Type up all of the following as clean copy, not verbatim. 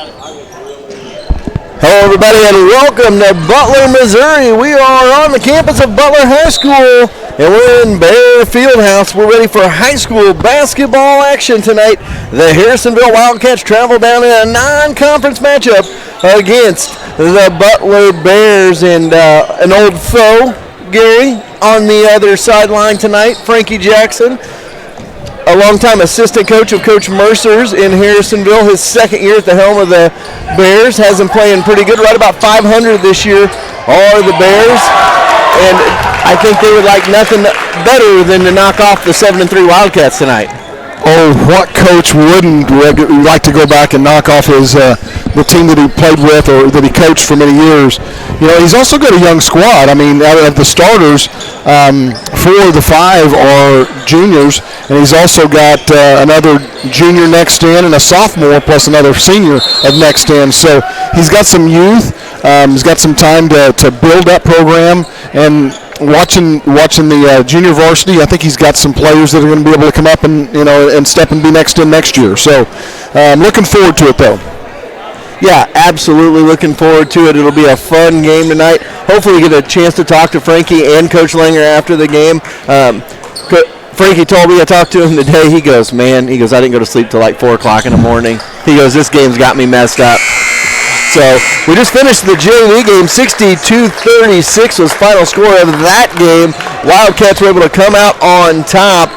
Hello, everybody, and welcome to Butler, Missouri. We are on the campus of Butler High School, and we're in Bear Fieldhouse. We're ready for high school basketball action tonight. The Harrisonville Wildcats travel down in a non-conference matchup against the Butler Bears, and an old foe, Gary, on the other sideline tonight, Frankie Jackson, a longtime assistant coach of Coach Mercer's in Harrisonville. His second year at the helm of the Bears has him playing pretty good. Right about 500 this year are the Bears. And I think they would like nothing better than to knock off the 7-3 Wildcats tonight. Oh, what coach wouldn't like to go back and knock off his the team that he played with or that he coached for many years? You know, he's also got a young squad. I mean, out of the starters, 4 of the 5 are juniors, and he's also got another junior next in and a sophomore plus another senior of next in. So he's got some youth. He's got some time to build that program, and watching the junior varsity, I think he's got some players that are going to be able to come up and step and be next in next year. So I'm looking forward to it, though. Yeah, absolutely looking forward to it. It'll be a fun game tonight. Hopefully we get a chance to talk to Frankie and Coach Langer after the game. Frankie told me, I talked to him today, he goes, I didn't go to sleep till like 4 o'clock in the morning. He goes, this game's got me messed up. So we just finished the JV game. 62-36 was final score of that game. Wildcats were able to come out on top,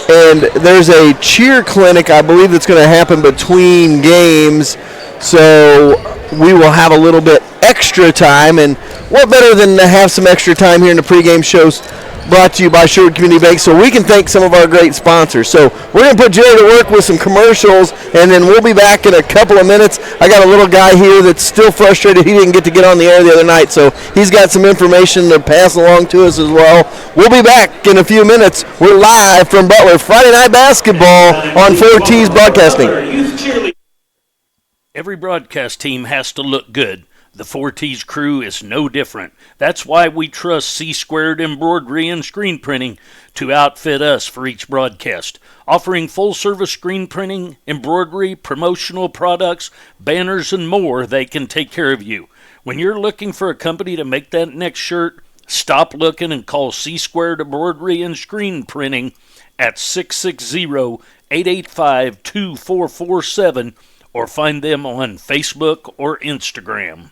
and there's a cheer clinic, I believe, that's going to happen between games. So we will have a little bit extra time, and what better than to have some extra time here in the pregame shows brought to you by Sherwood Community Bank, so we can thank some of our great sponsors. So we're going to put Jerry to work with some commercials, and then we'll be back in a couple of minutes. I got a little guy here that's still frustrated he didn't get on the air the other night, so he's got some information to pass along to us as well. We'll be back in a few minutes. We're live from Butler, Friday Night Basketball on 4T's Broadcasting. Every broadcast team has to look good. The 4T's crew is no different. That's why we trust C-Squared Embroidery and Screen Printing to outfit us for each broadcast. Offering full-service screen printing, embroidery, promotional products, banners, and more, they can take care of you. When you're looking for a company to make that next shirt, stop looking and call C-Squared Embroidery and Screen Printing at 660-885-2447 or find them on Facebook or Instagram.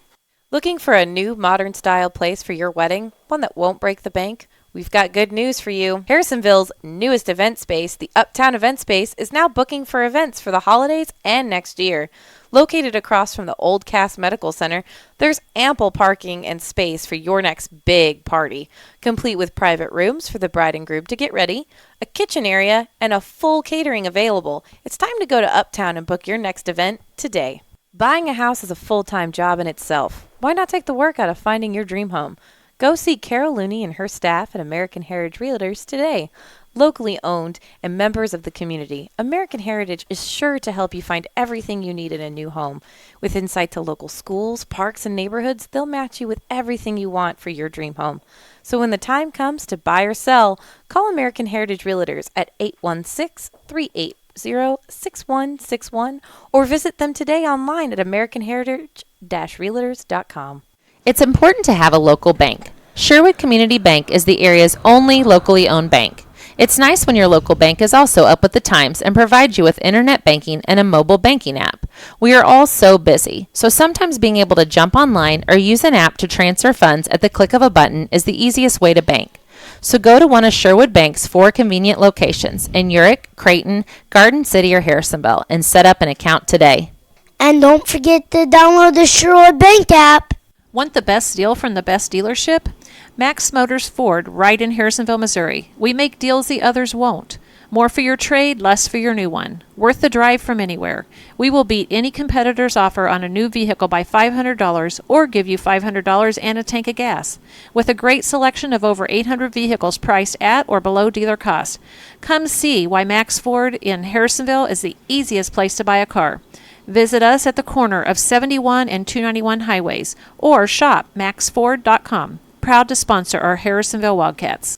Looking for a new modern style place for your wedding? One that won't break the bank? We've got good news for you. Harrisonville's newest event space, the Uptown Event Space, is now booking for events for the holidays and next year. Located across from the Old Cass Medical Center, there's ample parking and space for your next big party, complete with private rooms for the bride and groom to get ready, a kitchen area, and a full catering available. It's time to go to Uptown and book your next event today. Buying a house is a full-time job in itself. Why not take the work out of finding your dream home? Go see Carol Looney and her staff at American Heritage Realtors today. Locally owned and members of the community, American Heritage is sure to help you find everything you need in a new home. With insight to local schools, parks, and neighborhoods, they'll match you with everything you want for your dream home. So when the time comes to buy or sell, call American Heritage Realtors at 816-380-6161 or visit them today online at americanheritage-realtors.com. It's important to have a local bank. Sherwood Community Bank is the area's only locally owned bank. It's nice when your local bank is also up with the times and provides you with internet banking and a mobile banking app. We are all so busy, so sometimes being able to jump online or use an app to transfer funds at the click of a button is the easiest way to bank. So go to one of Sherwood Bank's 4 convenient locations in Urick, Creighton, Garden City, or Harrisonville and set up an account today. And don't forget to download the Sherwood Bank app. Want the best deal from the best dealership? Max Motors Ford, right in Harrisonville, Missouri. We make deals the others won't. More for your trade, less for your new one. Worth the drive from anywhere. We will beat any competitor's offer on a new vehicle by $500 or give you $500 and a tank of gas. With a great selection of over 800 vehicles priced at or below dealer cost. Come see why Max Ford in Harrisonville is the easiest place to buy a car. Visit us at the corner of 71 and 291 highways or shop maxford.com. Proud to sponsor our Harrisonville Wildcats.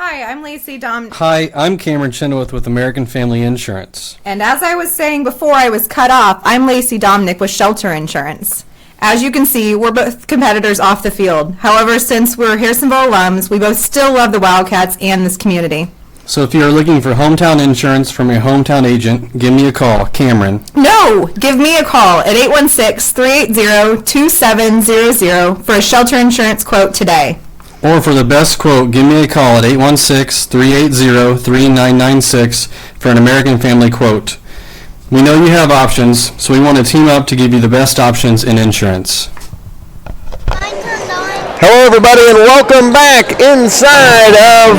Hi, I'm Lacey Dom. Hi, I'm Cameron Chenoweth with American Family Insurance. And as I was saying before I was cut off, I'm Lacey Dominic with Shelter Insurance. As you can see, we're both competitors off the field. However, since we're Harrisonville alums, we both still love the Wildcats and this community. So if you're looking for hometown insurance from your hometown agent, give me a call, Cameron. No! Give me a call at 816-380-2700 for a shelter insurance quote today. Or for the best quote, give me a call at 816-380-3996 for an American Family quote. We know you have options, so we want to team up to give you the best options in insurance. Hello, everybody, and welcome back inside of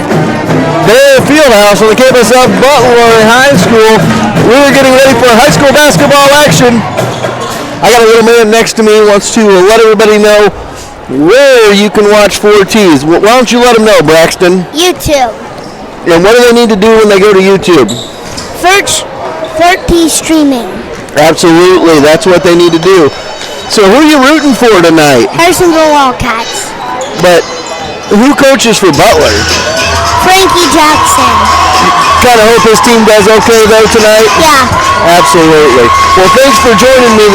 their fieldhouse on the campus of Butler High School. We're getting ready for high school basketball action. I got a little man next to me who wants to let everybody know where you can watch 4Ts. Why don't you let them know, Braxton? YouTube. And what do they need to do when they go to YouTube? Search 4T streaming. Absolutely, that's what they need to do. So who are you rooting for tonight? Harrisonville Wildcats. But who coaches for Butler? Frankie Jackson. Kind of hope his team does okay though tonight? Yeah. Absolutely. Well, thanks for joining me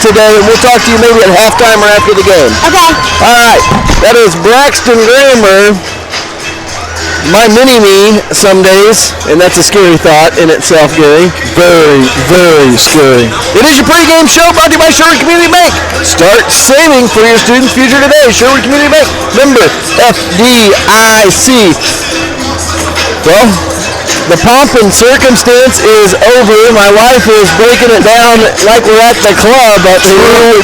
today, and we'll talk to you maybe at halftime or after the game. Okay. All right. That is Braxton Grammer, my mini-me some days, and that's a scary thought in itself, Gary. Very, very scary. It is your pregame show brought to you by Sherwood Community Bank. Start saving for your students' future today. Sherwood Community Bank, member FDIC. Well, the pomp and circumstance is over. My wife is breaking it down like we're at the club.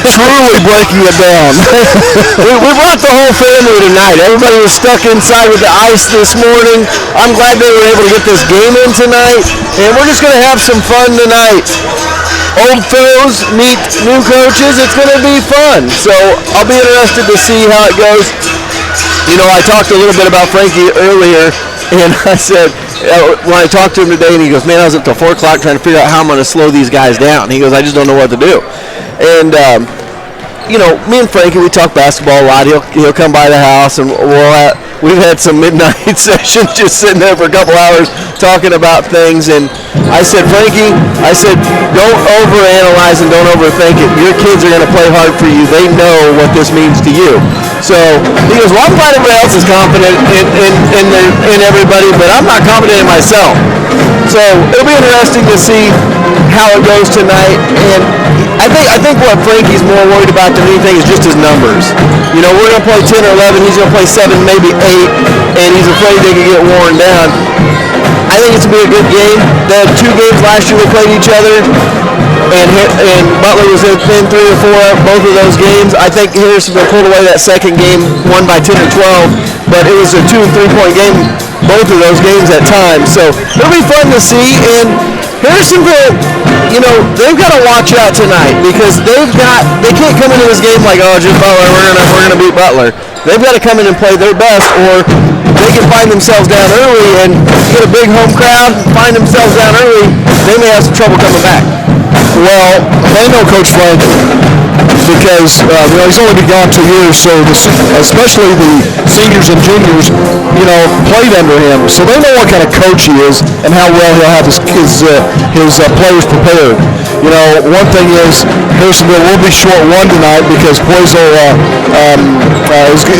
Truly breaking it down. we brought the whole family tonight. Everybody was stuck inside with the ice this morning. I'm glad they were able to get this game in tonight. And we're just going to have some fun tonight. Old foes meet new coaches. It's going to be fun. So I'll be interested to see how it goes. You know, I talked a little bit about Frankie earlier, and I said, when I talked to him today, and he goes, man, I was up till 4 o'clock trying to figure out how I'm going to slow these guys down. He goes, I just don't know what to do. And, you know, me and Frankie, we talk basketball a lot. He'll come by the house, and we've had some midnight sessions just sitting there for a couple hours talking about things. And I said, Frankie, don't overanalyze and don't overthink it. Your kids are going to play hard for you. They know what this means to you. So he goes, well, I'm glad everybody else is confident in everybody, but I'm not confident in myself. So it'll be interesting to see how it goes tonight. And I think what Frankie's more worried about than anything is just his numbers. You know, we're going to play 10 or 11. He's going to play 7, maybe 8, and he's afraid they could get worn down. I think it's going to be a good game. They had 2 games last year they played each other, and Butler was in 3 or 4 both of those games. I think Harrisonville pulled away that second game, won by 10 or 12, but it was a 2 and 3 point game both of those games at times. So it'll be fun to see. And Harrisonville, you know, they've got to watch out tonight because they can't come into this game like, oh, just Butler, we're gonna beat Butler. They've got to come in and play their best, or they can find themselves down early and get a big home crowd, find themselves down early, they may have some trouble coming back. Well, they know Coach Frank because you know, he's only been gone 2 years, so especially the seniors and juniors, you know, played under him, so they know what kind of coach he is and how well he'll have his players prepared. You know, one thing is Harrisonville will be short one tonight because Poisel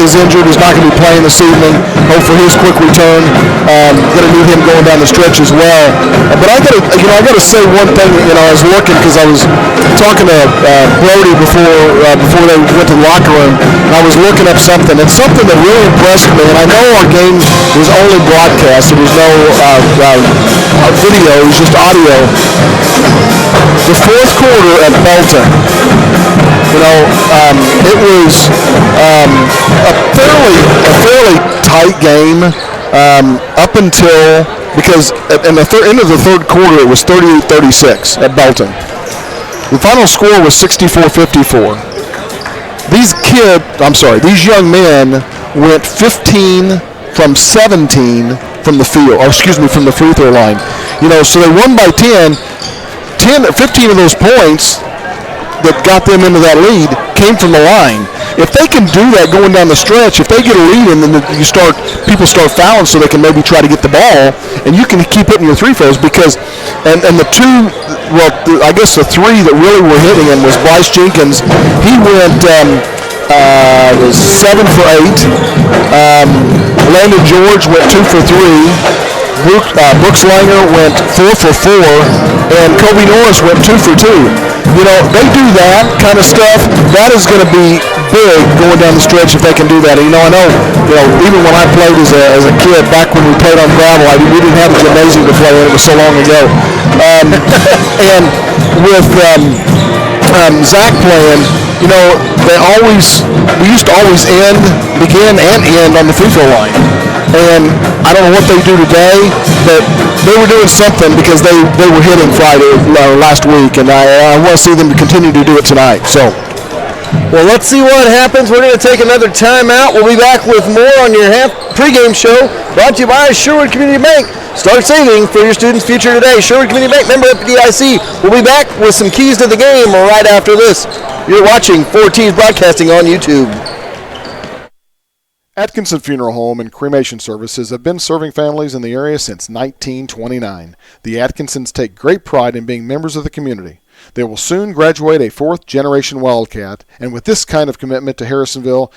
is injured, is not going to be playing this evening. Hope for his quick return. Going to need him going down the stretch as well. But I got to say one thing. You know, I was looking because I was talking to Brody before they went to the locker room, and I was looking up something, and something that really impressed me. And I know our game was only broadcast; there was no video; it was just audio. The fourth quarter at Belton, you know, it was a fairly tight game up until, because in the end of the third quarter it was 38-36 at Belton. The final score was 64-54. These young men went 15 from 17 from the field, from the free throw line. You know, so they won by 10. 15 of those points that got them into that lead came from the line. If they can do that going down the stretch, if they get a lead and then people start fouling so they can maybe try to get the ball, and you can keep hitting your free throws because, and the two, well, I guess the three that really were hitting him was Bryce Jenkins. He went was 7 for 8. Landon George went 2 for 3. Brooks Langer went 4 for 4, and Kobe Norris went 2 for 2. You know, they do that kind of stuff. That is going to be big going down the stretch if they can do that. And, I know, even when I played as a kid, back when we played on gravel, we didn't have a gymnasium to play in. It was so long ago. And with Zach playing, we used to always begin and end on the free throw line. And I don't know what they do today, but they were doing something because they were hitting Friday last week, and I want to see them continue to do it tonight. So, well, let's see what happens. We're going to take another timeout. We'll be back with more on your pregame show, brought to you by Sherwood Community Bank. Start saving for your students' future today. Sherwood Community Bank, member FDIC. We'll be back with some keys to the game right after this. You're watching 4T's Broadcasting on YouTube. Atkinson Funeral Home and Cremation Services have been serving families in the area since 1929. The Atkinsons take great pride in being members of the community. They will soon graduate a fourth-generation Wildcat, and with this kind of commitment to Harrisonville,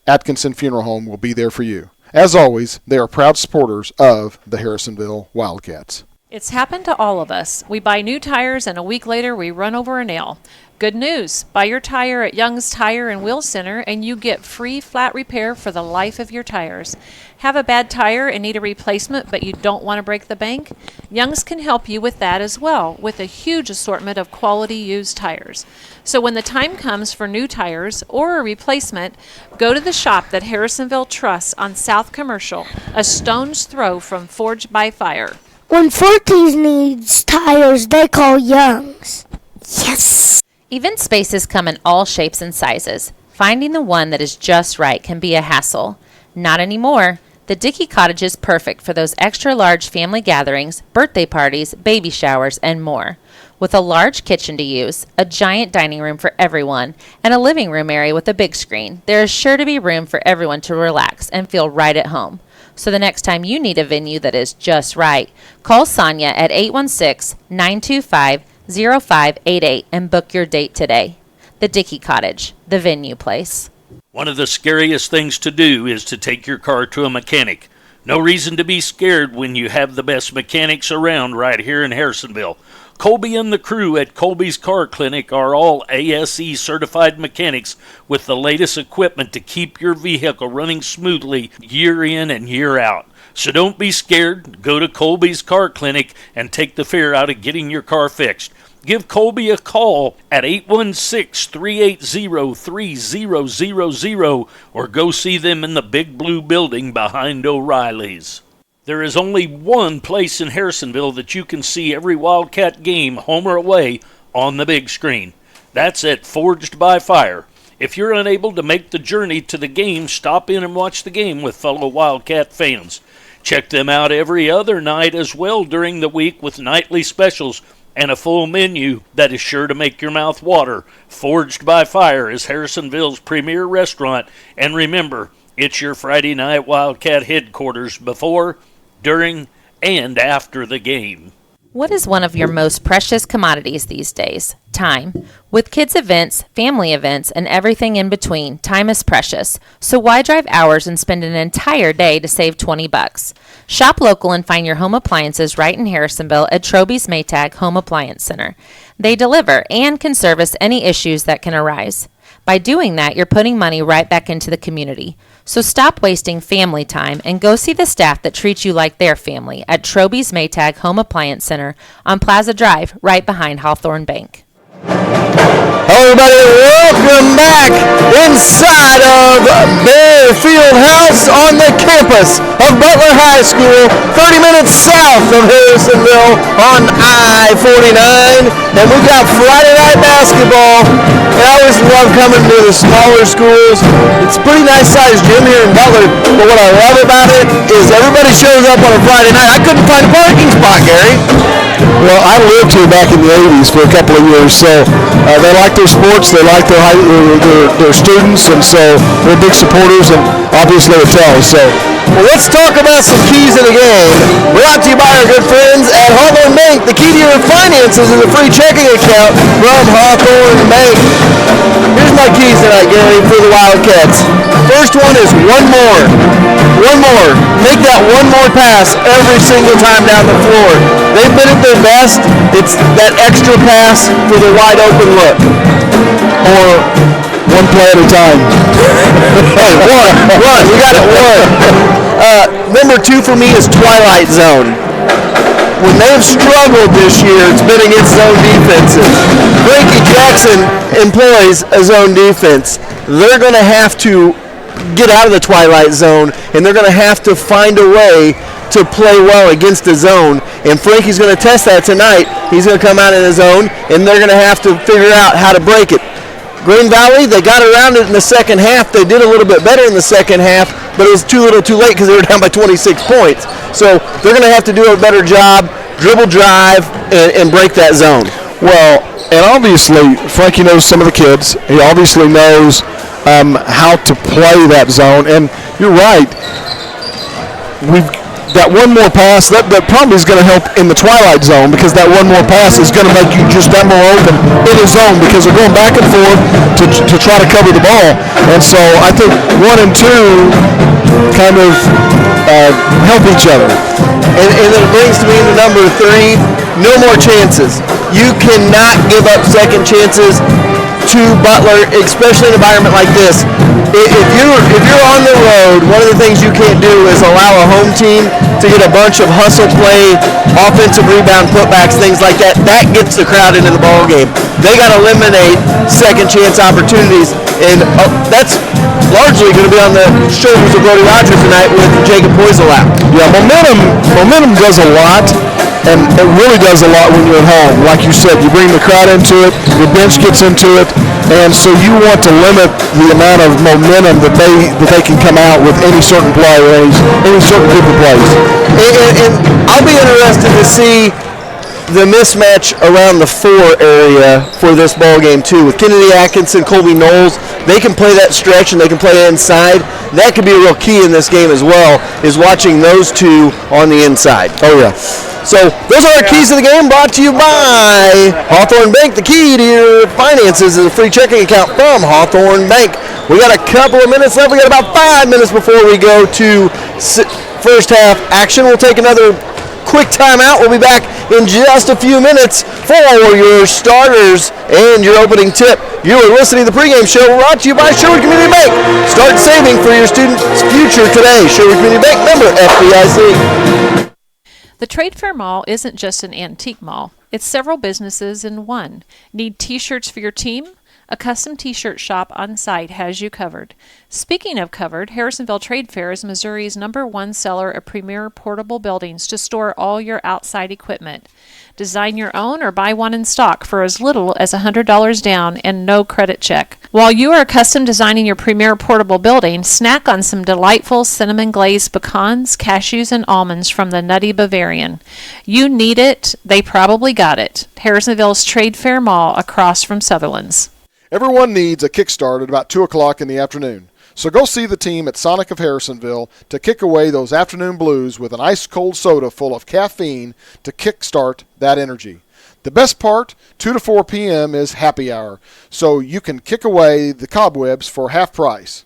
Atkinson Funeral Home will be there for you. As always, they are proud supporters of the Harrisonville Wildcats. It's happened to all of us. We buy new tires and a week later we run over a nail. Good news. Buy your tire at Young's Tire and Wheel Center and you get free flat repair for the life of your tires. Have a bad tire and need a replacement but you don't want to break the bank? Young's can help you with that as well, with a huge assortment of quality used tires. So when the time comes for new tires or a replacement, go to the shop that Harrisonville trusts on South Commercial, a stone's throw from Forged by Fire. When 4T's needs tires, they call Young's. Yes! Event spaces come in all shapes and sizes. Finding the one that is just right can be a hassle. Not anymore. The Dickey Cottage is perfect for those extra large family gatherings, birthday parties, baby showers, and more. With a large kitchen to use, a giant dining room for everyone, and a living room area with a big screen, there is sure to be room for everyone to relax and feel right at home. So the next time you need a venue that is just right, call Sonia at 816-925-0588 and book your date today. The Dickey Cottage, the venue place. One of the scariest things to do is to take your car to a mechanic. No reason to be scared when you have the best mechanics around right here in Harrisonville. Colby and the crew at Colby's Car Clinic are all ASE certified mechanics with the latest equipment to keep your vehicle running smoothly year in and year out. So don't be scared. Go to Colby's Car Clinic and take the fear out of getting your car fixed. Give Colby a call at 816-380-3000 or go see them in the big blue building behind O'Reilly's. There is only one place in Harrisonville that you can see every Wildcat game, home or away, on the big screen. That's at Forged by Fire. If you're unable to make the journey to the game, stop in and watch the game with fellow Wildcat fans. Check them out every other night as well during the week with nightly specials and a full menu that is sure to make your mouth water. Forged by Fire is Harrisonville's premier restaurant, and remember, it's your Friday night Wildcat headquarters before, during, and after the game. What is one of your most precious commodities these days? Time. With kids' events, family events, and everything in between, time is precious. So why drive hours and spend an entire day to save $20? Shop local and find your home appliances right in Harrisonville at Troby's Maytag Home Appliance Center. They deliver and can service any issues that can arise. By doing that, you're putting money right back into the community. So stop wasting family time and go see the staff that treats you like their family at Troby's Maytag Home Appliance Center on Plaza Drive, right behind Hawthorne Bank. Hello everybody, welcome back inside of Bear Field House on the campus of Butler High School, 30 minutes south of Harrisonville on I-49. And we've got Friday night basketball. And I always love coming to the smaller schools. It's a pretty nice sized gym here in Butler, but what I love about it is everybody shows up on a Friday night. I couldn't find a parking spot, Gary. Well, I lived here back in the 80s for a couple of years, so they like their sports, they like their students, and so they're big supporters, and obviously it tells. So, well, let's talk about some keys in the game. Brought to you by our good friends at Hawthorne Bank. The key to your finances is a free checking account from Hawthorne Bank. Here's my keys tonight, Gary, for the Wildcats. First one is one more. One more. Make that one more pass every single time down the floor. They've been at their best. It's that extra pass for the wide open look. or one play at a time. Hey, one. We got it, one. Number 2 for me is Twilight Zone. When they've struggled this year, it's been against zone defenses. Frankie Jackson employs a zone defense. They're going to have to get out of the Twilight Zone, and they're going to have to find a way to play well against the zone. And Frankie's going to test that tonight. He's going to come out in the zone, and they're going to have to figure out how to break it. Green Valley, they got around it in the second half. They did a little bit better in the second half, but it was too little too late because they were down by 26 points. So they're going to have to do a better job, dribble drive, and break that zone. Well, and obviously Frankie knows some of the kids. He obviously knows how to play that zone. And you're right. That one more pass, that probably is going to help in the Twilight Zone, because that one more pass is going to make you just that more open in the zone, because they're going back and forth to try to cover the ball. And so I think 1 and 2 kind of help each other. And it brings to me to number 3, no more chances. You cannot give up second chances to Butler, especially in an environment like this. If you're on the road, one of the things you can't do is allow a home team to get a bunch of hustle play, offensive rebound putbacks, things like that. That gets the crowd into the ball game. They got to eliminate second chance opportunities, and that's largely going to be on the shoulders of Brody Rogers tonight with Jacob Poisel out. Yeah, momentum does a lot. And it really does a lot when you're at home. Like you said, you bring the crowd into it, your bench gets into it, and so you want to limit the amount of momentum that they can come out with any certain play or any certain group of plays. And I'll be interested to see the mismatch around the 4 area for this ball game too. With Kennedy Atkinson, Colby Knowles, they can play that stretch and they can play inside. That could be a real key in this game as well, is watching those two on the inside. Oh yeah. So those are our keys to the game, brought to you by Hawthorne Bank. The key to your finances is a free checking account from Hawthorne Bank. We got a couple of minutes left. We got about 5 minutes before we go to first half action. We'll take another quick timeout. We'll be back in just a few minutes for your starters and your opening tip. You are listening to the pregame show, brought to you by Sherwood Community Bank. Start saving for your students' future today. Sherwood Community Bank, member FDIC. The Trade Fair Mall isn't just an antique mall. It's several businesses in one. Need t-shirts for your team? A custom t-shirt shop on site has you covered. Speaking of covered, Harrisonville Trade Fair is Missouri's #1 seller of premier portable buildings to store all your outside equipment. Design your own or buy one in stock for as little as $100 down and no credit check. While you are custom designing your premier portable building, snack on some delightful cinnamon glazed pecans, cashews, and almonds from the Nutty Bavarian. You need it, they probably got it. Harrisonville's Trade Fair Mall across from Sutherland's. Everyone needs a kickstart at about 2 o'clock in the afternoon. So go see the team at Sonic of Harrisonville to kick away those afternoon blues with an ice-cold soda full of caffeine to kickstart that energy. The best part, 2 to 4 p.m. is happy hour, so you can kick away the cobwebs for half price.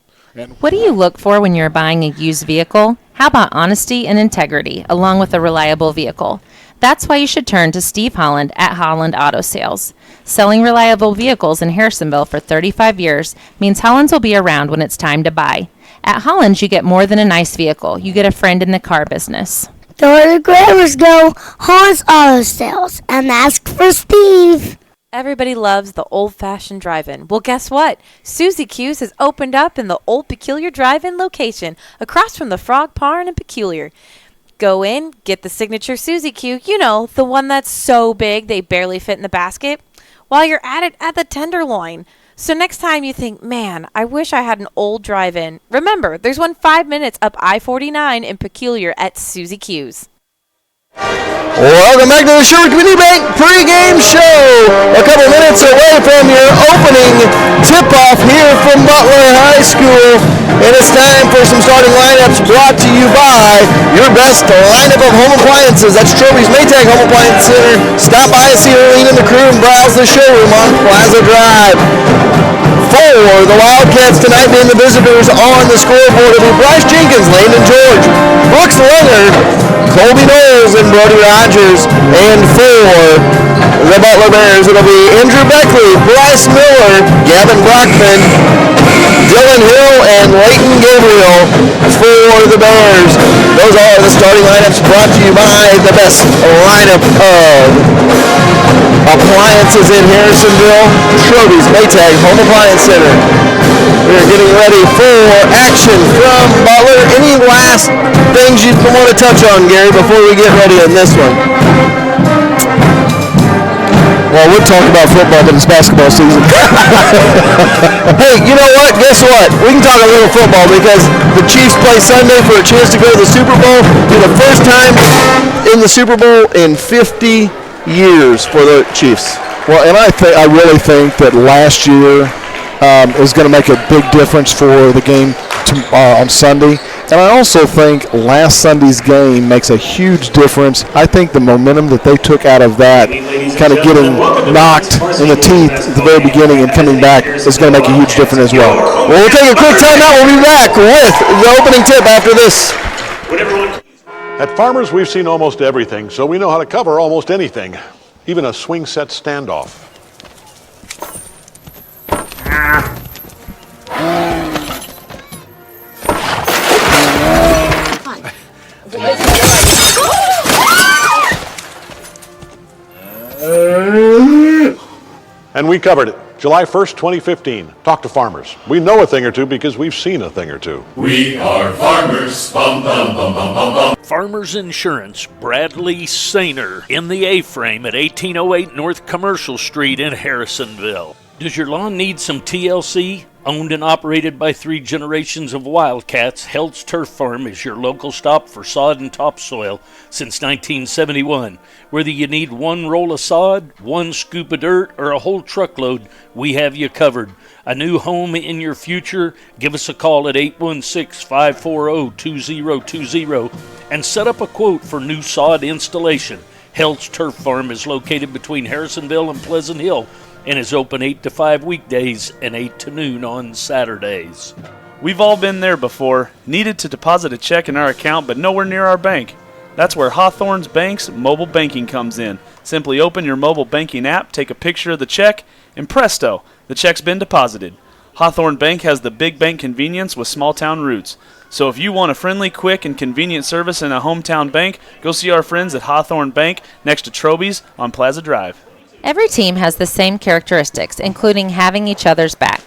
What do you look for when you're buying a used vehicle? How about honesty and integrity, along with a reliable vehicle? That's why you should turn to Steve Holland at Holland Auto Sales. Selling reliable vehicles in Harrisonville for 35 years means Holland's will be around when it's time to buy. At Holland's, you get more than a nice vehicle. You get a friend in the car business. The where the grammars go, Hans Auto Sales, and ask for Steve. Everybody loves the old-fashioned drive-in. Well, guess what? Susie Q's has opened up in the Old Peculiar Drive-In location, across from the Frog Barn and Peculiar. Go in, get the signature Susie Q, you know, the one that's so big they barely fit in the basket. While you're at it, at the Tenderloin. So next time you think, man, I wish I had an old drive-in, remember, there's one 5 minutes up I-49 in Peculiar at Susie Q's. Welcome back to the Sherwood Community Bank pregame show. A couple minutes away from your opening tip-off here from Butler High School. And it's time for some starting lineups brought to you by your best lineup of home appliances. That's Trophy's Maytag Home Appliance Center. Stop by, see Arlene and the crew, and browse the showroom on Plaza Drive. For the Wildcats tonight being the visitors on the scoreboard, it'll be Bryce Jenkins, Landon George, Brooks Leonard, Colby Knowles, and Brody Rogers. And for the Butler Bears, it'll be Andrew Beckley, Bryce Miller, Gavin Brockman, Dylan Hill, and Leighton Gabriel for the Bears. Those are the starting lineups brought to you by the best lineup of appliances in Harrisonville, Trophy's Maytag Home Appliance Center. We're getting ready for action from Butler. Any last things you want to touch on, Gary, before we get ready on this one? Well, we'll talk about football, but it's basketball season. Hey, you know what? Guess what? We can talk a little football because the Chiefs play Sunday for a chance to go to the Super Bowl. For the first time in the Super Bowl in 50 years for the Chiefs. Well, and I really think that last year is going to make a big difference for the game on Sunday. And I also think last Sunday's game makes a huge difference. I think the momentum that they took out of that, kind of getting knocked in the teeth at the very beginning and coming back, is going to make a huge difference as well. Well, we'll take a quick timeout. We'll be back with the opening tip after this. At Farmers, we've seen almost everything, so we know how to cover almost anything, even a swing set standoff. And we covered it. July 1st, 2015. Talk to Farmers. We know a thing or two because we've seen a thing or two. We are Farmers. Bum, bum, bum, bum, bum, bum. Farmers Insurance, Bradley Sainer, in the A-frame at 1808 North Commercial Street in Harrisonville. Does your lawn need some TLC? Owned and operated by 3 generations of Wildcats, Held's Turf Farm is your local stop for sod and topsoil since 1971. Whether you need 1 roll of sod, 1 scoop of dirt, or a whole truckload, we have you covered. A new home in your future? Give us a call at 816-540-2020 and set up a quote for new sod installation. Held's Turf Farm is located between Harrisonville and Pleasant Hill and is open 8 to 5 weekdays and 8 to noon on Saturdays. We've all been there before, needed to deposit a check in our account but nowhere near our bank. That's where Hawthorne's Bank's mobile banking comes in. Simply open your mobile banking app, take a picture of the check, and presto, the check's been deposited. Hawthorne Bank has the big bank convenience with small town roots. So if you want a friendly, quick, and convenient service in a hometown bank, go see our friends at Hawthorne Bank next to Troby's on Plaza Drive. Every team has the same characteristics, including having each other's back.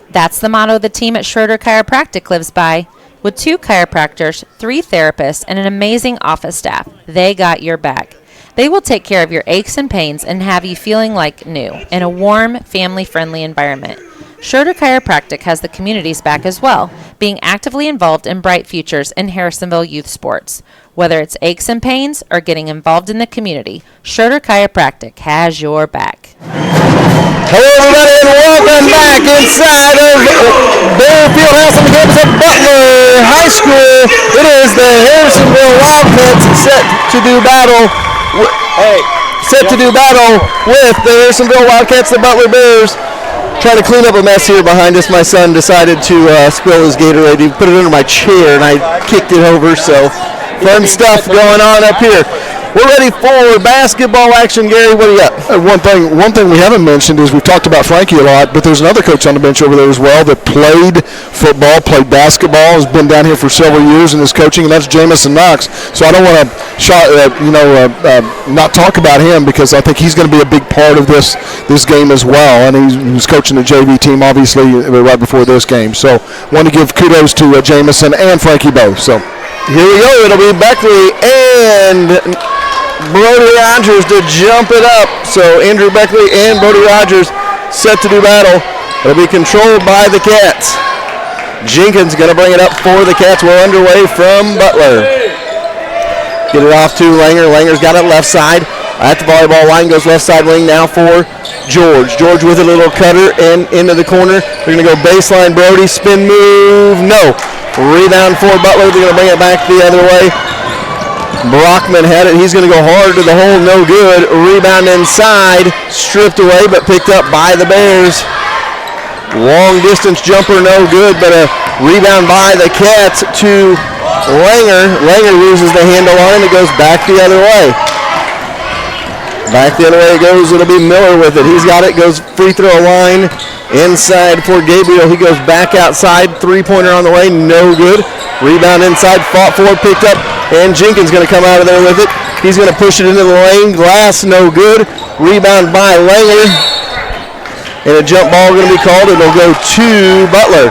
That's the motto the team at Schroeder Chiropractic lives by. With 2 chiropractors, 3 therapists, and an amazing office staff, they got your back. They will take care of your aches and pains and have you feeling like new in a warm, family-friendly environment. Schroeder Chiropractic has the community's back as well, being actively involved in bright futures in Harrisonville youth sports. Whether it's aches and pains or getting involved in the community, Schroeder Chiropractic has your back. Hello, everybody, and welcome back inside of Bear Fieldhouse on the campus of Butler High School. It is the Harrisonville Wildcats set to do battle with the Harrisonville Wildcats, the Butler Bears. Trying to clean up a mess here behind us. My son decided to spill his Gatorade. He put it under my chair, and I kicked it over, so fun stuff going on up here. We're ready for basketball action. Gary, what do you got? One thing we haven't mentioned is we've talked about Frankie a lot, but there's another coach on the bench over there as well that played football, played basketball, has been down here for several years in his coaching, and that's Jamison Knox. So I don't want to not talk about him because I think he's going to be a big part of this game as well. And he was coaching the JV team, obviously, right before this game. So want to give kudos to Jamison and Frankie both. So here we go. It'll be Beckley and Brody Rogers to jump it up. So Andrew Beckley and Brody Rogers set to do battle. It'll be controlled by the Cats. Jenkins going to bring it up for the Cats. We're underway from Butler. Get it off to Langer. Langer's got it left side. At the volleyball line, goes left side wing now for George. George with a little cutter and into the corner. They're going to go baseline. Brody, spin move. No. Rebound for Butler. They're going to bring it back the other way. Brockman had it. He's going to go hard to the hole. No good. Rebound inside. Stripped away, but picked up by the Bears. Long distance jumper, no good, but a rebound by the Cats to Langer. Langer loses the handle on it. It goes back the other way. Back the other way it goes. It'll be Miller with it. He's got it. Goes free throw line inside for Gabriel. He goes back outside. Three-pointer on the way. No good. Rebound inside. Fought for. Picked up. And Jenkins going to come out of there with it. He's going to push it into the lane. Glass. No good. Rebound by Langer. And a jump ball going to be called. It'll go to Butler.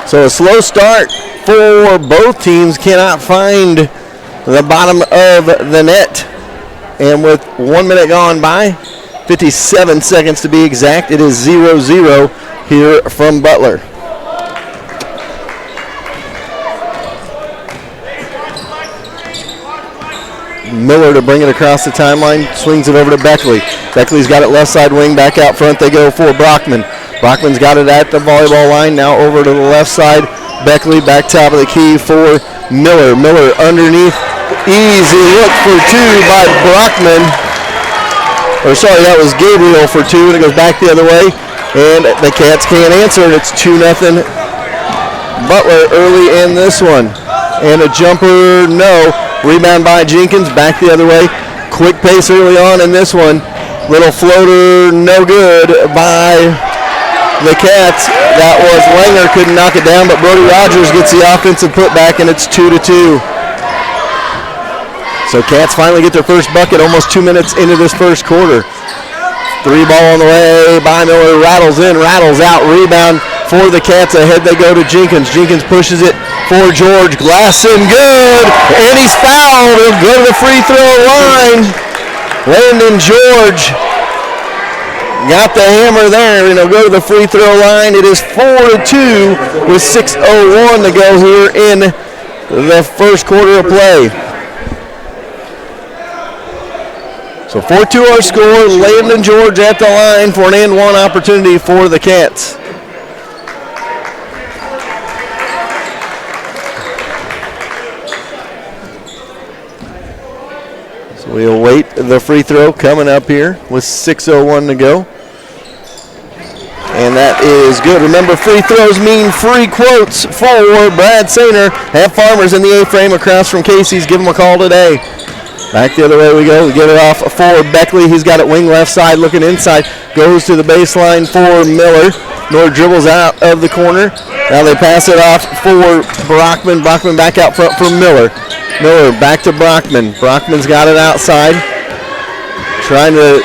So a slow start for both teams. Cannot find the bottom of the net. And with 1 minute gone by, 57 seconds to be exact, it is 0-0 here from Butler. Miller to bring it across the timeline, swings it over to Beckley. Beckley's got it left side wing, back out front they go for Brockman. Brockman's got it at the volleyball line, now over to the left side. Beckley back top of the key for Miller. Miller underneath. Easy look for two by Brockman. That was Gabriel for two, and it goes back the other way. And the Cats can't answer it. It's 2-0 Butler early in this one. And a jumper, no. Rebound by Jenkins, back the other way. Quick pace early on in this one. Little floater, no good by the Cats. That was Langer, couldn't knock it down, but Brody Rogers gets the offensive putback, and it's 2-2. So Cats finally get their first bucket almost 2 minutes into this first quarter. Three ball on the way by Miller, rattles in, rattles out, rebound for the Cats. Ahead they go to Jenkins. Jenkins pushes it for George. Glass in, good, and he's fouled. He'll go to the free throw line. Landon George got the hammer there, and he'll go to the free throw line. It is 4-2 with 6:01 to go here in the first quarter of play. So 4-2 our score. Landon George at the line for an and one opportunity for the Cats. So we await the free throw coming up here with 6:01 to go. And that is good. Remember, free throws mean free quotes for Brad Sainer at Farmers in the A-frame across from Casey's. Give him a call today. Back the other way we go. We get it off for Beckley. He's got it wing left side, looking inside. Goes to the baseline for Miller. Miller dribbles out of the corner. Now they pass it off for Brockman. Brockman back out front for Miller. Miller back to Brockman. Brockman's got it outside. Trying to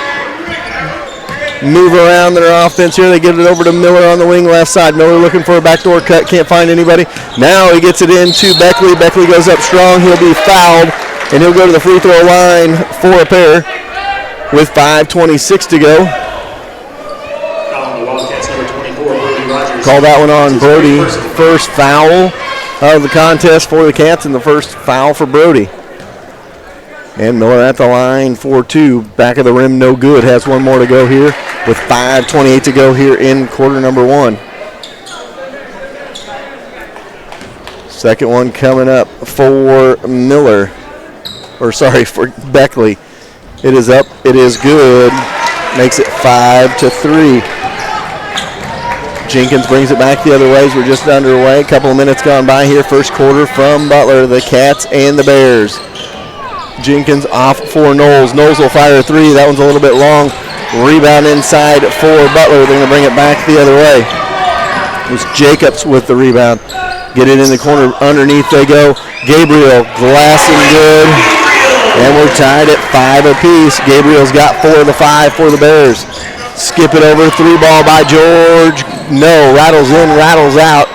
move around their offense here. They get it over to Miller on the wing left side. Miller looking for a backdoor cut. Can't find anybody. Now he gets it into Beckley. Beckley goes up strong. He'll be fouled. And he'll go to the free throw line for a pair with 5:26 to go. Call that one on Brody. First foul of the contest for the Cats, and the first foul for Brody. And Miller at the line for two. Back of the rim, no good. Has one more to go here with 5:28 to go here in quarter number one. Second one coming up for Miller. For Beckley. It is up. It is good. Makes it 5-3. Jenkins brings it back the other way as we're just underway. A couple of minutes gone by here. First quarter from Butler, the Cats and the Bears. Jenkins off for Knowles. Knowles will fire a three. That one's a little bit long. Rebound inside for Butler. They're going to bring it back the other way. It was Jacobs with the rebound. Get it in the corner. Underneath they go. Gabriel, glassing good. And we're tied at 5 apiece. Gabriel's got 4 of the 5 for the Bears. Skip it over. Three ball by George. No. Rattles in, rattles out.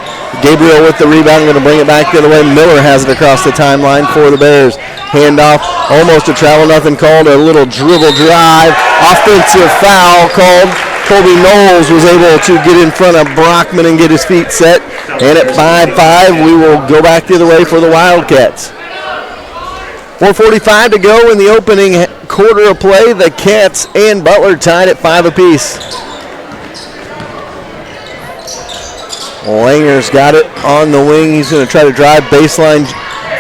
Gabriel with the rebound. Going to bring it back the other way. Miller has it across the timeline for the Bears. Handoff. Almost a travel. Nothing called. A little dribble drive. Offensive foul called Colby Knowles was able to get in front of Brockman and get his feet set. And at 5-5, we will go back the other way for the Wildcats. 4:45 to go in the opening quarter of play. The Cats and Butler tied at 5 apiece. Langer's got it on the wing. He's going to try to drive baseline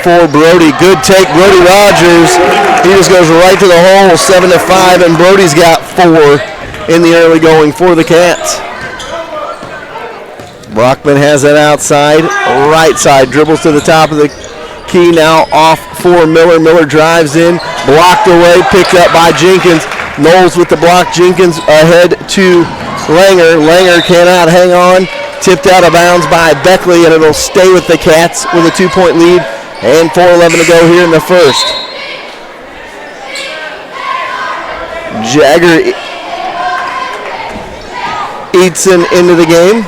for Brody. Good take, Brody Rogers. He just goes right to the hole, 7-5, and Brody's got 4 in the early going for the Cats. Brockman has it outside, right side, dribbles to the top of the key, now off for Miller. Miller drives in, blocked away, picked up by Jenkins. Knowles with the block, Jenkins ahead to Langer. Langer cannot hang on, tipped out of bounds by Beckley, and it'll stay with the Cats with a 2-point lead, and 4:11 to go here in the first. Jagger Eatson into the game.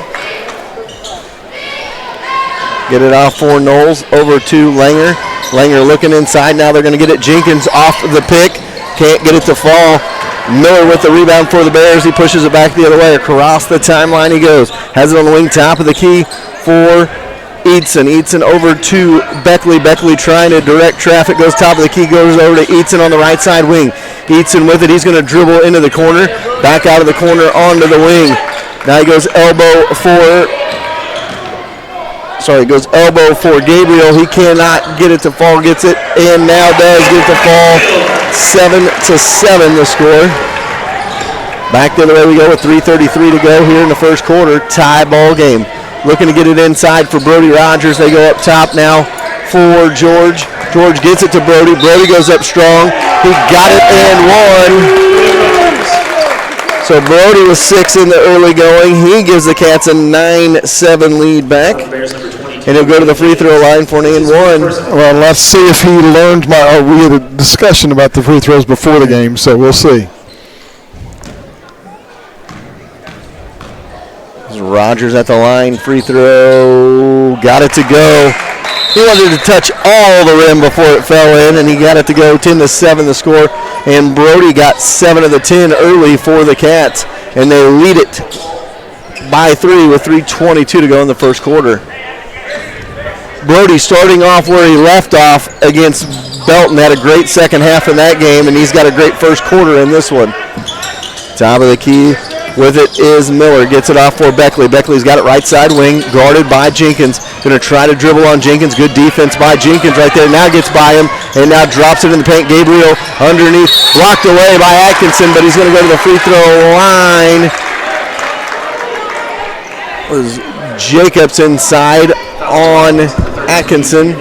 Get it off for Knowles, over to Langer. Langer looking inside, now they're going to get it. Jenkins off the pick, can't get it to fall. Miller with the rebound for the Bears. He pushes it back the other way. Across the timeline he goes. Has it on the wing, top of the key for Eatson. Eatson over to Beckley. Beckley trying to direct traffic. Goes top of the key, goes over to Eatson on the right side wing. Eatson with it. He's going to dribble into the corner. Back out of the corner onto the wing. Now he goes elbow for Gabriel. He cannot get it to fall. Gets it, and now does get it to fall. 7-7 the score. Back the other way we go with 3:33 to go here in the first quarter. Tie ball game. Looking to get it inside for Brody Rogers. They go up top now for George. George gets it to Brody. Brody goes up strong. He got it and won. So Brody was 6 in the early going. He gives the Cats a 9-7 lead back. And he'll go to the free throw line for an and one. Well, let's see if he learned we had a discussion about the free throws before the game, so we'll see. Rogers at the line, free throw, got it to go. He wanted to touch all the rim before it fell in, and he got it to go. 10-7 the score, and Brody got 7 of the 10 early for the Cats, and they lead it by 3 with 3:22 to go in the first quarter. Brody starting off where he left off against Belton, had a great second half in that game, and he's got a great first quarter in this one. Top of the key with it is Miller. Gets it off for Beckley. Beckley's got it right side wing, guarded by Jenkins. Going to try to dribble on Jenkins. Good defense by Jenkins right there. Now gets by him and now drops it in the paint. Gabriel underneath, blocked away by Atkinson, but he's going to go to the free throw line. Was Jacobs inside on Atkinson.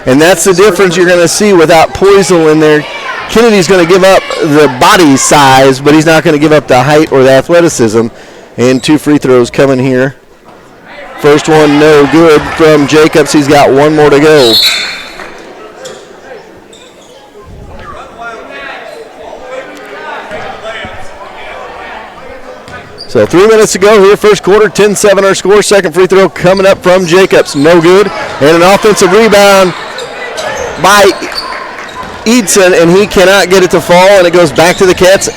And that's the difference you're going to see without Poisel in there. Kennedy's going to give up the body size, but he's not going to give up the height or the athleticism. And 2 free throws coming here. First one no good from Jacobs. He's got 1 more to go. So 3 minutes to go here, first quarter, 10-7 our score. Second free throw coming up from Jacobs. No good. And an offensive rebound by Eatson, and he cannot get it to fall, and it goes back to the Cats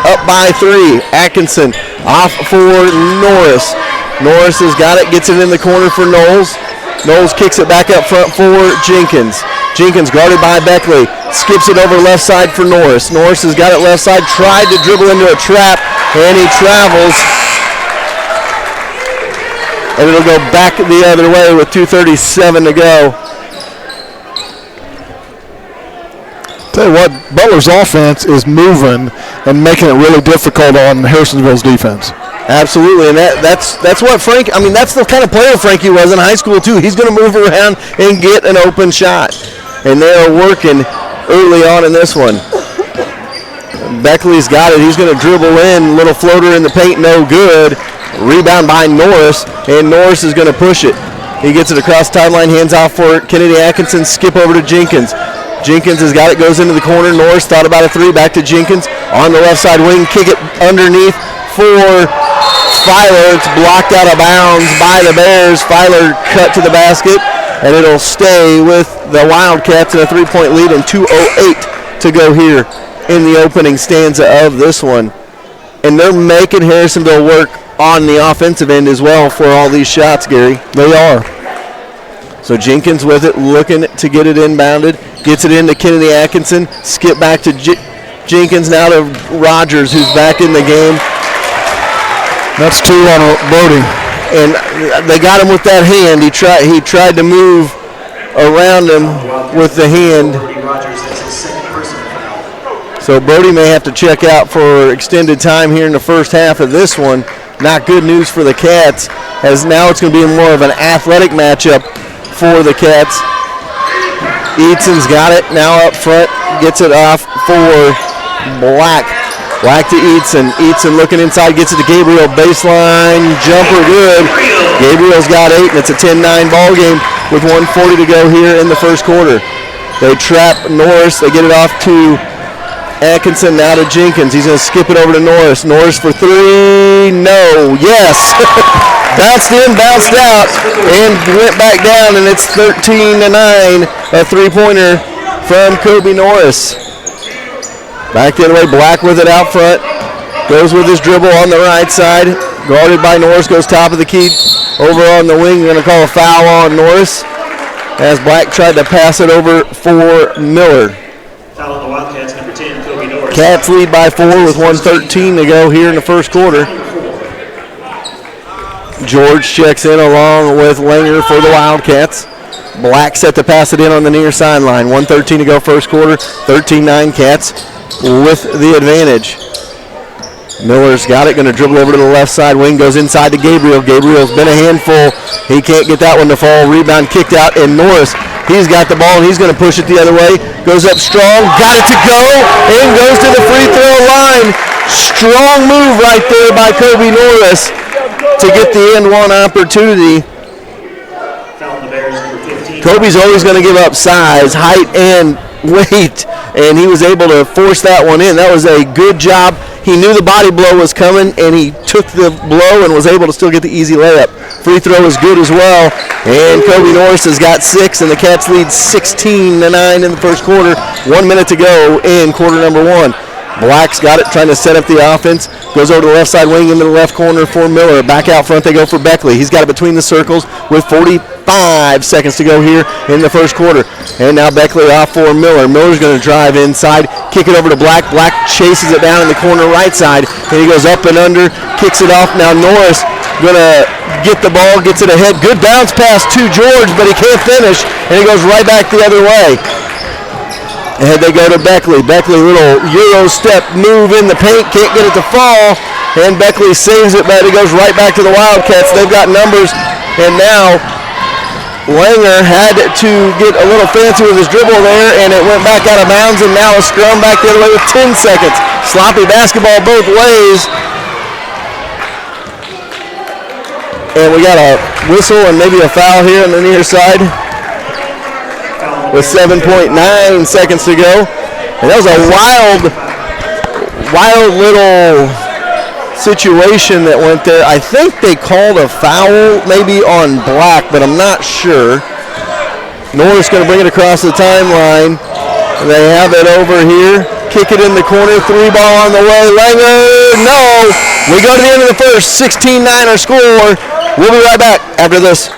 up by 3. Atkinson off for Norris. Norris has got it, gets it in the corner for Knowles. Knowles kicks it back up front for Jenkins. Jenkins guarded by Beckley. Skips it over left side for Norris. Norris has got it left side, tried to dribble into a trap, and he travels. And it'll go back the other way with 2:37 to go. Tell you what, Butler's offense is moving and making it really difficult on Harrisonville's defense. Absolutely, and that's what Frank, I mean, that's the kind of player Frankie was in high school too. He's going to move around and get an open shot. And they are working early on in this one. Beckley's got it. He's going to dribble in. Little floater in the paint, no good. Rebound by Norris, and Norris is going to push it. He gets it across timeline, hands off for Kennedy Atkinson, skip over to Jenkins. Jenkins has got it, goes into the corner. Norris thought about a 3, back to Jenkins. On the left side wing, kick it underneath for Filer. It's blocked out of bounds by the Bears. Filer cut to the basket, and it'll stay with the Wildcats in a 3-point lead and 2:08 to go here in the opening stanza of this one. And they're making Harrisonville work on the offensive end as well for all these shots, Gary. They are. So Jenkins with it, looking to get it inbounded. Gets it into Kennedy Atkinson. Skip back to Jenkins, now to Rogers, who's back in the game. That's 2 on Brody. And they got him with that hand. He tried to move around him with the hand. So Brody may have to check out for extended time here in the first half of this one. Not good news for the Cats, as now it's going to be more of an athletic matchup for the Cats. Eatson's got it now up front, gets it off for Black. Black to Eatson. Eatson looking inside, gets it to Gabriel. Baseline jumper, good. Gabriel's got 8, and it's a 10-9 ball game with 1:40 to go here in the first quarter. They trap Norris. They get it off to Atkinson, now to Jenkins. He's going to skip it over to Norris. Norris for 3. No. Yes. Bounced in, bounced out, and went back down, and it's 13-9. A three-pointer from Kobe Norris. Back the other way. Black with it out front. Goes with his dribble on the right side. Guarded by Norris. Goes top of the key. Over on the wing. We're going to call a foul on Norris as Black tried to pass it over for Miller. Foul on the Wildcats, number 10, Kobe Norris. Cats lead by 4 with 1:13 to go here in the first quarter. George checks in along with Langer for the Wildcats. Black set to pass it in on the near sideline. 1:13 to go first quarter. 13-9 Cats with the advantage. Miller's got it, going to dribble over to the left side wing, goes inside to Gabriel. Gabriel's been a handful. He can't get that one to fall. Rebound kicked out, and Norris, he's got the ball, and he's going to push it the other way. Goes up strong, got it to go, and goes to the free throw line. Strong move right there by Kobe Norris to get the end one opportunity. Kobe's always going to give up size, height, and weight, and he was able to force that one in. That was a good job. He knew the body blow was coming, and he took the blow and was able to still get the easy layup. Free throw is good as well, and Kobe Norris has got 6, and the Cats lead 16-9 in the first quarter. 1 minute to go in quarter number 1. Black's got it, trying to set up the offense. Goes over to the left side wing into the left corner for Miller. Back out front they go for Beckley. He's got it between the circles with 45 seconds to go here in the first quarter. And now Beckley off for Miller. Miller's going to drive inside, kick it over to Black. Black chases it down in the corner right side. And he goes up and under, kicks it off. Now Norris going to get the ball, gets it ahead. Good bounce pass to George, but he can't finish. And he goes right back the other way. Ahead they go to Beckley. Beckley, little Euro step move in the paint. Can't get it to fall. And Beckley saves it, but it goes right back to the Wildcats. They've got numbers. And now Langer had to get a little fancy with his dribble there, and it went back out of bounds, and now a scrum back the other way with 10 seconds. Sloppy basketball both ways. And we got a whistle and maybe a foul here on the near side with 7.9 seconds to go. And that was a wild little situation that went there. I think they called a foul maybe on Black, but I'm not sure. Norris going to bring it across the timeline. They have it over here. Kick it in the corner. 3 ball on the way. Langer, no. We go to the end of the first. 16-9 our score. We'll be right back after this.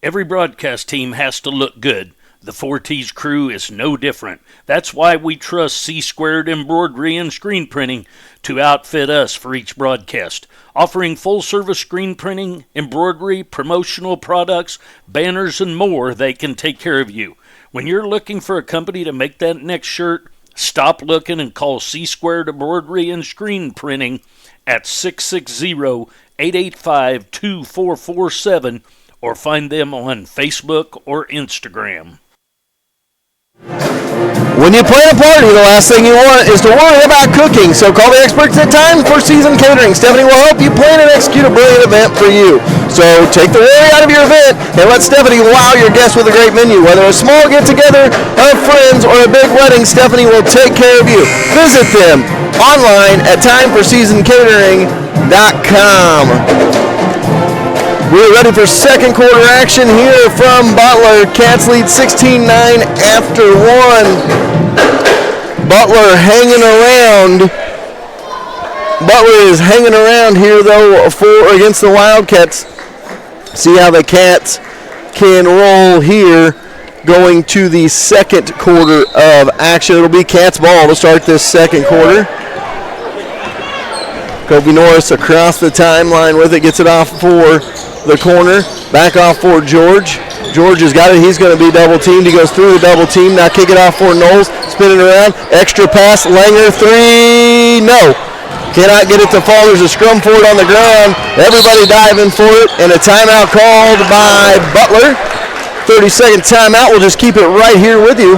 Every broadcast team has to look good. The 4T's crew is no different. That's why we trust C-Squared Embroidery and Screen Printing to outfit us for each broadcast. Offering full-service screen printing, embroidery, promotional products, banners, and more, they can take care of you. When you're looking for a company to make that next shirt, stop looking and call C-Squared Embroidery and Screen Printing at 660-885-2447 or find them on Facebook or Instagram. When you plan a party, the last thing you want is to worry about cooking. So call the experts at Time for Season Catering. Stephanie will help you plan and execute a brilliant event for you. So take the worry out of your event and let Stephanie wow your guests with a great menu. Whether a small get-together of friends or a big wedding, Stephanie will take care of you. Visit them online at timeforseasoncatering.com. We're ready for second quarter action here from Butler. Cats lead 16-9 after 1. Butler hanging around Butler is hanging around here, though, against the Wildcats. See how the Cats can roll here going to the second quarter of action. It'll be Cats ball to start this second quarter. Kobe Norris across the timeline with it, gets it off for the corner. Back off for George. George has got it. He's going to be double teamed. He goes through the double team. Now kick it off for Knowles. Spinning around. Extra pass. Langer, three. No. Cannot get it to fall. There's a scrum for it on the ground. Everybody diving for it. And a timeout called by Butler. 30-second timeout. We'll just keep it right here with you.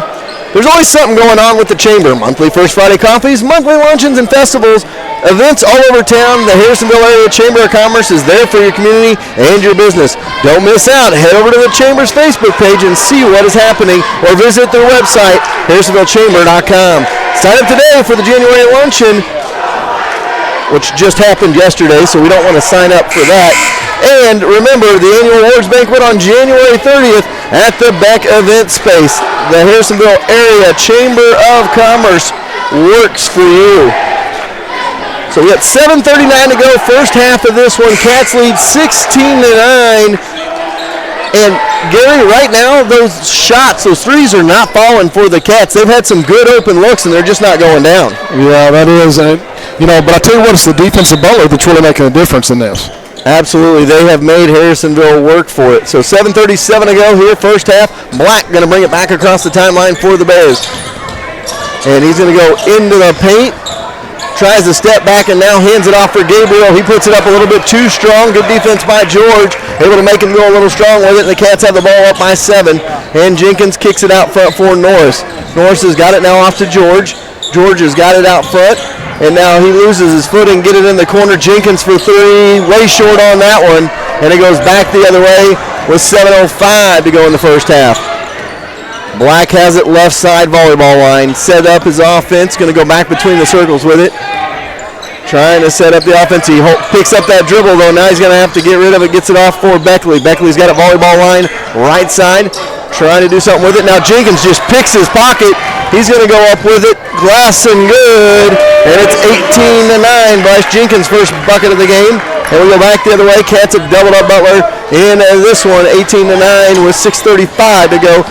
There's always something going on with the Chamber. Monthly First Friday coffees, monthly luncheons and festivals, events all over town. The Harrisonville Area Chamber of Commerce is there for your community and your business. Don't miss out. Head over to the Chamber's Facebook page and see what is happening, or visit their website, harrisonvillechamber.com. Sign up today for the January luncheon, which just happened yesterday, so we don't want to sign up for that. And remember, the annual awards banquet on January 30th at the Beck Event Space. The Harrisonville Area Chamber of Commerce works for you. So we got 7:39 to go, first half of this one. Cats lead 16-9. And Gary, right now, those shots, those threes are not falling for the Cats. They've had some good open looks, and they're just not going down. Yeah, that is. But I tell you what, it's the defense of Butler that's really making a difference in this. Absolutely. They have made Harrisonville work for it. So 7:37 to go here, first half. Black going to bring it back across the timeline for the Bears. And he's going to go into the paint. Tries to step back and now hands it off for Gabriel. He puts it up a little bit too strong. Good defense by George. Able to make him go a little strong with it. And the Cats have the ball up by 7. And Jenkins kicks it out front for Norris. Norris has got it now off to George. George has got it out front. And now he loses his footing. Get it in the corner. Jenkins for 3. Way short on that one. And it goes back the other way with 7:05 to go in the first half. Black has it left side volleyball line. Set up his offense. Going to go back between the circles with it. Trying to set up the offense. He picks up that dribble, though. Now he's going to have to get rid of it. Gets it off for Beckley. Beckley's got a volleyball line right side. Trying to do something with it. Now Jenkins just picks his pocket. He's going to go up with it. Glass and good. And it's 18-9. Bryce Jenkins' first bucket of the game. And we go back the other way. Cats have doubled up Butler in this one. 18-9 with 6:35 to go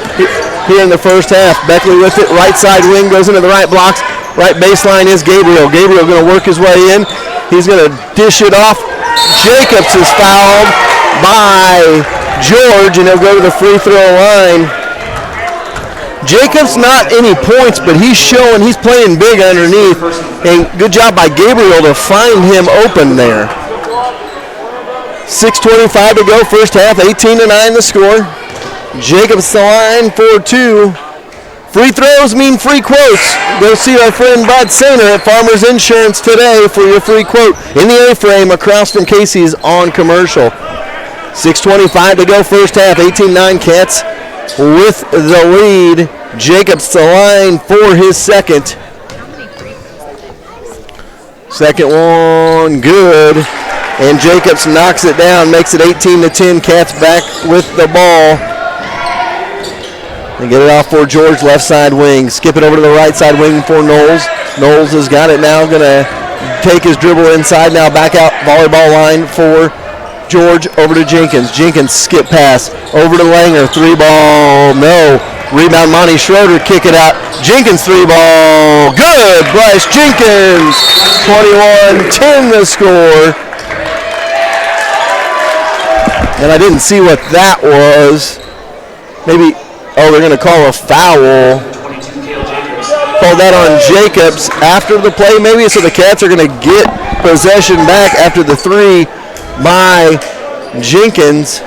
here in the first half. Beckley with it. Right side wing goes into the right blocks. Right baseline is Gabriel. Gabriel going to work his way in. He's going to dish it off. Jacobs is fouled by George, and he'll go to the free throw line. Jacobs not any points, but he's showing he's playing big underneath. And good job by Gabriel to find him open there. 6:25 to go, first half, 18-9 the score. Jacobs the line for 2. Free throws mean free quotes. Go see our friend Bud Sainer at Farmers Insurance today for your free quote in the A-frame across from Casey's on Commercial. 6:25 to go, first half, 18-9 Cats with the lead. Jacobs the line for his second. Second one, good. And Jacobs knocks it down, makes it 18-10. Cats back with the ball. They get it off for George, left side wing. Skip it over to the right side wing for Knowles. Knowles has got it now, going to take his dribble inside now, back out volleyball line for George over to Jenkins. Jenkins skip pass over to Langer. 3-ball, no. Rebound, Monty Schroeder, kick it out. Jenkins 3-ball, good. Bryce Jenkins, 21-10 the score. And I didn't see what that was. Maybe, they're going to call a foul. Call that on Jacobs after the play, maybe, so the Cats are going to get possession back after the 3 by Jenkins.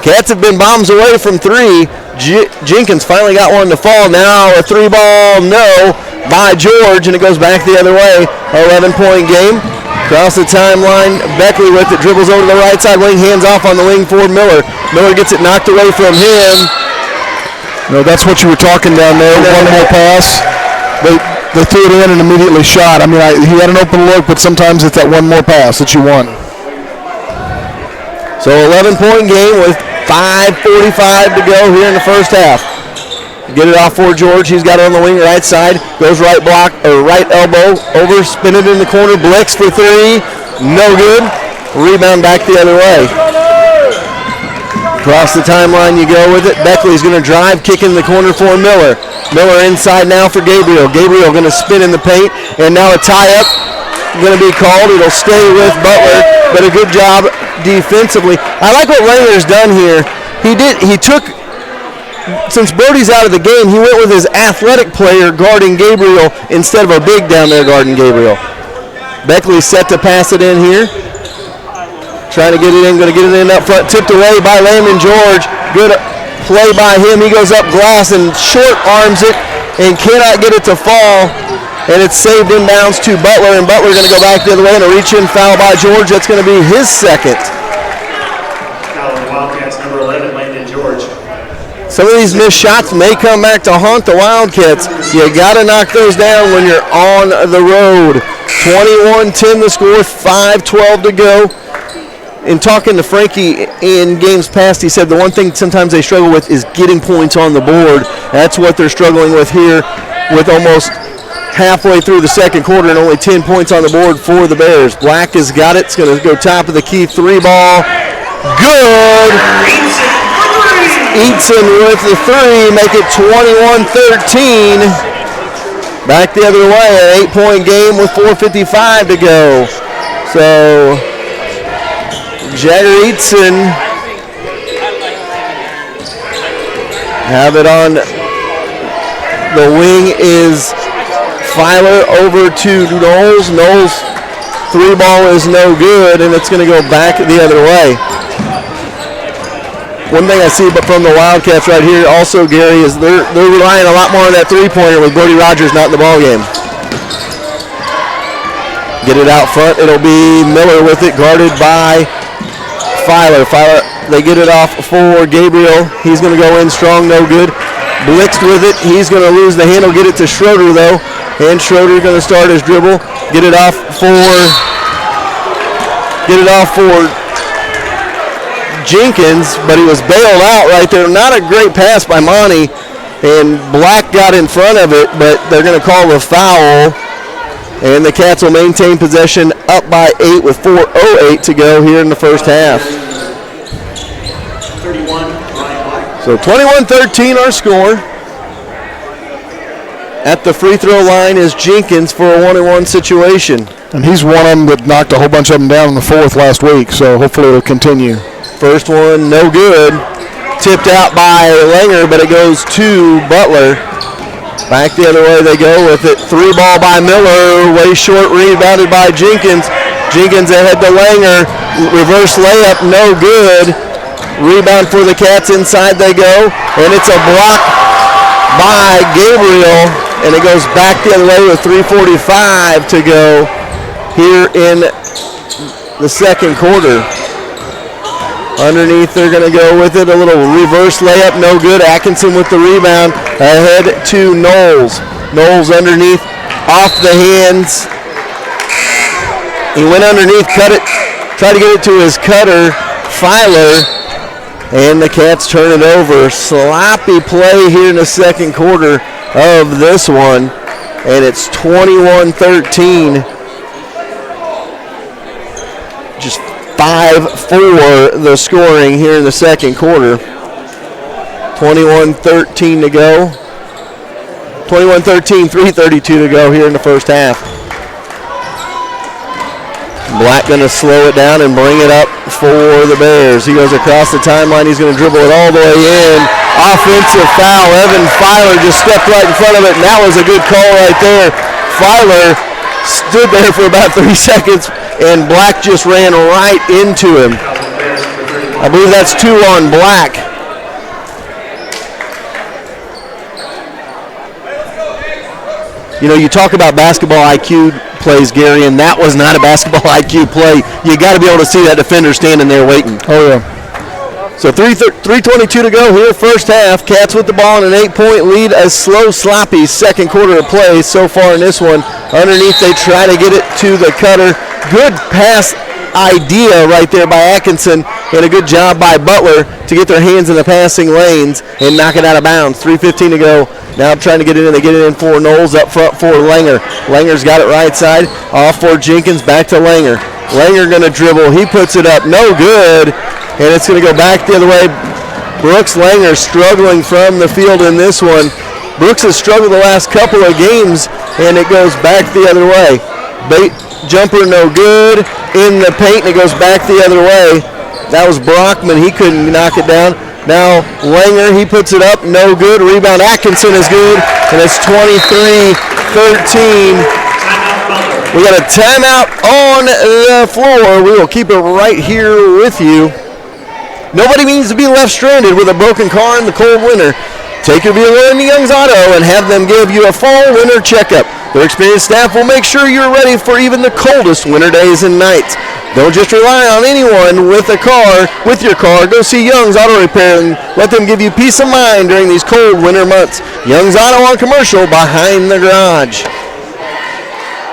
Cats have been bombs away from 3. Jenkins finally got one to fall. Now a 3-ball, no, by George, and it goes back the other way. 11-point game. Across the timeline, Beckley with it, dribbles over to the right side wing, hands off on the wing for Miller. Miller gets it knocked away from him. No, that's what you were talking down there. One more pass. They threw it in and immediately shot. I mean, he had an open look, but sometimes it's that one more pass that you want. So 11-point game with 5:45 to go here in the first half. Get it off for George. He's got it on the wing right side. Goes right block or right elbow over. Spin it in the corner. Blix for three. No good. Rebound back the other way. Across the timeline you go with it. Beckley's going to drive. Kick in the corner for Miller. Miller inside now for Gabriel. Gabriel going to spin in the paint. And now a tie-up going to be called. It'll stay with Butler. But a good job defensively. I like what Langer's done here. He took, since Brody's out of the game, he went with his athletic player guarding Gabriel instead of a big down there guarding Gabriel. Beckley set to pass it in here. Trying to get it in, going to get it in up front. Tipped away by Landon George. Good play by him. He goes up glass and short arms it and cannot get it to fall. And it's saved inbounds to Butler, and Butler going to go back the other way and a reach-in foul by George. That's going to be his second. Foul on the Wildcats, number 11, Landon George. Some of these missed shots may come back to haunt the Wildcats. You got to knock those down when you're on the road. 21-10 the score, 5:12 to go. In talking to Frankie in games past, he said the one thing sometimes they struggle with is getting points on the board. That's what they're struggling with here, with almost halfway through the second quarter and only 10 points on the board for the Bears. Black has got it. It's going to go top of the key. Three ball. Good. Eatson with the three. Make it 21-13. Back the other way. An 8-point game with 4:55 to go. So Jagger Eatson have it on the wing is Filer over to Knowles. Knowles three ball is no good, and it's going to go back the other way. One thing I see but from the Wildcats right here also, Gary, is they're relying a lot more on that three-pointer with Brody Rogers not in the ballgame. Get it out front. It'll be Miller with it, guarded by Filer. They get it off for Gabriel. He's going to go in strong, no good. Blitzed with it. He's going to lose the handle. Get it to Schroeder, though. And Schroeder going to start his dribble. Get it off for Jenkins, but he was bailed out right there. Not a great pass by Monty, and Black got in front of it, but they're going to call the foul, and the Cats will maintain possession up by 8 with 4:08 to go here in the first half. 31, Ryan Black. So 21-13 our score. At the free throw line is Jenkins for a 1-on-1 situation. And he's one of them that knocked a whole bunch of them down in the fourth last week, so hopefully it'll continue. First one, no good. Tipped out by Langer, but it goes to Butler. Back the other way they go with it. Three ball by Miller, way short, rebounded by Jenkins. Jenkins ahead to Langer. Reverse layup, no good. Rebound for the Cats, inside they go. And it's a block by Gabriel, and it goes back the other way with 3:45 to go here in the second quarter. Underneath, they're going to go with it. A little reverse layup, no good. Atkinson with the rebound. Ahead to Knowles. Knowles underneath, off the hands. He went underneath, cut it, tried to get it to his cutter, Filer, and the Cats turn it over. Sloppy play here in the second quarter of this one, and it's 21-13. Just 5-4 the scoring here in the second quarter. 21-13 to go. 21-13, 3:32 to go here in the first half. Black going to slow it down and bring it up for the Bears. He goes across the timeline. He's going to dribble it all the way in. Offensive foul. Evan Filer just stepped right in front of it, and that was a good call right there. Filer stood there for about 3 seconds, and Black just ran right into him. I believe that's 2 on Black. You know, you talk about basketball IQ plays, Gary, and that was not a basketball IQ play. You got to be able to see that defender standing there waiting. Oh, yeah. So 3:22 to go here, first half. Cats with the ball in an 8-point lead. A slow, sloppy second quarter of play so far in this one. Underneath, they try to get it to the cutter. Good pass idea right there by Atkinson, and a good job by Butler to get their hands in the passing lanes and knock it out of bounds. 3:15 to go. Now trying to get it in. They get it in for Knowles, up front for Langer. Langer's got it right side. Off for Jenkins, back to Langer. Langer going to dribble. He puts it up. No good. And it's going to go back the other way. Brooks Langer struggling from the field in this one. Brooks has struggled the last couple of games, and it goes back the other way. Bait jumper no good. In the paint, and it goes back the other way. That was Brockman. He couldn't knock it down. Now Langer, he puts it up, no good. Rebound Atkinson is good, and it's 23-13. We got a timeout on the floor. We will keep it right here with you. Nobody means to be left stranded with a broken car in the cold winter. Take your vehicle into Young's Auto and have them give you a fall winter checkup. Their experienced staff will make sure you're ready for even the coldest winter days and nights. Don't just rely on anyone with your car. Go see Young's Auto Repair and let them give you peace of mind during these cold winter months. Young's Auto on Commercial behind the garage.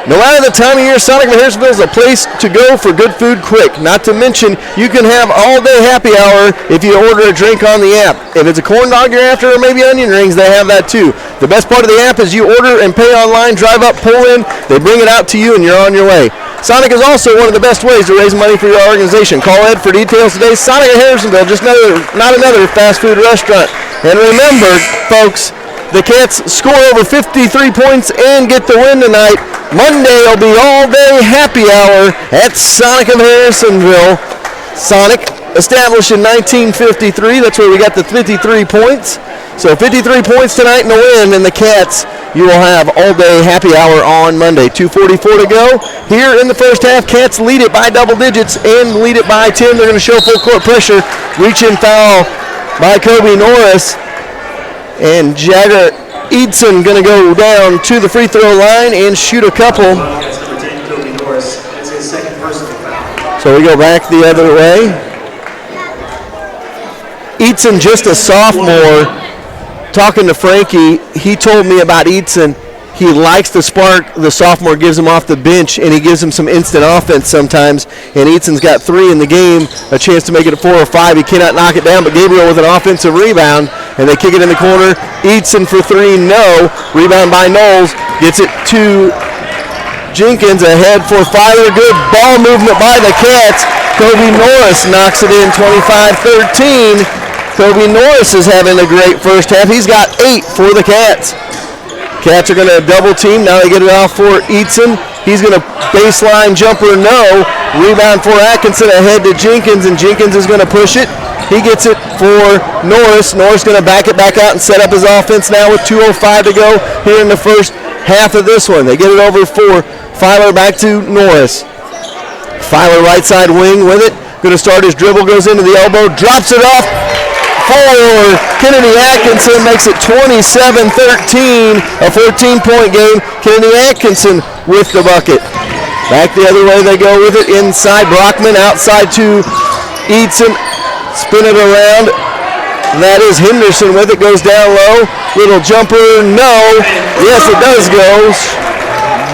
No matter the time of year, Sonic of Harrisonville is a place to go for good food quick. Not to mention, you can have all-day happy hour if you order a drink on the app. If it's a corn dog you're after or maybe onion rings, they have that too. The best part of the app is you order and pay online, drive up, pull in, they bring it out to you, and you're on your way. Sonic is also one of the best ways to raise money for your organization. Call Ed for details today. Sonic of Harrisonville, just not another fast food restaurant. And remember, folks, the Cats score over 53 points and get the win tonight. Monday will be all-day happy hour at Sonic of Harrisonville. Sonic, established in 1953. That's where we got the 53 points. So 53 points tonight and a win, and the Cats, you will have all-day happy hour on Monday. 2:44 to go. Here in the first half, Cats lead it by double digits and lead it by 10. They're going to show full court pressure. Reach-in foul by Kobe Norris. And Jagger Eidson going to go down to the free throw line and shoot a couple. That's number 10, Kobe Norris. That's his second personal foul. So we go back the other way. Eidson, just a sophomore. Talking to Frankie, he told me about Eidson. He likes the spark the sophomore gives him off the bench, and he gives him some instant offense sometimes. And Eadson's got 3 in the game, a chance to make it a 4 or 5. He cannot knock it down, but Gabriel with an offensive rebound, and they kick it in the corner. Eidson for 3, no. Rebound by Knowles, gets it to Jenkins, ahead for Filer. Good ball movement by the Cats. Kobe Norris knocks it in, 25-13. Kobe Norris is having a great first half. He's got 8 for the Cats. Cats are going to double team. Now they get it off for Eidson. He's going to baseline jumper, no. Rebound for Atkinson, ahead to Jenkins, and Jenkins is going to push it. He gets it for Norris. Norris going to back it back out and set up his offense now with 2:05 to go here in the first half of this one. They get it over for Filer, back to Norris. Filer right side wing with it. Going to start his dribble, goes into the elbow, drops it off for Kennedy Atkinson, makes it 27-13, a 14-point game. Kennedy Atkinson with the bucket. Back the other way they go with it, inside Brockman, outside to Eidson, spin it around. That is Henderson with it, goes down low. Little jumper, no. Yes, it does go.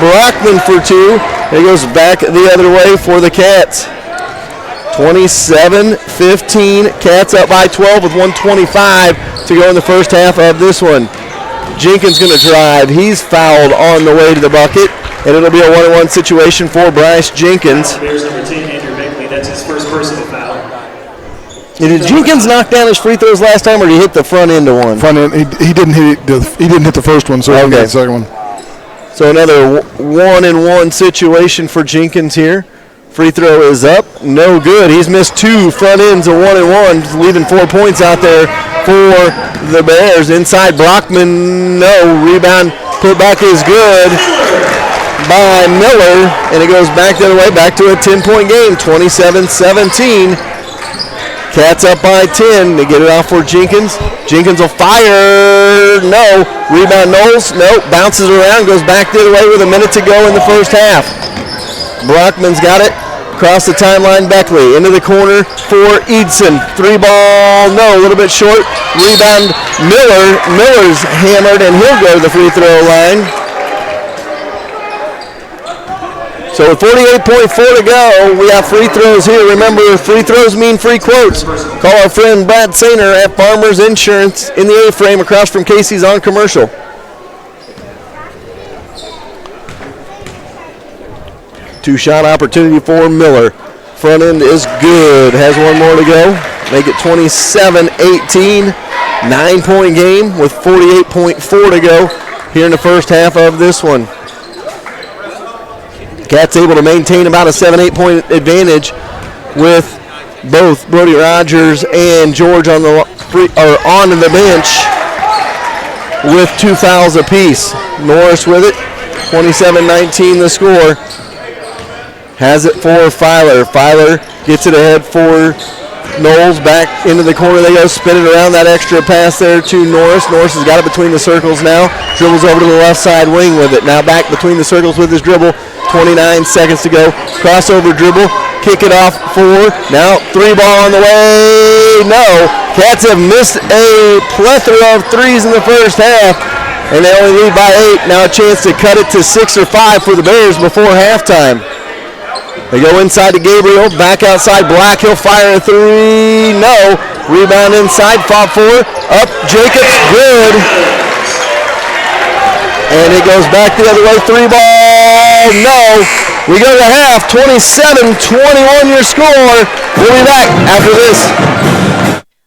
Brockman for 2. It goes back the other way for the Cats. 27-15. Cats up by 12 with 1:25 to go in the first half of this one. Jenkins going to drive. He's fouled on the way to the bucket, and it'll be a 1-on-1 situation for Bryce Jenkins. There's number 10, Andrew Beckley. That's his first personal foul. Did Jenkins knock down his free throws last time, or did he hit the front end of one? Front end. He didn't hit the first one, so he got the second one. So another 1-on-1 situation for Jenkins here. Free throw is up, no good. He's missed 2 front ends of 1-on-1, leaving 4 points out there for the Bears. Inside Brockman, no. Rebound put back is good by Miller, and it goes back the other way, back to a 10-point game, 27-17. Cats up by 10. They get it off for Jenkins. Jenkins will fire, no. Rebound Knowles, no. Bounces around, goes back the other way with a minute to go in the first half. Brockman's got it. Across the timeline, Beckley. Into the corner for Eidson. 3 ball, no, a little bit short. Rebound, Miller. Miller's hammered, and he'll go to the free throw line. So with 48.4 to go, we have free throws here. Remember, free throws mean free quotes. Call our friend Brad Sainer at Farmers Insurance in the A-frame across from Casey's on Commercial. Two-shot opportunity for Miller. Front end is good. Has one more to go. Make it 27-18. 9-point game with 48.4 to go here in the first half of this one. Cats able to maintain about a 7-8 point advantage with both Brody Rogers and George on the bench with 2 fouls apiece. Norris with it, 27-19 the score. Has it for Filer. Filer gets it ahead for Knowles. Back into the corner they go, spin it around. That extra pass there to Norris. Norris has got it between the circles now. Dribbles over to the left side wing with it. Now back between the circles with his dribble. 29 seconds to go. Crossover dribble. Kick it off for. Now 3-ball on the way. No. Cats have missed a plethora of threes in the first half, and they only lead by 8. Now a chance to cut it to 6 or 5 for the Bears before halftime. They go inside to Gabriel, back outside Black, he'll fire a 3, no. Rebound inside, fought for, up, Jacobs, good. And it goes back the other way, 3-ball, no. We go to half, 27-21 your score. We'll be back after this.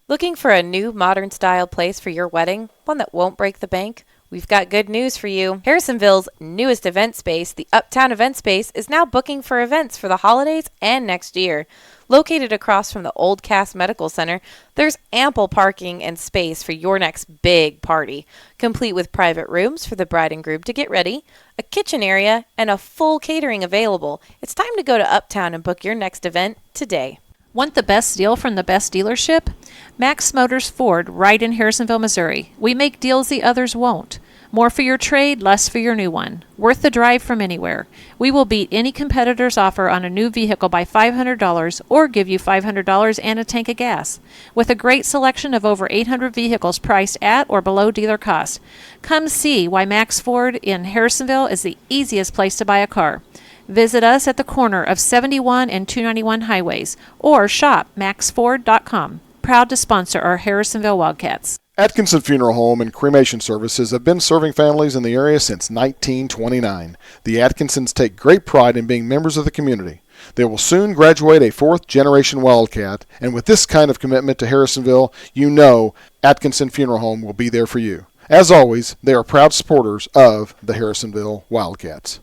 Looking for a new modern style place for your wedding? One that won't break the bank? We've got good news for you. Harrisonville's newest event space, the Uptown Event Space, is now booking for events for the holidays and next year. Located across from the Old Cass Medical Center, there's ample parking and space for your next big party, complete with private rooms for the bride and groom to get ready, a kitchen area, and a full catering available. It's time to go to Uptown and book your next event today. Want the best deal from the best dealership? Max Motors Ford, right in Harrisonville, Missouri. We make deals the others won't. More for your trade, less for your new one. Worth the drive from anywhere. We will beat any competitor's offer on a new vehicle by $500 or give you $500 and a tank of gas. With a great selection of over 800 vehicles priced at or below dealer cost. Come see why Max Ford in Harrisonville is the easiest place to buy a car. Visit us at the corner of 71 and 291 highways or shop maxford.com. Proud to sponsor our Harrisonville Wildcats. Atkinson Funeral Home and Cremation Services have been serving families in the area since 1929. The Atkinsons take great pride in being members of the community. They will soon graduate a 4th-generation Wildcat, and with this kind of commitment to Harrisonville, you know Atkinson Funeral Home will be there for you. As always, they are proud supporters of the Harrisonville Wildcats.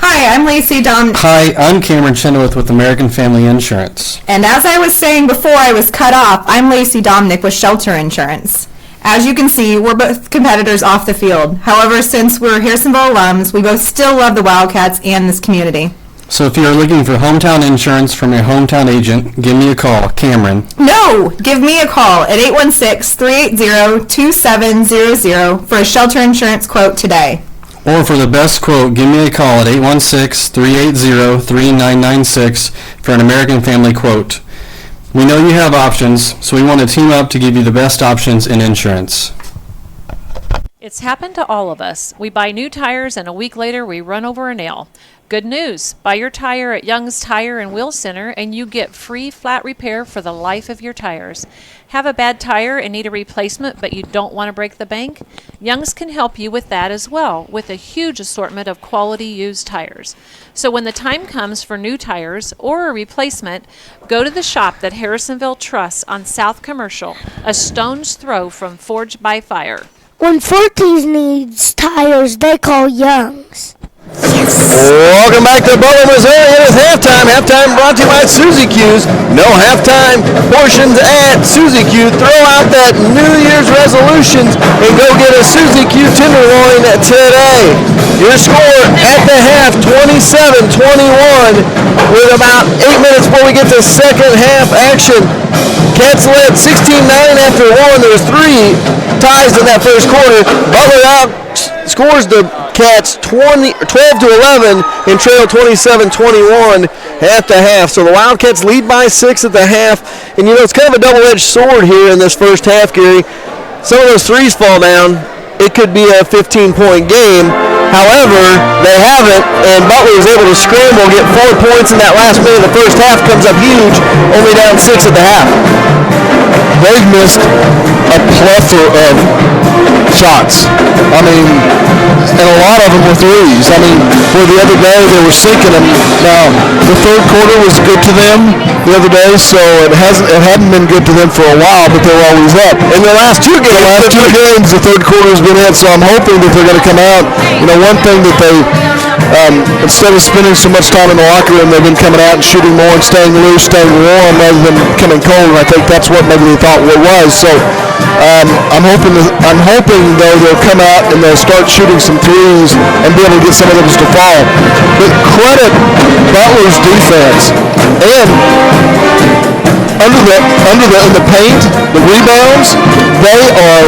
Hi, I'm Lacey Dominick. Hi, I'm Cameron Chenoweth with American Family Insurance. And as I was saying before I was cut off, I'm Lacey Dominick with Shelter Insurance. As you can see, we're both competitors off the field. However, since we're Harrisonville alums, we both still love the Wildcats and this community. So if you are looking for hometown insurance from your hometown agent, give me a call, Cameron. No! Give me a call at 816-380-2700 for a shelter insurance quote today. Or for the best quote, give me a call at 816-380-3996 for an American Family quote. We know you have options, so we want to team up to give you the best options in insurance. It's happened to all of us. We buy new tires and a week later we run over a nail. Good news. Buy your tire at Young's Tire and Wheel Center and you get free flat repair for the life of your tires. Have a bad tire and need a replacement but you don't want to break the bank? Young's can help you with that as well, with a huge assortment of quality used tires. So when the time comes for new tires or a replacement, go to the shop that Harrisonville trusts on South Commercial, a stone's throw from Forged by Fire. When 14s needs tires, they call Young's. Welcome back to Butler, Missouri. It is halftime. Halftime brought to you by Suzy Q's. No halftime portions at Suzy Q. Throw out that New Year's resolutions and go get a Suzy Q tenderloin today. Your score at the half, 27-21, with about 8 minutes before we get to second half action. Cats led 16-9 after one. There was 3 ties in that first quarter. Butler out scores the Cats 12-11 and trail 27-21 at the half. So the Wildcats lead by 6 at the half. And you know, it's kind of a double-edged sword here in this first half, Gary. Some of those threes fall down. It could be a 15-point game. However, they haven't, and Butler was able to scramble, get 4 points in that last minute of the first half, comes up huge, only down 6 at the half. They've missed a plethora of shots. I mean, and a lot of them were threes. I mean, where the other day they were sinking them. Now, the third quarter was good to them the other day, so it hadn't been good to them for a while, but they were always up. In the last two games, the third quarter has been it, so I'm hoping that they're going to come out. You know, one thing that they, instead of spending so much time in the locker room, they've been coming out and shooting more and staying loose, staying warm, rather than coming cold, and I think that's what maybe they thought it was. So I'm hoping though they'll come out and they'll start shooting some threes and be able to get some of those to fall. But credit Butler's defense and in the paint, the rebounds, they are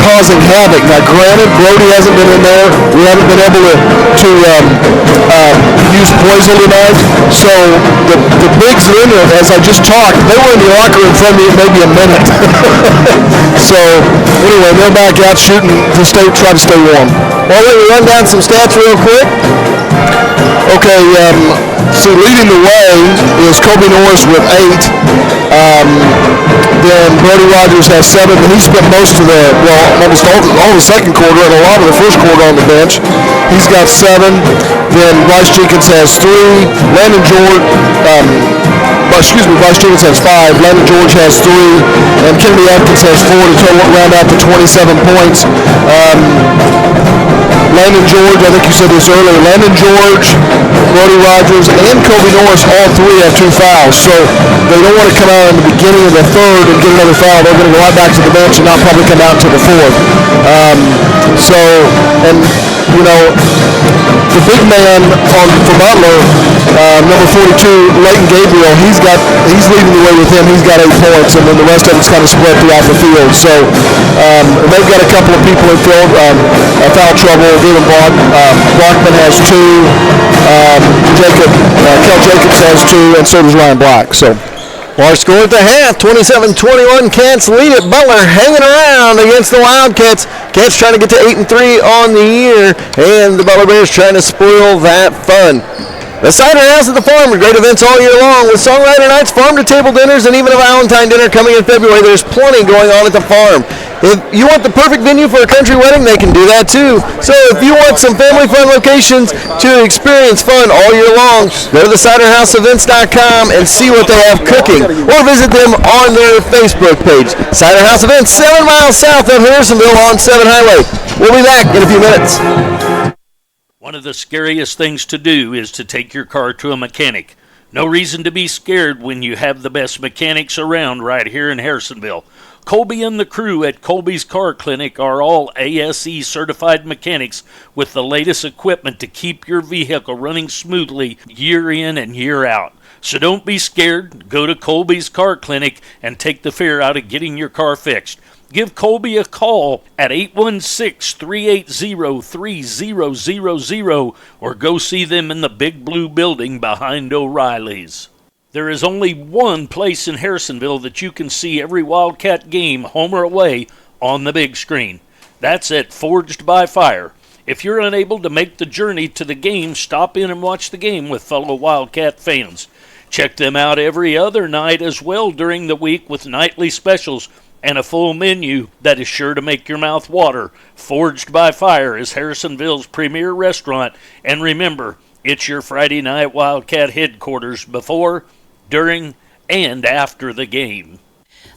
causing havoc. Now, granted, Brody hasn't been in there. We haven't been able to use poison tonight. So the bigs are in there. As I just talked, they were in the locker room from me maybe a minute. So anyway, they're back out shooting to try to stay warm. Well, let me run down some stats real quick. Okay, so leading the way is Kobe Norris with 8. Then Brody Rogers has 7, and he spent most of almost all the second quarter and a lot of the first quarter on the bench. He's got 7. Then Bryce Jenkins has 3. Bryce Jenkins has 5. Landon George has 3, and Kennedy Atkins has 4 to total round out to 27 points. Landon George, I think you said this earlier, Landon George, Brody Rogers, and Kobe Norris, all 3 have 2 fouls. So they don't want to come out in the beginning of the third and get another foul. They're going to go right back to the bench and not probably come out until the fourth. The big man for Butler, number 42, Leighton Gabriel, he's leading the way with him. He's got 8 points, and then the rest of it's kind of spread throughout the field. So they've got a couple of people in field foul trouble. Dylan Brockman has 2. Kel Jacobs has 2, and so does Ryan Black. So. Our score at the half, 27-21. Cats lead it. Butler hanging around against the Wildcats. Cats trying to get to 8-3 on the year, and the Butler Bears trying to spoil that fun. The Cider House at the Farm, great events all year long with songwriter nights, farm-to-table dinners, and even a Valentine dinner coming in February. There's plenty going on at the farm. If you want the perfect venue for a country wedding, they can do that too. So if you want some family fun locations to experience fun all year long, go to theciderhouseevents.com and see what they have cooking, or visit them on their Facebook page. Cider House Events, 7 miles south of Harrisonville on 7 Highway. We'll be back in a few minutes. One of the scariest things to do is to take your car to a mechanic. No reason to be scared when you have the best mechanics around right here in Harrisonville. Colby and the crew at Colby's Car Clinic are all ASE certified mechanics with the latest equipment to keep your vehicle running smoothly year in and year out. So don't be scared. Go to Colby's Car Clinic and take the fear out of getting your car fixed. Give Colby a call at 816-380-3000 or go see them in the big blue building behind O'Reilly's. There is only one place in Harrisonville that you can see every Wildcat game, home or away, on the big screen. That's at Forged by Fire. If you're unable to make the journey to the game, stop in and watch the game with fellow Wildcat fans. Check them out every other night as well during the week with nightly specials and a full menu that is sure to make your mouth water. Forged by Fire is Harrisonville's premier restaurant, and remember, it's your Friday night Wildcat headquarters before, during, and after the game.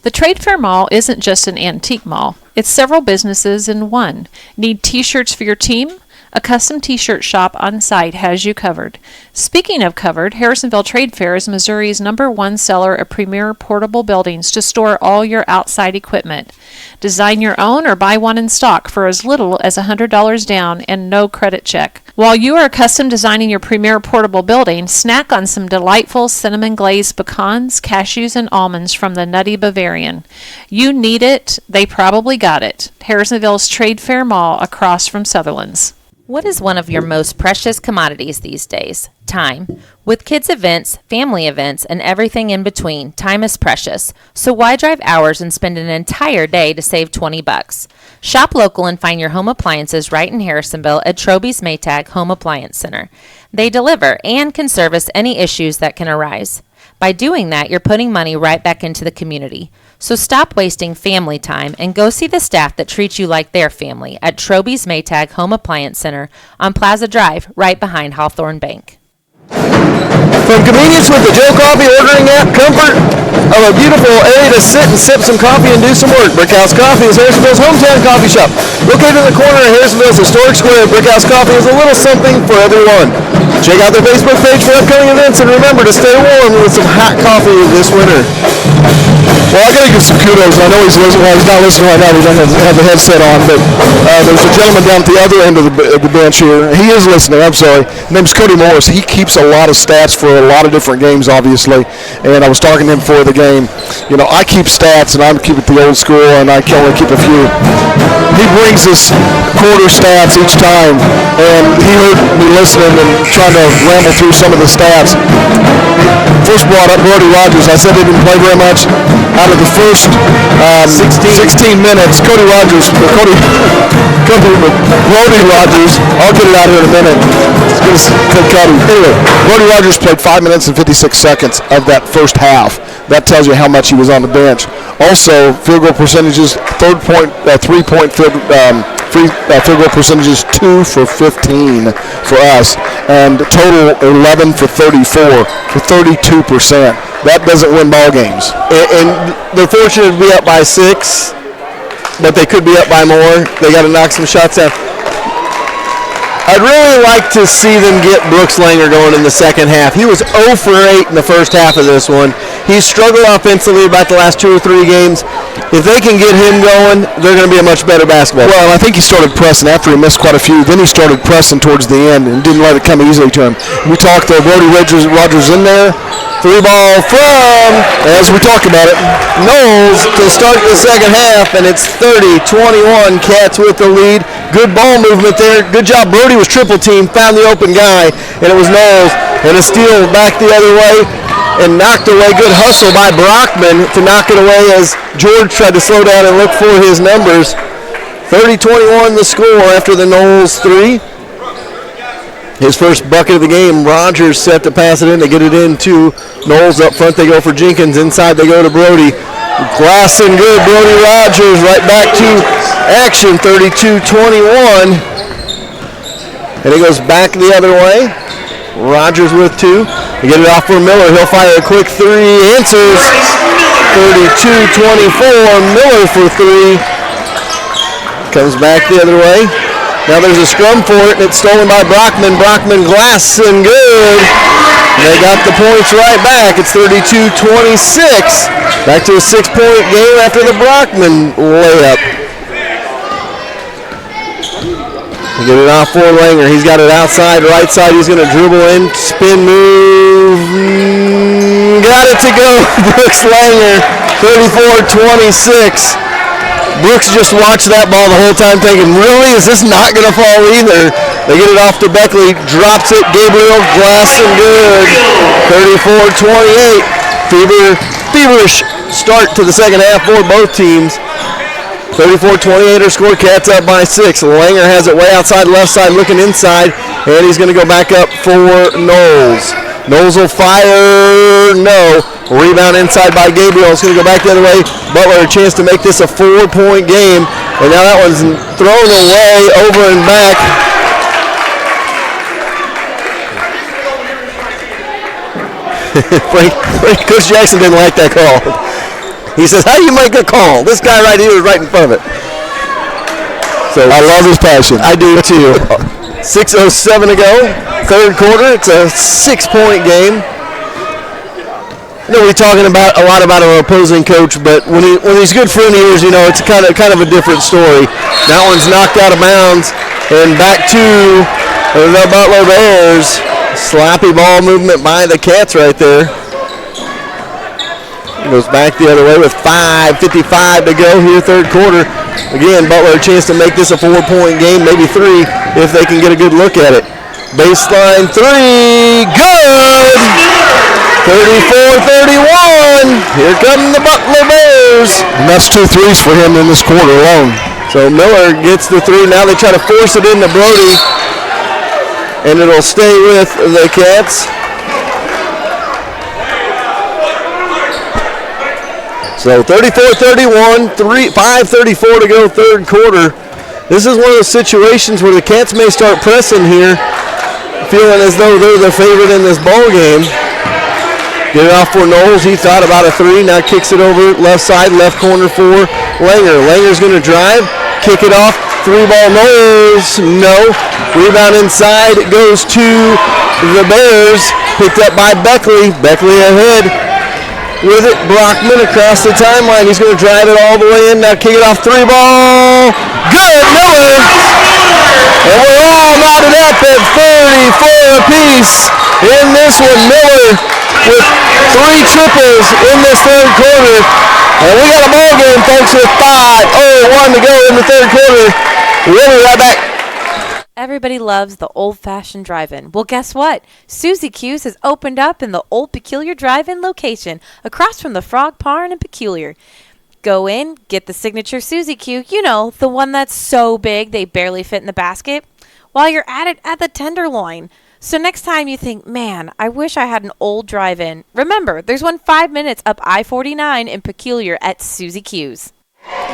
The Trade Fair Mall isn't just an antique mall. It's several businesses in one. Need t-shirts for your team? A custom t-shirt shop on site has you covered. Speaking of covered, Harrisonville Trade Fair is Missouri's #1 seller of premier portable buildings to store all your outside equipment. Design your own or buy one in stock for as little as $100 down and no credit check. While you are custom designing your premier portable building, snack on some delightful cinnamon glazed pecans, cashews, and almonds from the Nutty Bavarian. You need it, they probably got it. Harrisonville's Trade Fair Mall across from Sutherland's. What is one of your most precious commodities these days? Time. With kids' events, family events, and everything in between, time is precious. So why drive hours and spend an entire day to save $20? Shop local and find your home appliances right in Harrisonville at Troby's Maytag Home Appliance Center. They deliver and can service any issues that can arise. By doing that, you're putting money right back into the community. So stop wasting family time and go see the staff that treats you like their family at Troby's Maytag Home Appliance Center on Plaza Drive, right behind Hawthorne Bank. From convenience with the Joe Coffee ordering app, comfort of a beautiful area to sit and sip some coffee and do some work. Brickhouse Coffee is Harrisonville's hometown coffee shop. Located in the corner of Harrisonville's historic square, Brickhouse Coffee is a little something for everyone. Check out their Facebook page for upcoming events, and remember to stay warm with some hot coffee this winter. Well, I got to give some kudos. I know he's listening. Well, he's not listening right now. He doesn't have the headset on, but there's a gentleman down at the other end of the bench here. He is listening. I'm sorry. His name's Cody Morris. He keeps a lot of stats for a lot of different games, obviously. And I was talking to him before the game. You know, I keep stats, and I keep it the old school, and I can only keep a few. He brings us quarter stats each time, and he heard me listening and trying to ramble through some of the stats. First brought up Brody Rogers. I said he didn't play very much. Out of the first 16 minutes, Brody Rogers, I'll get it out here in a minute. It's going to Cody. Anyway, Brody Rogers played 5 minutes and 56 seconds of that first half. That tells you how much he was on the bench. Also, field goal percentages, three-point field goal percentages, 2 for 15 for us, and total 11 for 34 for 32%. That doesn't win ball games. And they're fortunate to be up by 6, but they could be up by more. They got to knock some shots down. I'd really like to see them get Brooks Langer going in the second half. He was 0 for 8 in the first half of this one. He's struggled offensively about the last 2 or 3 games. If they can get him going, they're going to be a much better basketball. Well, I think he started pressing after he missed quite a few. Then he started pressing towards the end and didn't let it come easily to him. We talked to Brody Rogers in there. 3 ball from, as we talked about it, Knowles to start the second half, and it's 30-21. Cats with the lead. Good ball movement there. Good job. Brody was triple team, found the open guy, and it was Knowles. And a steal back the other way and knocked away. Good hustle by Brockman to knock it away as George tried to slow down and look for his numbers. 30-21 the score after the Knowles 3. His first bucket of the game. Rogers set to pass it in. They get it in to Knowles up front. They go for Jenkins. Inside they go to Brody. Glass and good. Brody Rogers right back to action. 32-21. And it goes back the other way. Rogers with 2. They get it off for Miller. He'll fire a quick 3. Answers. 32-24. Miller for 3. Comes back the other way. Now there's a scrum for it, and it's stolen by Brockman. Brockman, glass and good. They got the points right back. It's 32-26. Back to a 6-point game after the Brockman layup. They get it off for Langer. He's got it outside, right side. He's going to dribble in, spin move. Got it to go. Brooks Langer, 34-26. Brooks just watched that ball the whole time thinking, really, is this not going to fall either? They get it off to Beckley, drops it, Gabriel, glass and good. 34-28. Feverish start to the second half for both teams. 34-28 are score. Cats up by 6. Langer has it way outside left side, looking inside, and he's going to go back up for Knowles. Knowles will fire, no. Rebound inside by Gabriel. It's going to go back the other way. Butler a chance to make this a 4-point game. And now that one's thrown away over and back. Coach Jackson didn't like that call. He says, how do you make a call? This guy right here is right in front of it. So I love his passion. I do too. 6:07 to go. Third quarter. It's a 6-point game. You know, we're talking a lot about our opposing coach, but when he's good friend of yours, you know, it's kind of a different story. That one's knocked out of bounds, and back to the Butler Bears. Sloppy ball movement by the Cats right there. Goes back the other way with 5:55 to go here, third quarter. Again, Butler a chance to make this a 4-point game, maybe 3 if they can get a good look at it. Baseline 3, good! 34-31. Here come the Butler Bears. And that's 2 threes for him in this quarter alone. So Miller gets the 3. Now they try to force it into Brody. And it'll stay with the Cats. So 34-31, 5:34 to go, third quarter. This is one of those situations where the Cats may start pressing here, feeling as though they're the favorite in this ball game. Get it off for Knowles. He thought about a 3. Now kicks it over left side, left corner for Langer. Langer's going to drive, kick it off. 3-ball Knowles. No. Rebound inside. It goes to the Bears. Picked up by Beckley. Beckley ahead with it. Brockman across the timeline. He's going to drive it all the way in. Now kick it off. 3-ball. Good. Miller. And we're all knotted up at 34 apiece in this one. Miller with 3 triples in this third quarter. And we got a ball game, folks, with 5:01 to go in the third quarter. We'll be right back. Everybody loves the old-fashioned drive-in. Well, guess what? Susie Q's has opened up in the Old Peculiar Drive-In location across from the Frog Barn in Peculiar. Go in, get the signature Susie Q, you know, the one that's so big they barely fit in the basket. While you're at it, at the Tenderloin. So next time you think, man, I wish I had an old drive-in, remember, there's one 5 minutes up I-49 in Peculiar at Susie Q's.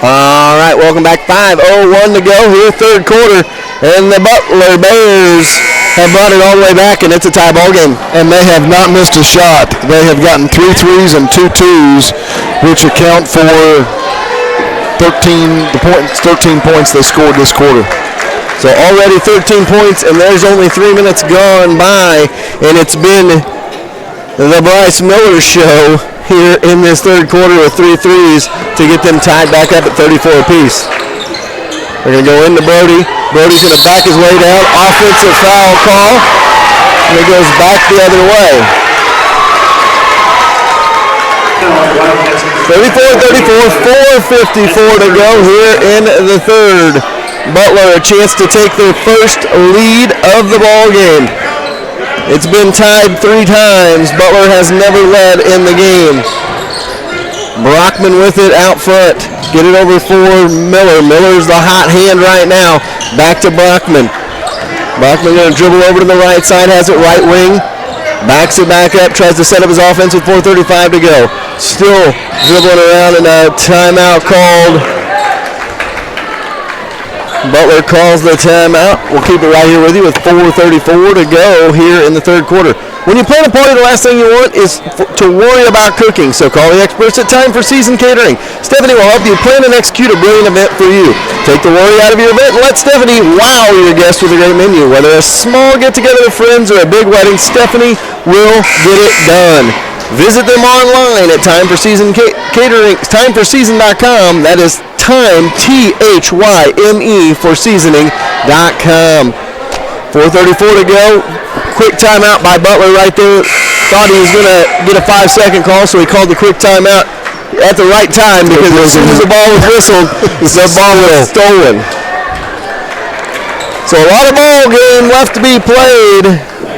All right, welcome back. 5:01 to go here, third quarter. And the Butler Bears have brought it all the way back, and it's a tie ball game. And they have not missed a shot. They have gotten 3 threes and 2 twos, which account for 13 points they scored this quarter. So already 13 points, and there's only 3 minutes gone by, and it's been the Bryce Miller show here in this third quarter with 3 threes to get them tied back up at 34 apiece. They're going to go into Brody. Brody's going to back his way down. Offensive foul call, and it goes back the other way. 34-34, 4:54 to go here in the third. Butler a chance to take their first lead of the ball game. It's been tied 3 times. Butler has never led in the game. Brockman with it out front. Get it over for Miller. Miller's the hot hand right now. Back to Brockman. Brockman going to dribble over to the right side. Has it right wing. Backs it back up. Tries to set up his offense with 4:35 to go. Still dribbling around, and a timeout called. Butler calls the timeout. We'll keep it right here with you with 4:34 to go here in the third quarter. When you plan a party, the last thing you want is to worry about cooking. So call the experts at Time for Season Catering. Stephanie will help you plan and execute a brilliant event for you. Take the worry out of your event and let Stephanie wow your guests with a great menu. Whether a small get-together with friends or a big wedding, Stephanie will get it done. Visit them online at Time for Season Catering, timeforseason.com. That is Time, THYME, for seasoning.com. 4:34 to go. Quick timeout by Butler right there. Thought he was going to get a 5-second call, so he called the quick timeout at the right time because as soon as the ball was whistled, the ball was stolen. So a lot of ball game left to be played.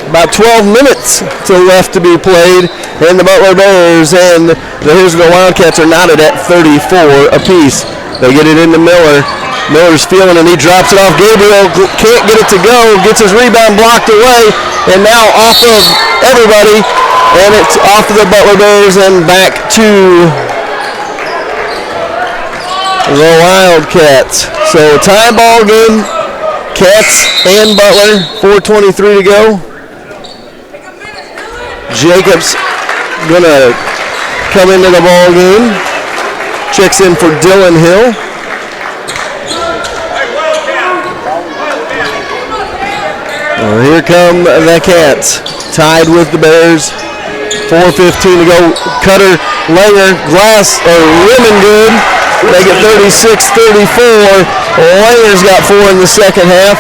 About 12 minutes left to be played. And the Butler Bears and the Harrisonville Wildcats are knotted at 34 apiece. They get it into Miller. Miller's feeling and he drops it off. Gabriel can't get it to go. Gets his rebound blocked away. And now off of everybody. And it's off of the Butler Bears and back to the Wildcats. So tie ball game. Cats and Butler. 4:23 to go. Jacobs gonna come into the ball game. Checks in for Dylan Hill. Well, here come the Cats, tied with the Bears. 4:15 to go. Cutter, Langer, glass, or rimming good. They get 36-34. Langer's got 4 in the second half.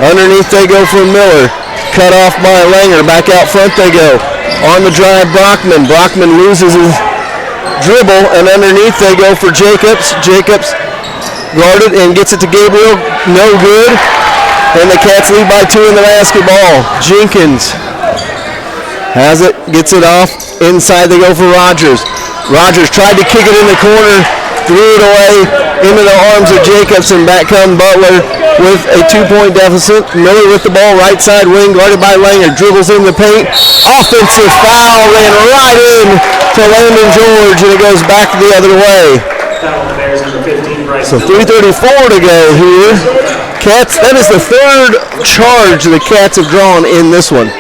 Underneath they go for Miller. Cut off by Langer. Back out front they go. On the drive, Brockman. Brockman loses dribble, and underneath they go for Jacobs. Jacobs guarded and gets it to Gabriel. No good. And the Cats lead by 2 in the basketball. Jenkins has it, gets it off. Inside they go for Rogers. Rogers tried to kick it in the corner, threw it away into the arms of Jacobs, and back come Butler with a 2-point deficit. Miller with the ball, right side wing, guarded by Langer. Dribbles in the paint. Offensive foul, ran right in to Landon George, and it goes back the other way. So 3:34 to go here. Cats, that is the third charge the Cats have drawn in this one.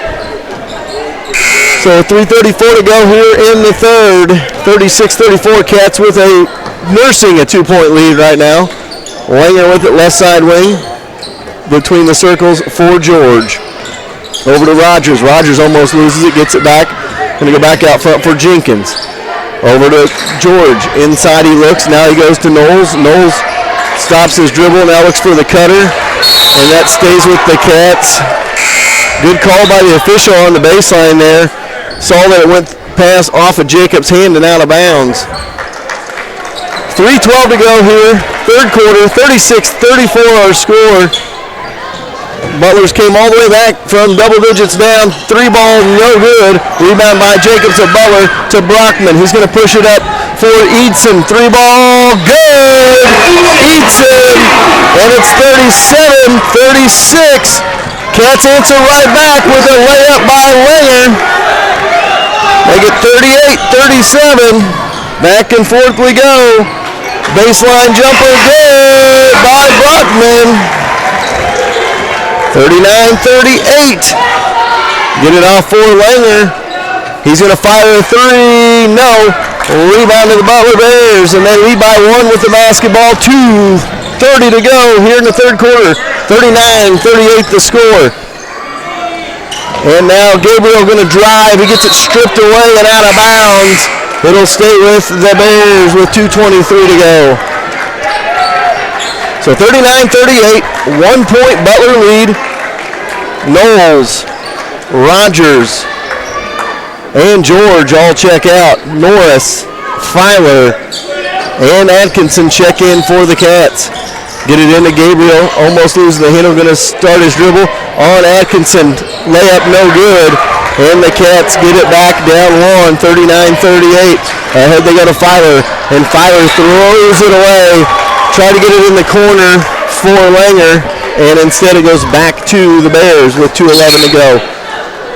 So 3:34 to go here in the third. 36-34, Cats with nursing a 2-point lead right now. Langer with it, left side wing. Between the circles for George. Over to Rogers. Rogers almost loses it, gets it back. Going to go back out front for Jenkins. Over to George. Inside he looks. Now he goes to Knowles. Knowles stops his dribble. Now looks for the cutter. And that stays with the Cats. Good call by the official on the baseline there. Saw that it went past off of Jacobs' hand and out of bounds. 3:12 to go here. Third quarter. 36-34 our score. Butlers came all the way back from double digits down. 3 ball, no good. Rebound by Jacobs of Butler to Brockman. He's going to push it up for Eidson. 3 ball, good. Eidson, and it's 37-36. Cats answer right back with a layup by Langer. Make it 38-37. Back and forth we go. Baseline jumper, good by Brockman. 39-38. Get it off for Langer. He's going to fire a 3. No. Rebound to the Butler Bears, and they lead by 1 with the basketball. 2:30 to go here in the third quarter. 39-38 the score. And now Gabriel going to drive. He gets it stripped away and out of bounds. It'll stay with the Bears with 2:23 to go. So 39-38, 1-point Butler lead. Knowles, Rogers, and George all check out. Norris, Filer, and Atkinson check in for the Cats. Get it into Gabriel, almost loses the handle, going to start his dribble on Atkinson. Layup no good, and the Cats get it back down 1, 39-38. Ahead they go to Filer, and Filer throws it away. Try to get it in the corner for Langer, and instead it goes back to the Bears with 2:11 to go.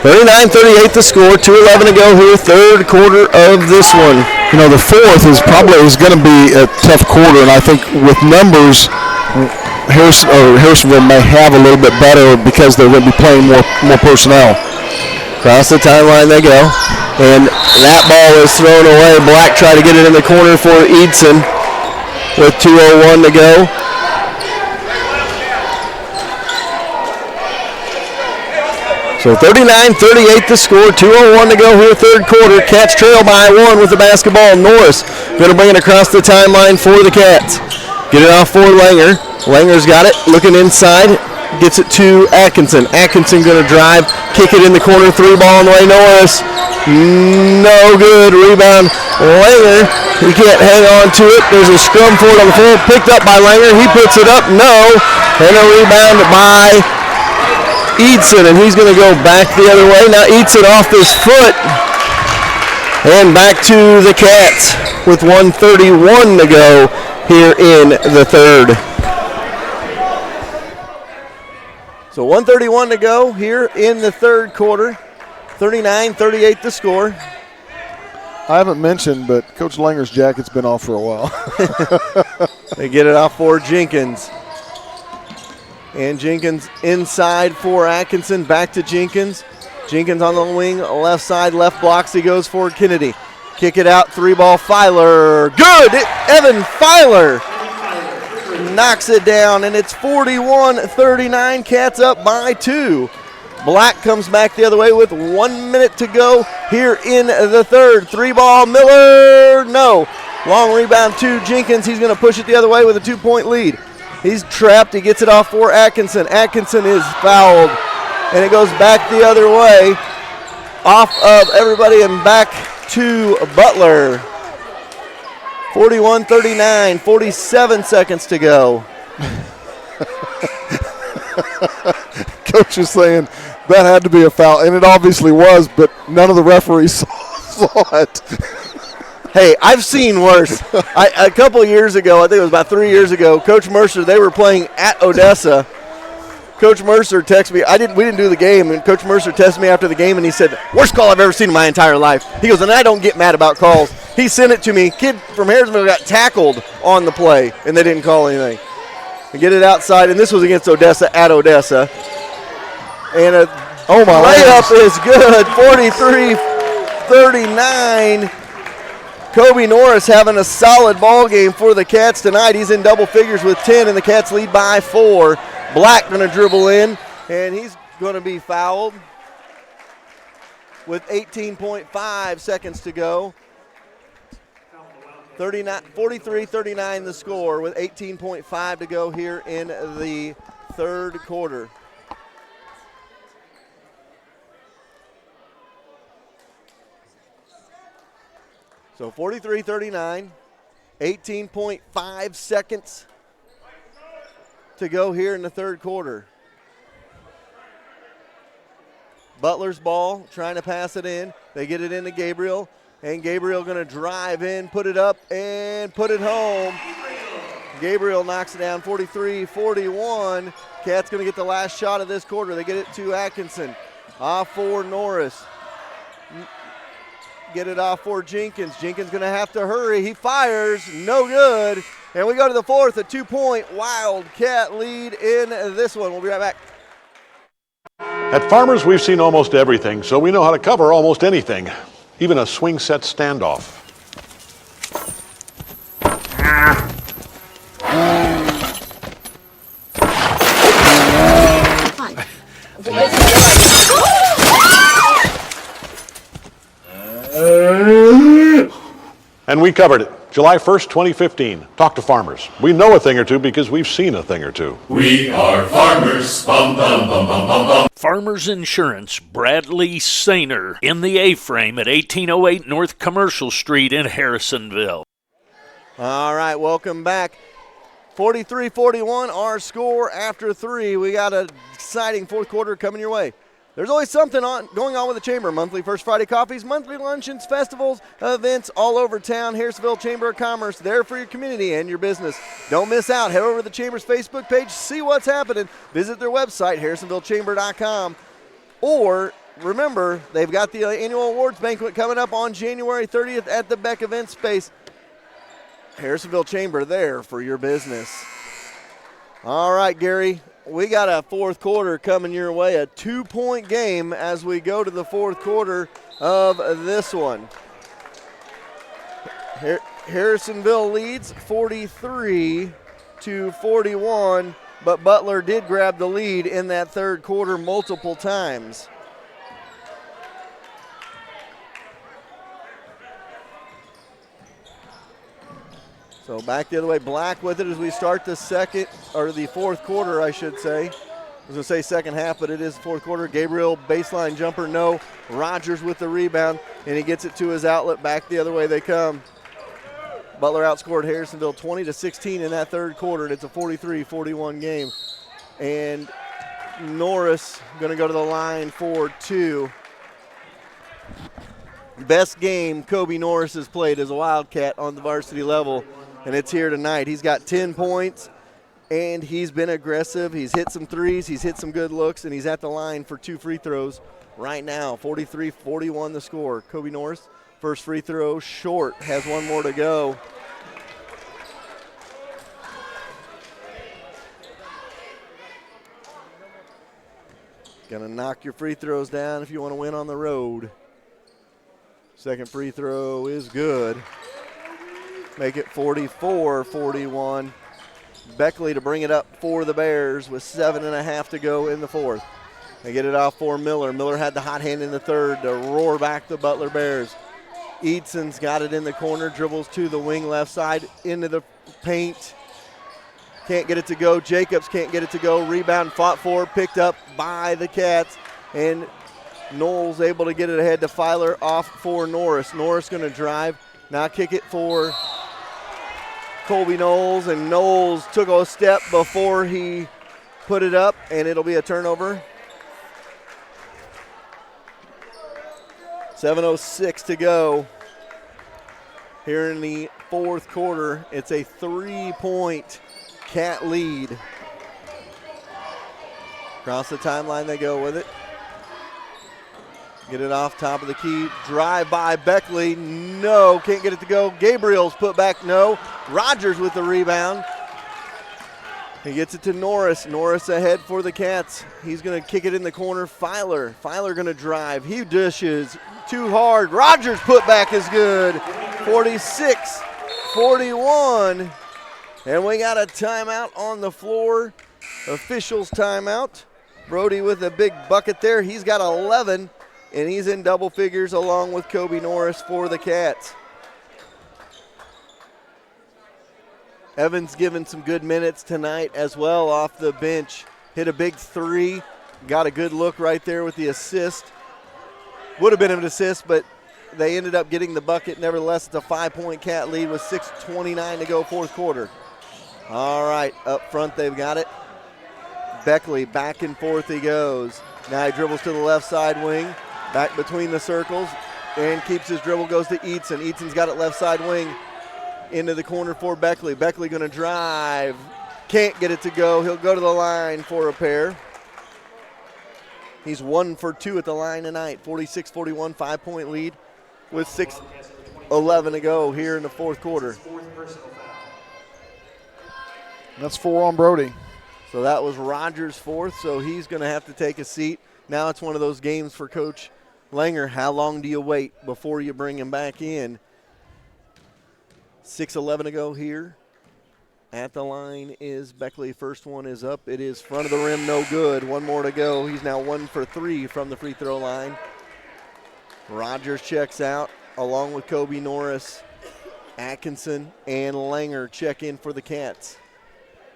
39-38 the score, 2:11 to go here, third quarter of this one. You know, the fourth is going to be a tough quarter, and I think with numbers, Harrisonville may have a little bit better because they're going to be playing more personnel. Across the timeline they go, and that ball is thrown away. Black tried to get it in the corner for Eidson with 2:01 to go. So 39-38 the score, 2:01 to go here, third quarter. Cats trail by 1 with the basketball. Norris going to bring it across the timeline for the Cats. Get it off for Langer. Langer's got it, looking inside, gets it to Atkinson. Atkinson going to drive, kick it in the corner, 3 ball on the way. Norris, no good. Rebound, Langer. He can't hang on to it. There's a scrum for it on the floor, picked up by Langer. He puts it up, no. And a rebound by Eidson, and he's going to go back the other way. Now Eidson off his foot, and back to the Cats with 1:31 to go here in the third. So 1:31 to go here in the third quarter. 39-38 the score. I haven't mentioned, but Coach Langer's jacket's been off for a while. They get it off for Jenkins. And Jenkins inside for Atkinson, back to Jenkins. Jenkins on the wing, left side, left blocks, he goes for Kennedy. Kick it out, 3 ball, Filer. Good! Evan Filer knocks it down, and it's 41-39, Cats up by 2. Black comes back the other way with 1 minute to go here in the third. 3 ball, Miller, no. Long rebound to Jenkins, he's going to push it the other way with a 2-point lead. He's trapped. He gets it off for Atkinson. Atkinson is fouled, and it goes back the other way, off of everybody and back to Butler. 41-39, 47 seconds to go. Coach is saying that had to be a foul, and it obviously was, but none of the referees saw it. Hey, I've seen worse. A couple of years ago, I think it was about 3 years ago, Coach Mercer, they were playing at Odessa. Coach Mercer texted me. We didn't do the game, and Coach Mercer texted me after the game, and he said, worst call I've ever seen in my entire life. He goes, and I don't get mad about calls. He sent it to me. Kid from Harrisonville got tackled on the play, and they didn't call anything. They get it outside, and this was against Odessa at Odessa. And a layup is good, 43-39. Kobe Norris having a solid ball game for the Cats tonight. He's in double figures with 10, and the Cats lead by 4. Black going to dribble in, and he's going to be fouled with 18.5 seconds to go. 43-39 the score with 18.5 to go here in the third quarter. So 43-39, 18.5 seconds to go here in the third quarter. Butler's ball, trying to pass it in. They get it into Gabriel, and Gabriel going to drive in, put it up, and put it home. Gabriel knocks it down, 43-41. Cats going to get the last shot of this quarter. They get it to Atkinson. Off for Norris. Get it off for Jenkins. Jenkins going to have to hurry. He fires. No good. And we go to the fourth, a 2-point Wildcat lead in this one. We'll be right back. At Farmers, we've seen almost everything, so we know how to cover almost anything, even a swing set standoff. And we covered it. July 1st, 2015. Talk to Farmers. We know a thing or two because we've seen a thing or two. We are Farmers. Bum, bum, bum, bum, bum, bum. Farmers Insurance, Bradley Sainer, in the A-frame at 1808 North Commercial Street in Harrisonville. All right, welcome back. 43-41, our score after 3. We got an exciting fourth quarter coming your way. There's always something going on with the Chamber. Monthly First Friday coffees, monthly luncheons, festivals, events all over town. Harrisonville Chamber of Commerce, there for your community and your business. Don't miss out. Head over to the Chamber's Facebook page, see what's happening. Visit their website, harrisonvillechamber.com. Or remember, they've got the annual awards banquet coming up on January 30th at the Beck Event Space. Harrisonville Chamber, there for your business. All right, Gary. We got a fourth quarter coming your way, a 2-point game as we go to the fourth quarter of this one. Harrisonville leads 43-41, but Butler did grab the lead in that third quarter multiple times. So back the other way, Black with it as we start the fourth quarter, I should say. I was going to say second half, but it is fourth quarter. Gabriel, baseline jumper, no. Rogers with the rebound, and he gets it to his outlet. Back the other way they come. Butler outscored Harrisonville 20-16 in that third quarter, and it's a 43-41 game. And Norris going to go to the line for 2. Best game Kobe Norris has played as a Wildcat on the varsity level, and it's here tonight. He's got 10 points, and he's been aggressive. He's hit some threes. He's hit some good looks, and he's at the line for 2 free throws right now. 43-41 the score. Kobe Norris, first free throw short, has one more to go. Gonna knock your free throws down if you want to win on the road. Second free throw is good. Make it 44-41. Beckley to bring it up for the Bears with 7.5 to go in the fourth. They get it off for Miller. Miller had the hot hand in the third to roar back the Butler Bears. Eadson's got it in the corner, dribbles to the wing left side into the paint. Can't get it to go. Jacobs can't get it to go. Rebound fought for, picked up by the Cats. And Knowles able to get it ahead to Filer, off for Norris. Norris going to drive. Now kick it for Colby Knowles, and Knowles took a step before he put it up, and it'll be a turnover. 7:06 to go here in the fourth quarter. It's a 3-point Cat lead. Across the timeline they go with it. Get it off top of the key. Drive by Beckley. No, can't get it to go. Gabriel's put back. No. Rogers with the rebound. He gets it to Norris. Norris ahead for the Cats. He's going to kick it in the corner. Filer going to drive. He dishes too hard. Rogers put back is good. 46-41. And we got a timeout on the floor. Officials timeout. Brody with a big bucket there. He's got 11, and he's in double figures along with Kobe Norris for the Cats. Evans given some good minutes tonight as well off the bench. Hit a big three. Got a good look right there with the assist. Would have been an assist, but they ended up getting the bucket. Nevertheless, it's a 5-point Cat lead with 6:29 to go fourth quarter. All right, up front they've got it. Beckley, back and forth he goes. Now he dribbles to the left side wing, back between the circles, and keeps his dribble, goes to Eatson. Eatson's got it left side wing into the corner for Beckley. Beckley going to drive. Can't get it to go. He'll go to the line for a pair. He's 1 for 2 at the line tonight. 46-41, 5-point lead with 6:11 to go here in the fourth quarter. That's 4 on Brody. So that was Rogers' fourth, so he's going to have to take a seat. Now it's one of those games for Coach Langer. How long do you wait before you bring him back in? 6:11 to go here. At the line is Beckley. First one is up. It is front of the rim, no good. One more to go. He's now 1 for 3 from the free throw line. Rogers checks out along with Kobe Norris. Atkinson and Langer check in for the Cats.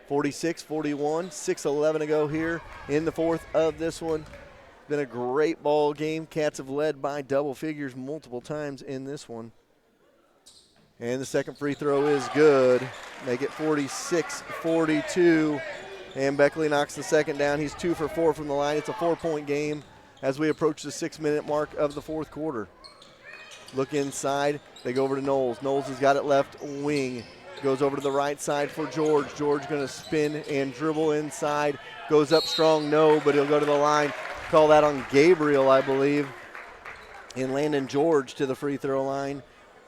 46-41, 6:11 to go here in the fourth of this one. Been a great ball game. Cats have led by double figures multiple times in this one. And the second free throw is good. Make it 46-42. And Beckley knocks the second down. He's 2 for 4 from the line. It's a 4-point game as we approach the 6-minute mark of the fourth quarter. Look inside. They go over to Knowles. Knowles has got it left wing. Goes over to the right side for George. George going to spin and dribble inside. Goes up strong, no, but he'll go to the line. Call that on Gabriel, I believe. And Landon George to the free throw line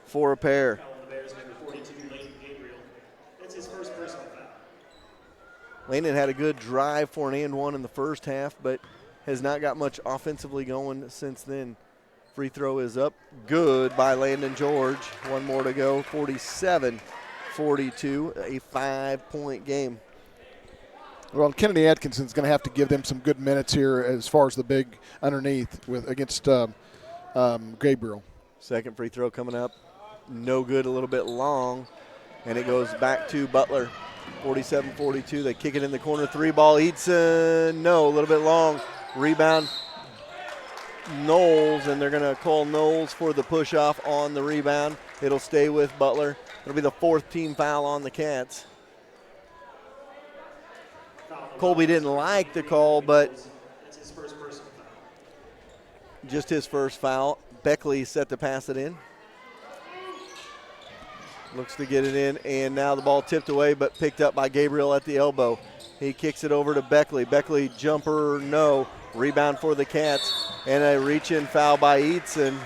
for a pair. Landon had a good drive for an and one in the first half, but has not got much offensively going since then. Free throw is up. Good by Landon George. One more to go. 47-42, a 5-point game. Well, Kennedy Atkinson's going to have to give them some good minutes here as far as the big underneath against Gabriel. Second free throw coming up. No good, a little bit long, and it goes back to Butler. 47-42. They kick it in the corner. 3-ball. Eatson. No, a little bit long. Rebound. Knowles, and they're going to call Knowles for the push-off on the rebound. It'll stay with Butler. It'll be the 4th team foul on the Cats. Colby didn't like the call, but just his first foul. Beckley set to pass it in. Looks to get it in, and now the ball tipped away but picked up by Gabriel at the elbow. He kicks it over to Beckley. Beckley jumper, no. Rebound for the Cats, and a reach-in foul by Eatson.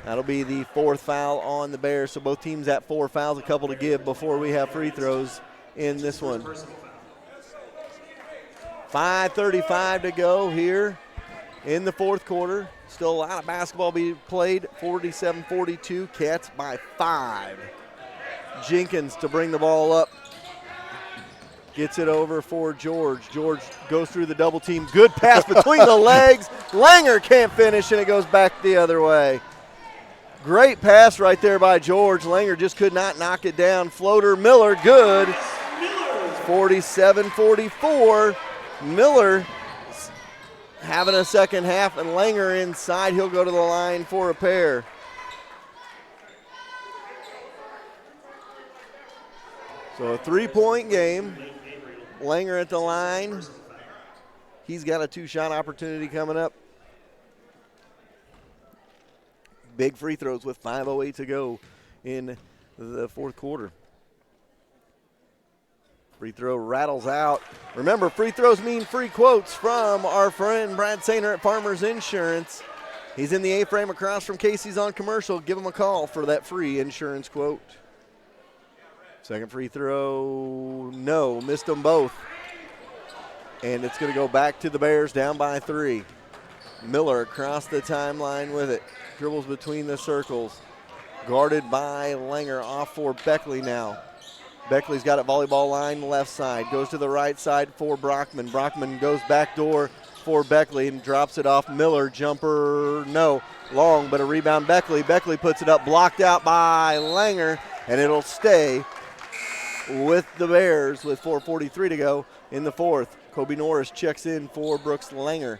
That'll be the 4th foul on the Bears, so both teams at 4 fouls, a couple to give before we have free throws in this one. 5:35 to go here in the fourth quarter. Still a lot of basketball being played. 47-42, Cats by 5. Jenkins to bring the ball up. Gets it over for George. George goes through the double team. Good pass between the legs. Langer can't finish, and it goes back the other way. Great pass right there by George. Langer just could not knock it down. Floater, Miller, good. 47-44. Miller having a second half, and Langer inside. He'll go to the line for a pair. So a 3-point game. Langer at the line. He's got a 2-shot opportunity coming up. Big free throws with 5:08 to go in the fourth quarter. Free throw rattles out. Remember, free throws mean free quotes from our friend Brad Sainer at Farmers Insurance. He's in the A-frame across from Casey's on Commercial. Give him a call for that free insurance quote. Second free throw, no, missed them both. And it's going to go back to the Bears, down by 3. Miller across the timeline with it. Dribbles between the circles. Guarded by Langer, off for Beckley now. Beckley's got it, volleyball line, left side. Goes to the right side for Brockman. Brockman goes back door for Beckley and drops it off. Miller, jumper, no. Long, but a rebound Beckley. Beckley puts it up, blocked out by Langer, and it'll stay with the Bears with 4:43 to go in the fourth. Kobe Norris checks in for Brooks Langer.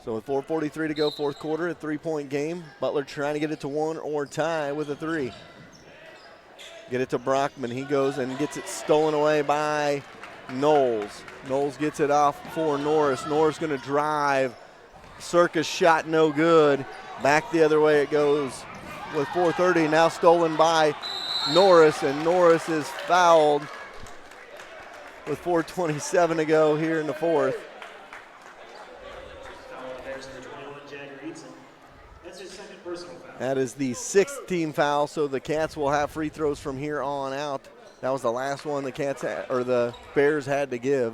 So with 4:43 to go, fourth quarter, a 3-point game. Butler trying to get it to 1 or tie with a 3. Get it to Brockman. He goes and gets it stolen away by Knowles. Knowles gets it off for Norris. Norris going to drive. Circus shot no good. Back the other way it goes with 4:30. Now stolen by Norris, and Norris is fouled with 4:27 to go here in the fourth. That is the 6th team foul, so the Cats will have free throws from here on out. That was the last one the Bears had to give.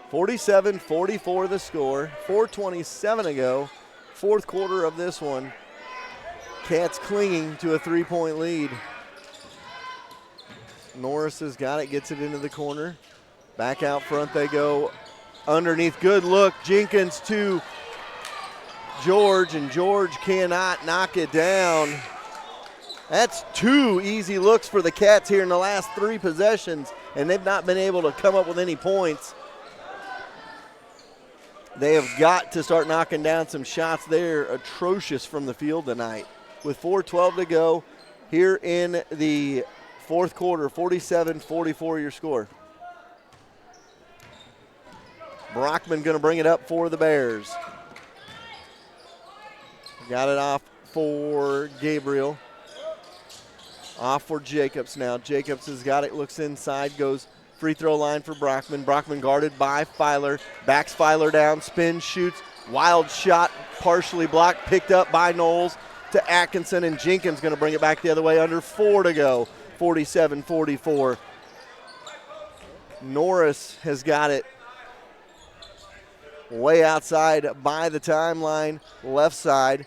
47-44 the score, 4:27 to go. Fourth quarter of this one. Cats clinging to a 3-point lead. Norris has got it, gets it into the corner. Back out front they go. Underneath, good look. Jenkins to George, and George cannot knock it down. That's 2 easy looks for the Cats here in the last 3 possessions, and they've not been able to come up with any points. They have got to start knocking down some shots. They're atrocious from the field tonight. With 4:12 to go here in the fourth quarter, 47-44 your score. Brockman going to bring it up for the Bears. Got it off for Gabriel. Off for Jacobs now. Jacobs has got it, looks inside, goes free throw line for Brockman. Brockman guarded by Filer. Backs Filer down, spins, shoots. Wild shot, partially blocked, picked up by Knowles to Atkinson, and Jenkins going to bring it back the other way, under 4 to go. 47-44. Norris has got it way outside by the timeline, left side.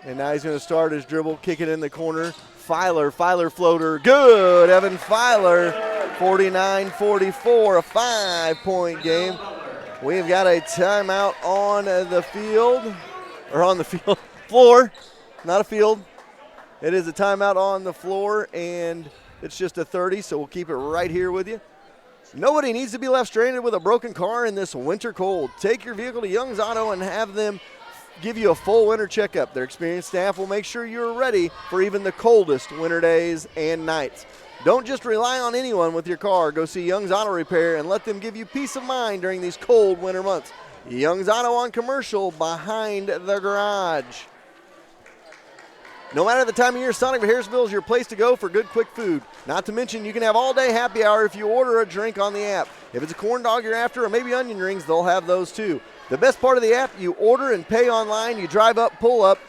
And now he's going to start his dribble, kick it in the corner. Filer floater, good. Evan Filer, 49-44, a 5-point game. We've got a timeout on the field, or on the field, floor, not a field. It is a timeout on the floor, and it's just a 30, so we'll keep it right here with you. Nobody needs to be left stranded with a broken car in this winter cold. Take your vehicle to Young's Auto and have them give you a full winter checkup. Their experienced staff will make sure you're ready for even the coldest winter days and nights. Don't just rely on anyone with your car. Go see Young's Auto Repair and let them give you peace of mind during these cold winter months. Young's Auto on Commercial, behind the garage. No matter the time of year, Sonic of Harrisonville is your place to go for good, quick food. Not to mention, you can have all-day happy hour if you order a drink on the app. If it's a corn dog you're after, or maybe onion rings, they'll have those too. The best part of the app, you order and pay online, you drive up, pull up,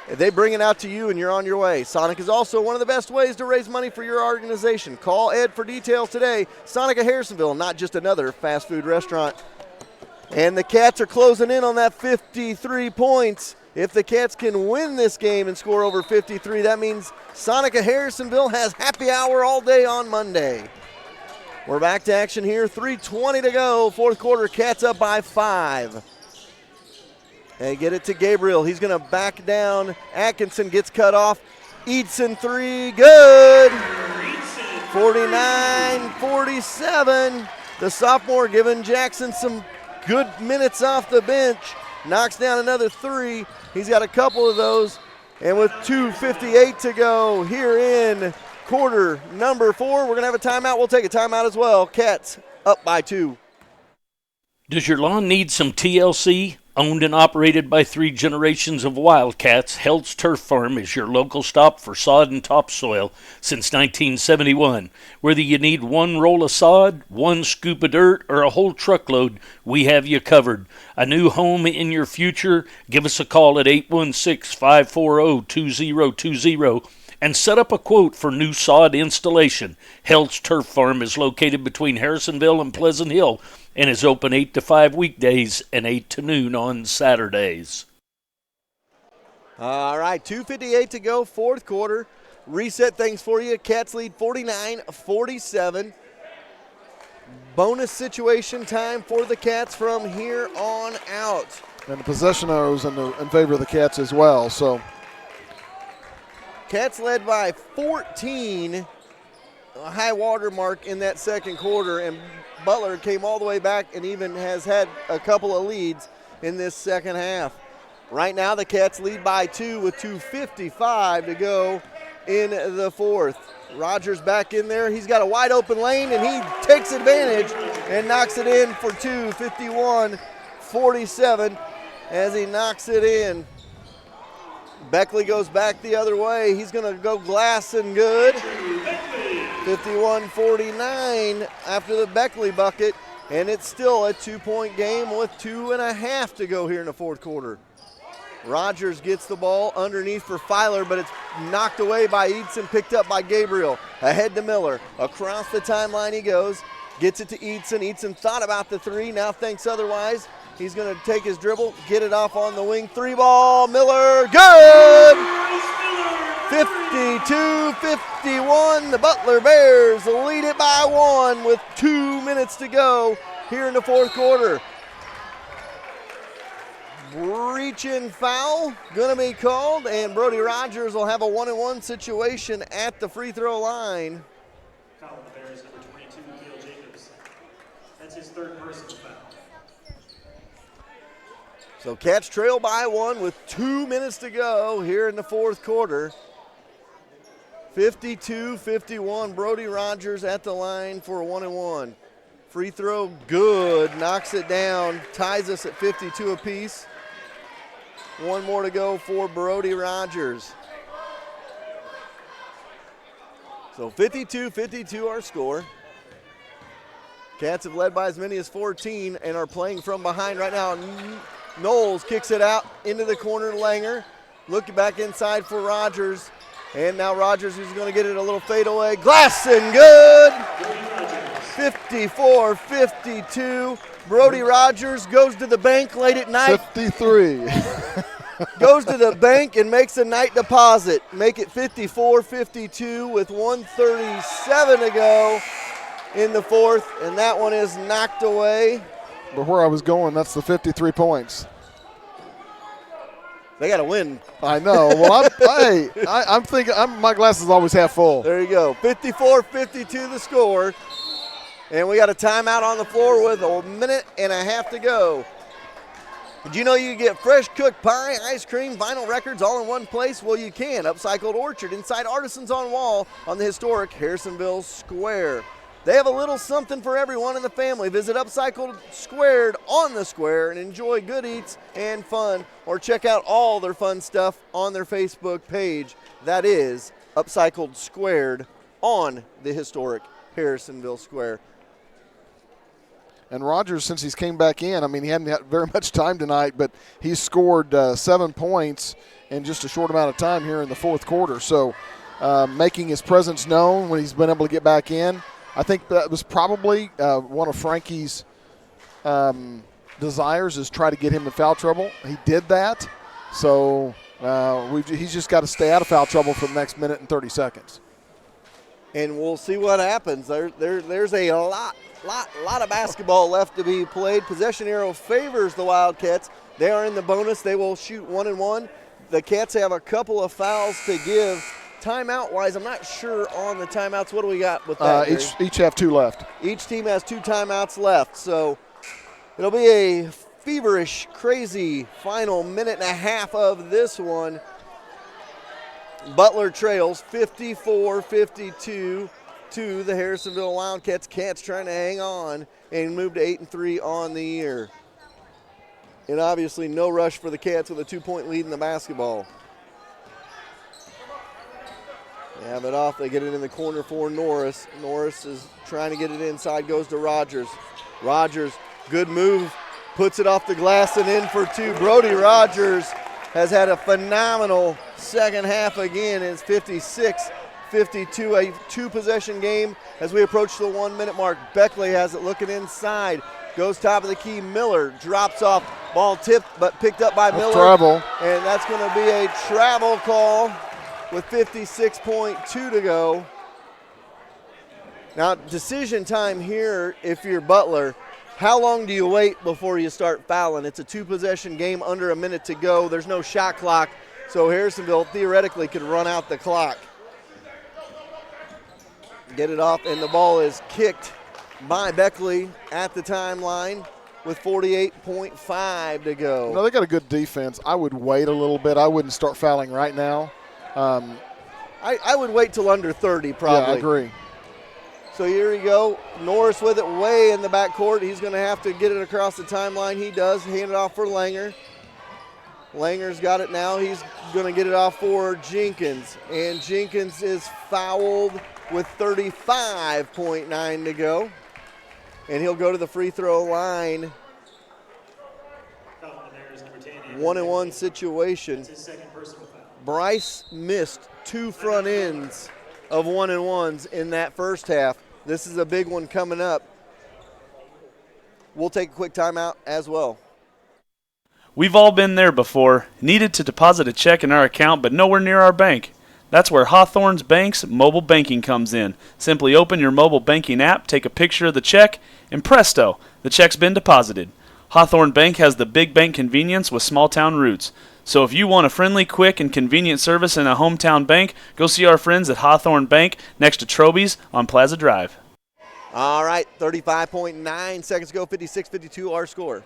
they bring it out to you, and you're on your way. Sonic is also one of the best ways to raise money for your organization. Call Ed for details today. Sonic of Harrisonville, not just another fast food restaurant. And the Cats are closing in on that 53 points. If the Cats can win this game and score over 53, that means Sonic of Harrisonville has happy hour all day on Monday. We're back to action here, 3:20 to go. Fourth quarter, Cats up by 5. They get it to Gabriel. He's going to back down. Atkinson gets cut off. Eatson 3, good. 49-47. The sophomore giving Jackson some good minutes off the bench. Knocks down another 3. He's got a couple of those. And with 2:58 to go here in quarter number 4, we're going to have a timeout. We'll take a timeout as well. Cats up by 2. Does your lawn need some TLC? Owned and operated by 3 generations of Wildcats, Held's Turf Farm is your local stop for sod and topsoil since 1971. Whether you need 1 roll of sod, 1 scoop of dirt, or a whole truckload, we have you covered. A new home in your future? Give us a call at 816-540-2020 and set up a quote for new sod installation. Held's Turf Farm is located between Harrisonville and Pleasant Hill and is open 8 to 5 weekdays and 8 to noon on Saturdays. All right, 2:58 to go, 4th quarter. Reset things for you. Cats lead 49-47. Bonus situation time for the Cats from here on out. And the possession arrows in favor of the Cats as well. So Cats led by 14, a high water mark in that second quarter, and Butler came all the way back and even has had a couple of leads in this second half. Right now the Cats lead by 2 with 2:55 to go in the 4th. Rogers back in there. He's got a wide open lane and he takes advantage and knocks it in for 2, 51-47 as he knocks it in. Beckley goes back the other way. He's going to go glass and good. 51-49 after the Beckley bucket, and it's still a 2-point game with 2.5 to go here in the 4th quarter. Rogers gets the ball underneath for Filer, but it's knocked away by Eadson, picked up by Gabriel. Ahead to Miller. Across the timeline he goes. Gets it to Eadson. Eadson thought about the 3, now thinks otherwise. He's going to take his dribble, get it off on the wing. 3 ball, Miller, good! 52-51, the Butler Bears lead it by 1 with 2 minutes to go here in the 4th quarter. Reach-in foul going to be called, and Brody Rogers will have a 1-on-1 situation at the free throw line. Calling the Bears, number 22, Gil Jacobs. That's his 3rd personal foul. So Cats trail by 1 with 2 minutes to go here in the 4th quarter. 52-51, Brody Rogers at the line for a 1-and-1. Free throw, good, knocks it down, ties us at 52 apiece. 1 more to go for Brody Rogers. So 52-52 our score. Cats have led by as many as 14 and are playing from behind right now. Knowles kicks it out into the corner to Langer. Looking back inside for Rogers. And now Rogers is going to get it a little fadeaway. Glass and good. 54-52. Brody Rogers goes to the bank late at night. 53. Goes to the bank and makes a night deposit. Make it 54-52 with 1:37 to go in the 4th. And that one is knocked away. But where I was going, that's the 53 points. They got to win. I know. Well, I'm thinking my glass is always half full. There you go. 54-52 the score. And we got a timeout on the floor with 1.5 minutes to go. Did you know you can get fresh cooked pie, ice cream, vinyl records all in one place? Well, you can. Upcycled Orchard inside Artisans on Wall on the historic Harrisonville Square. They have a little something for everyone in the family. Visit Upcycled Squared on the square and enjoy good eats and fun, or check out all their fun stuff on their Facebook page. That is Upcycled Squared on the historic Harrisonville Square. And Rogers, since he's came back in, I mean, he hadn't had very much time tonight, but he's scored 7 points in just a short amount of time here in the 4th quarter. So making his presence known when he's been able to get back in. I think that was probably one of Frankie's desires, is try to get him in foul trouble. He did that. So he's just got to stay out of foul trouble for the next minute and 30 seconds. And we'll see what happens. There's a lot of basketball left to be played. Possession arrow favors the Wildcats. They are in the bonus. They will shoot 1-and-1. The Cats have a couple of fouls to give. Timeout-wise, I'm not sure on the timeouts. What do we got with that? Each have 2 left. Each team has 2 timeouts left. So it'll be a feverish, crazy final 1.5 minutes of this one. Butler trails 54-52 to the Harrisonville Wildcats. Cats trying to hang on and move to 8-3 on the year. And obviously no rush for the Cats with a 2-point lead in the basketball. They have it off. They get it in the corner for Norris. Norris is trying to get it inside, goes to Rogers. Rogers, good move, puts it off the glass and in for two. Brody Rogers has had a phenomenal second half again. It's 56-52, a two-possession game as we approach the 1 minute mark. Beckley has it looking inside, goes top of the key. Miller drops off, ball tipped but picked up by Miller. Travel. And that's going to be a travel call with 56.2 to go. Now, decision time here if you're Butler. How long do you wait before you start fouling? It's a two-possession game, under a minute to go. There's no shot clock, so Harrisonville theoretically could run out the clock. Get it off, and the ball is kicked by Beckley at the timeline with 48.5 to go. No, they got a good defense. I would wait a little bit. I wouldn't start fouling right now. I would wait till under 30 probably. Yeah, I agree. So here we go. Norris with it way in the backcourt. He's going to have to get it across the timeline. He does. Hand it off for Langer. Langer's got it now. He's going to get it off for Jenkins. And Jenkins is fouled with 35.9 to go. And he'll go to the free throw line. 1-and-1 situation. That's his second personal foul. Bryce missed two front ends of 1-and-1s in that first half. This is a big one coming up. We'll take a quick timeout as well. We've all been there before. Needed to deposit a check in our account, but nowhere near our bank. That's where Hawthorne's Bank's mobile banking comes in. Simply open your mobile banking app, take a picture of the check, and presto, the check's been deposited. Hawthorne Bank has the big bank convenience with small town roots. So if you want a friendly, quick, and convenient service in a hometown bank, go see our friends at Hawthorne Bank next to Troby's on Plaza Drive. All right, 35.9 seconds to go, 56-52 our score.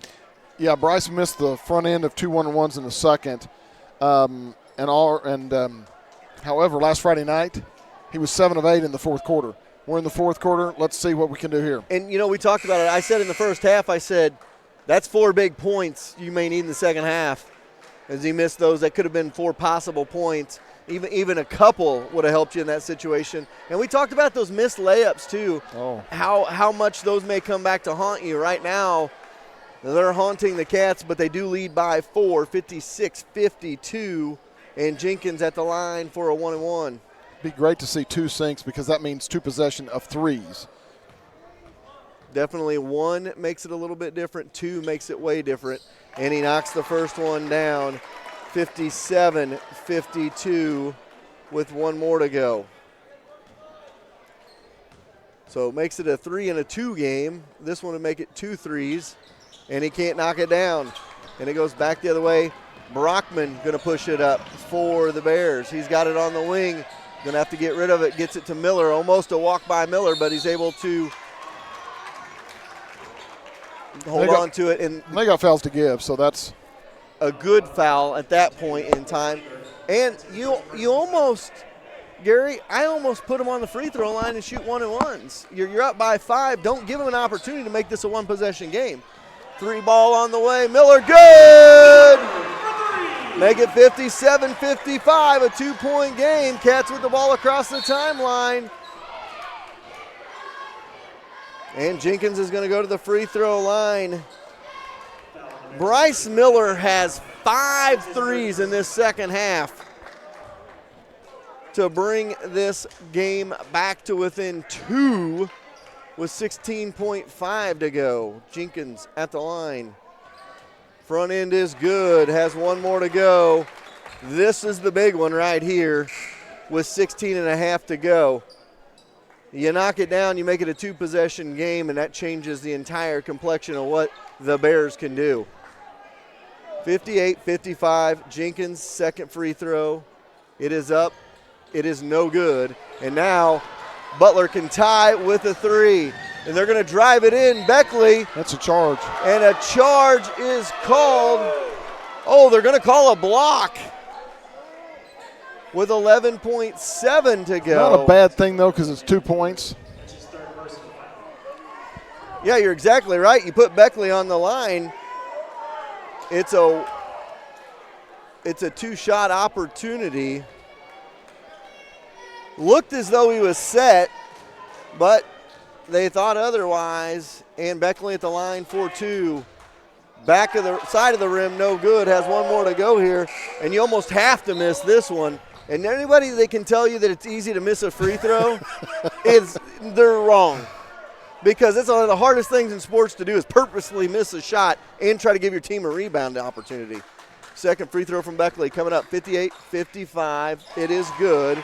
Yeah, Bryce missed the front end of two 1-and-1s in the second. However, last Friday night, he was 7 of 8 in the fourth quarter. We're in the fourth quarter. Let's see what we can do here. And, you know, we talked about it. I said in the first half, I said, that's 4 big points you may need in the second half. As he missed those, that could have been 4 possible points. Even a couple would have helped you in that situation. And we talked about those missed layups, too. Oh. How much those may come back to haunt you. Right now, they're haunting the Cats, but they do lead by 4, 56-52. And Jenkins at the line for a 1-and-1. Be great to see 2 sinks because that means 2 possession of 3s. Definitely 1 makes it a little bit different. 2 makes it way different. And he knocks the first one down, 57-52 with 1 more to go. So it makes it a 3 and a 2 game. This one would make it 2 threes, and he can't knock it down. And it goes back the other way. Brockman going to push it up for the Bears. He's got it on the wing. Going to have to get rid of it. Gets it to Miller. Almost a walk by Miller, but he's able to hold on to it. And they got fouls to give, so that's a good foul at that point in time. And you almost, Gary, I almost put him on the free throw line and shoot 1-and-1s. You're up by 5. Don't give him an opportunity to make this a 1-possession game. 3 ball on the way. Miller, good! Make it 57-55, a 2-point game. Cats with the ball across the timeline. And Jenkins is going to go to the free throw line. Bryce Miller has 5 threes in this second half to bring this game back to within 2 with 16.5 to go. Jenkins at the line. Front end is good, has 1 more to go. This is the big one right here with 16.5 to go. You knock it down, you make it a 2-possession game, and that changes the entire complexion of what the Bears can do. 58-55, Jenkins' second free throw. It is up, it is no good, and now Butler can tie with a 3. And they're going to drive it in. Beckley. That's a charge. And a charge is called. Oh, they're going to call a block. with 11.7 to go. Not a bad thing, though, because it's 2 points. Yeah, you're exactly right. You put Beckley on the line, it's a two-shot opportunity. Looked as though he was set, but they thought otherwise, and Beckley at the line for two. Back of the side of the rim, no good. Has one more to go here, and you almost have to miss this one. And anybody that can tell you that it's easy to miss a free throw, they're wrong. Because it's one of the hardest things in sports to do is purposely miss a shot and try to give your team a rebound opportunity. Second free throw from Beckley coming up, 58-55. It is good.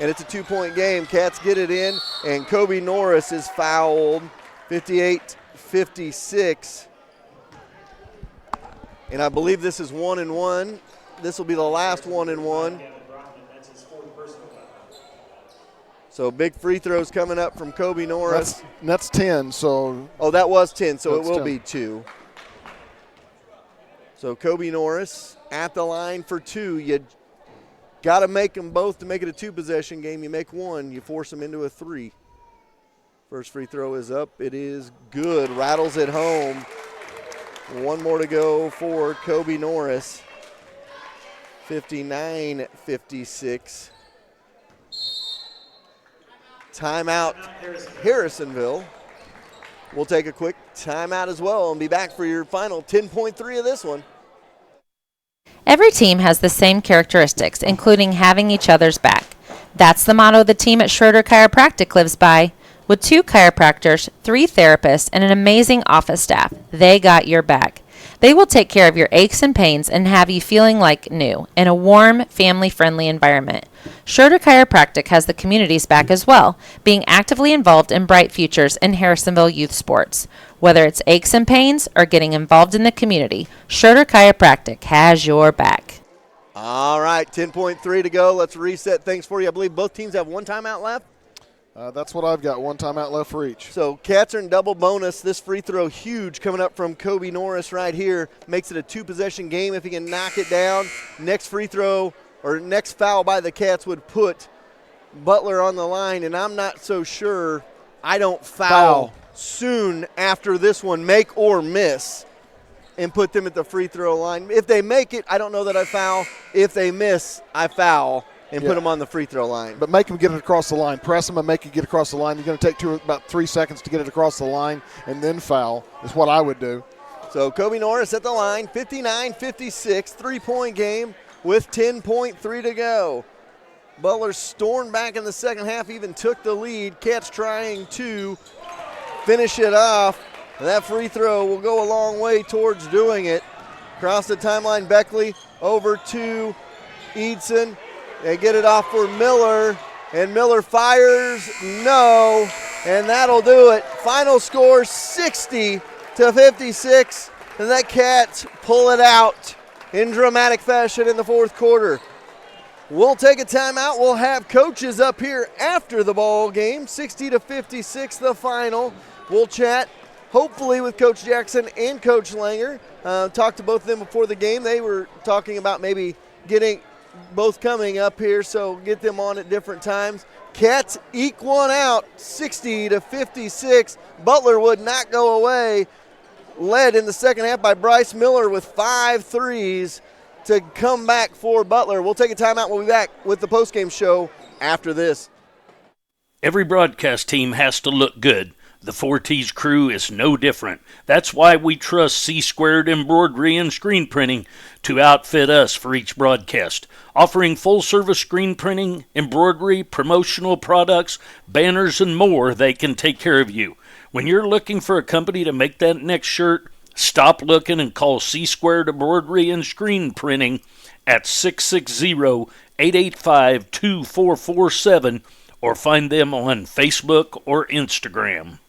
And it's a 2-point game. Cats get it in, and Kobe Norris is fouled, 58-56. And I believe this is 1-1. This will be the last 1-1. So big free throws coming up from Kobe Norris. That's 10, so. Oh, that was 10, so it will 10. be 2. So Kobe Norris at the line for 2. You got to make them both to make it a 2-possession game. You make one, you force them into a 3. First free throw is up. It is good. Rattles it home. One more to go for Kobe Norris. 59-56. Timeout, Harrisonville. We'll take a quick timeout as well and be back for your final 10.3 of this one. Every team has the same characteristics, including having each other's back. That's the motto the team at Schroeder Chiropractic lives by. With 2 chiropractors, 3 therapists, and an amazing office staff, they got your back. They will take care of your aches and pains and have you feeling like new in a warm, family-friendly environment. Schroeder Chiropractic has the community's back as well, being actively involved in bright futures in Harrisonville youth sports. Whether it's aches and pains or getting involved in the community, Schroeder Chiropractic has your back. All right, 10.3 to go. Let's reset things for you. I believe both teams have one timeout left. That's what I've got. One timeout left for each. So Cats are in double bonus. This free throw huge coming up from Kobe Norris right here. Makes it a 2-possession game if he can knock it down. Next free throw or next foul by the Cats would put Butler on the line, and I'm not so sure I don't foul soon after this one, make or miss, and put them at the free throw line. If they make it, I don't know that I foul. If they miss, I foul. And put them on the free throw line. But make them get it across the line. Press them and make it get across the line. You're going to take about 3 seconds to get it across the line and then foul is what I would do. So Kobe Norris at the line, 59-56, 3-point game with 10.3 to go. Butler stormed back in the second half, even took the lead. Cats trying to finish it off. That free throw will go a long way towards doing it. Across the timeline, Beckley over to Eidson. They get it off for Miller, and Miller fires, no, and that'll do it. Final score 60-56, and that Cats pull it out in dramatic fashion in the fourth quarter. We'll take a timeout. We'll have coaches up here after the ball game. 60-56 the final. We'll chat hopefully with Coach Jackson and Coach Langer. Talked to both of them before the game. They were talking about maybe getting both coming up here, so get them on at different times. Cats eke one out, 60-56. Butler would not go away. Led in the second half by Bryce Miller with 5 threes to come back for Butler. We'll take a timeout. We'll be back with the postgame show after this. Every broadcast team has to look good. The 4T's crew is no different. That's why we trust C-Squared Embroidery and Screen Printing to outfit us for each broadcast. Offering full-service screen printing, embroidery, promotional products, banners, and more, they can take care of you. When you're looking for a company to make that next shirt, stop looking and call C-Squared Embroidery and Screen Printing at 660-885-2447 or find them on Facebook or Instagram.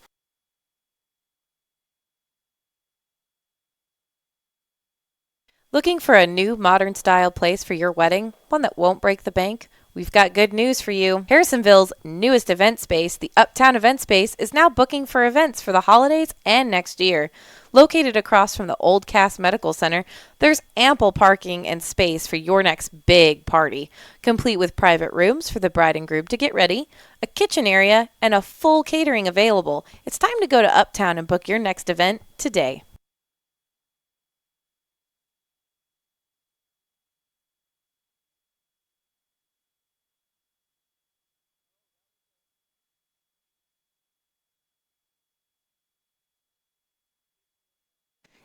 Looking for a new modern style place for your wedding? One that won't break the bank? We've got good news for you. Harrisonville's newest event space, the Uptown Event Space, is now booking for events for the holidays and next year. Located across from the Old Cass Medical Center, there's ample parking and space for your next big party, complete with private rooms for the bride and groom to get ready, a kitchen area, and a full catering available. It's time to go to Uptown and book your next event today.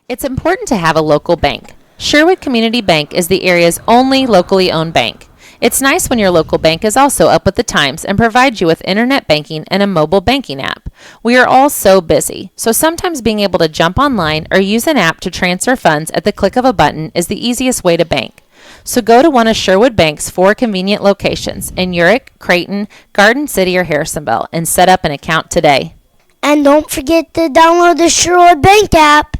It's important to have a local bank. Sherwood Community Bank is the area's only locally owned bank. It's nice when your local bank is also up with the times and provides you with internet banking and a mobile banking app. We are all so busy, so sometimes being able to jump online or use an app to transfer funds at the click of a button is the easiest way to bank. So go to one of Sherwood Bank's 4 convenient locations in Urick, Creighton, Garden City, or Harrisonville and set up an account today. And don't forget to download the Sherwood Bank app.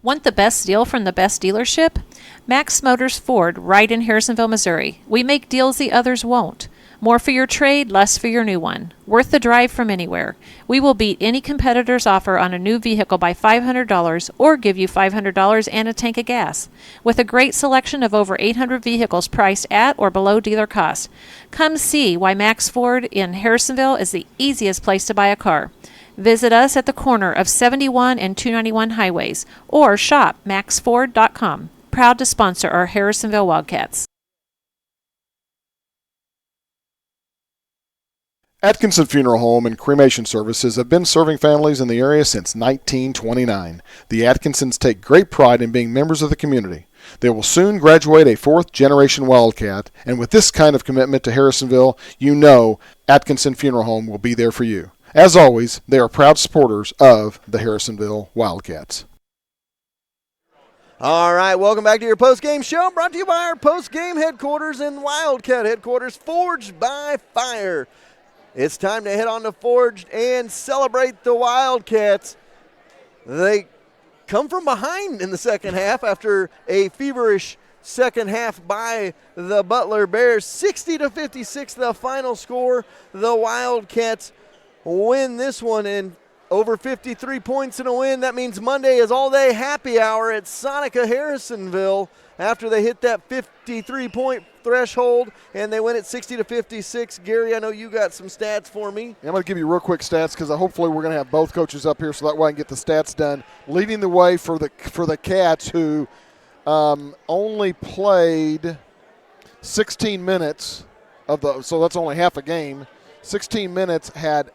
Want the best deal from the best dealership? Max Motors Ford, right in Harrisonville, Missouri. We make deals the others won't. More for your trade, less for your new one. Worth the drive from anywhere. We will beat any competitor's offer on a new vehicle by $500 or give you $500 and a tank of gas. With a great selection of over 800 vehicles priced at or below dealer cost. Come see why Max Ford in Harrisonville is the easiest place to buy a car. Visit us at the corner of 71 and 291 highways or shop maxford.com. Proud to sponsor our Harrisonville Wildcats. Atkinson Funeral Home and Cremation Services have been serving families in the area since 1929. The Atkinsons take great pride in being members of the community. They will soon graduate a 4th-generation Wildcat, and with this kind of commitment to Harrisonville, you know Atkinson Funeral Home will be there for you. As always, they are proud supporters of the Harrisonville Wildcats. All right, welcome back to your post-game show, brought to you by our post-game headquarters and Wildcat headquarters, Forged by Fire. It's time to head on to Forged and celebrate the Wildcats. They come from behind in the second half after a feverish second half by the Butler Bears. 60-56 the final score. The Wildcats win this one in over 53 points in a win. That means Monday is all-day happy hour at Sonica Harrisonville after they hit that 53-point threshold, and they win it 60-56. Gary, I know you got some stats for me. I'm going to give you real quick stats because hopefully we're going to have both coaches up here so that way I can get the stats done. Leading the way for the Cats, who only played 16 minutes so that's only half a game. 16 minutes, had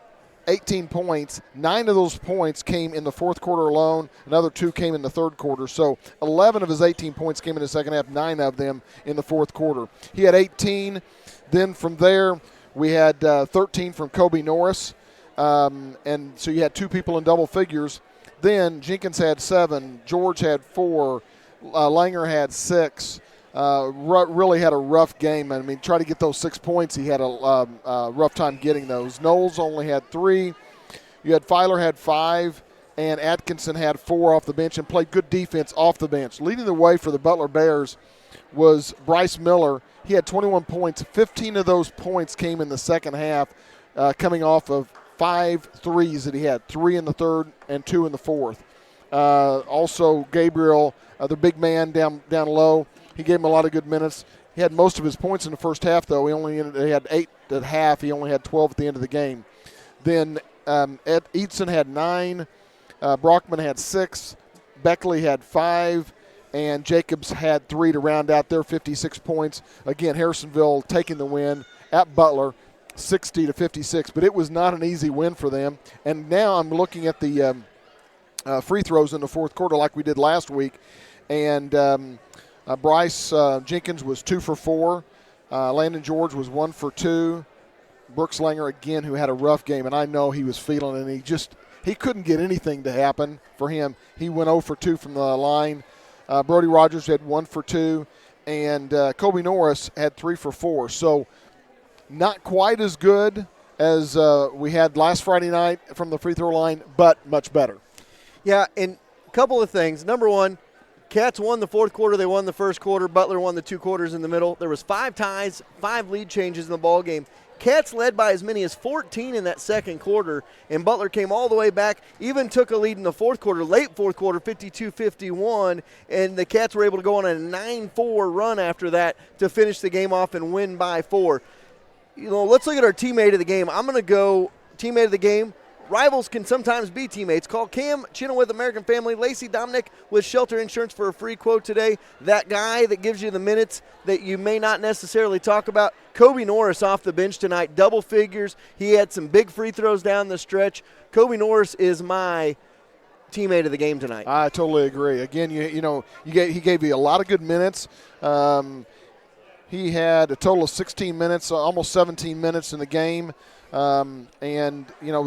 18 points. 9 of those points came in the fourth quarter alone. Another 2 came in the third quarter. So 11 of his 18 points came in the second half, 9 of them in the fourth quarter. He had 18. Then from there, we had 13 from Kobe Norris. And so you had 2 people in double figures. Then Jenkins had 7. George had 4. Langer had 6. Really had a rough game. I mean, try to get those 6 points. He had a rough time getting those. Knowles only had 3. You had Filer had 5, and Atkinson had 4 off the bench and played good defense off the bench. Leading the way for the Butler Bears was Bryce Miller. He had 21 points. 15 of those points came in the second half, coming off of 5 threes that he had, 3 in the third and 2 in the fourth. Also, Gabriel, the big man down low, he gave him a lot of good minutes. He had most of his points in the first half, though. He had 8 at half. He only had 12 at the end of the game. Then Eidson had 9. Brockman had 6. Beckley had 5. And Jacobs had 3 to round out their 56 points. Again, Harrisonville taking the win at Butler, 60-56. But it was not an easy win for them. And now I'm looking at the free throws in the fourth quarter like we did last week. And Bryce Jenkins was 2 for 4. Landon George was 1 for 2. Brooks Langer, again, who had a rough game, and I know he was feeling it, and he couldn't get anything to happen for him. He went 0 for 2 from the line. Brody Rogers had 1 for 2, and Kobe Norris had 3 for 4. So not quite as good as we had last Friday night from the free throw line, but much better. Yeah, and couple of things. Number one, Cats won the fourth quarter. They won the first quarter. Butler won the 2 quarters in the middle. There was 5 ties, 5 lead changes in the ball game. Cats led by as many as 14 in that second quarter, and Butler came all the way back, even took a lead in the fourth quarter, late fourth quarter, 52-51, and the Cats were able to go on a 9-4 run after that to finish the game off and win by 4. Let's look at our teammate of the game. I'm going to go teammate of the game. Rivals can sometimes be teammates. Call Cam Chenoweth American Family, Lacey Dominic with Shelter Insurance for a free quote today. That guy that gives you the minutes that you may not necessarily talk about. Kobe Norris off the bench tonight, double figures. He had some big free throws down the stretch. Kobe Norris is my teammate of the game tonight. I totally agree. Again, he gave you a lot of good minutes. He had a total of 16 minutes, almost 17 minutes in the game. With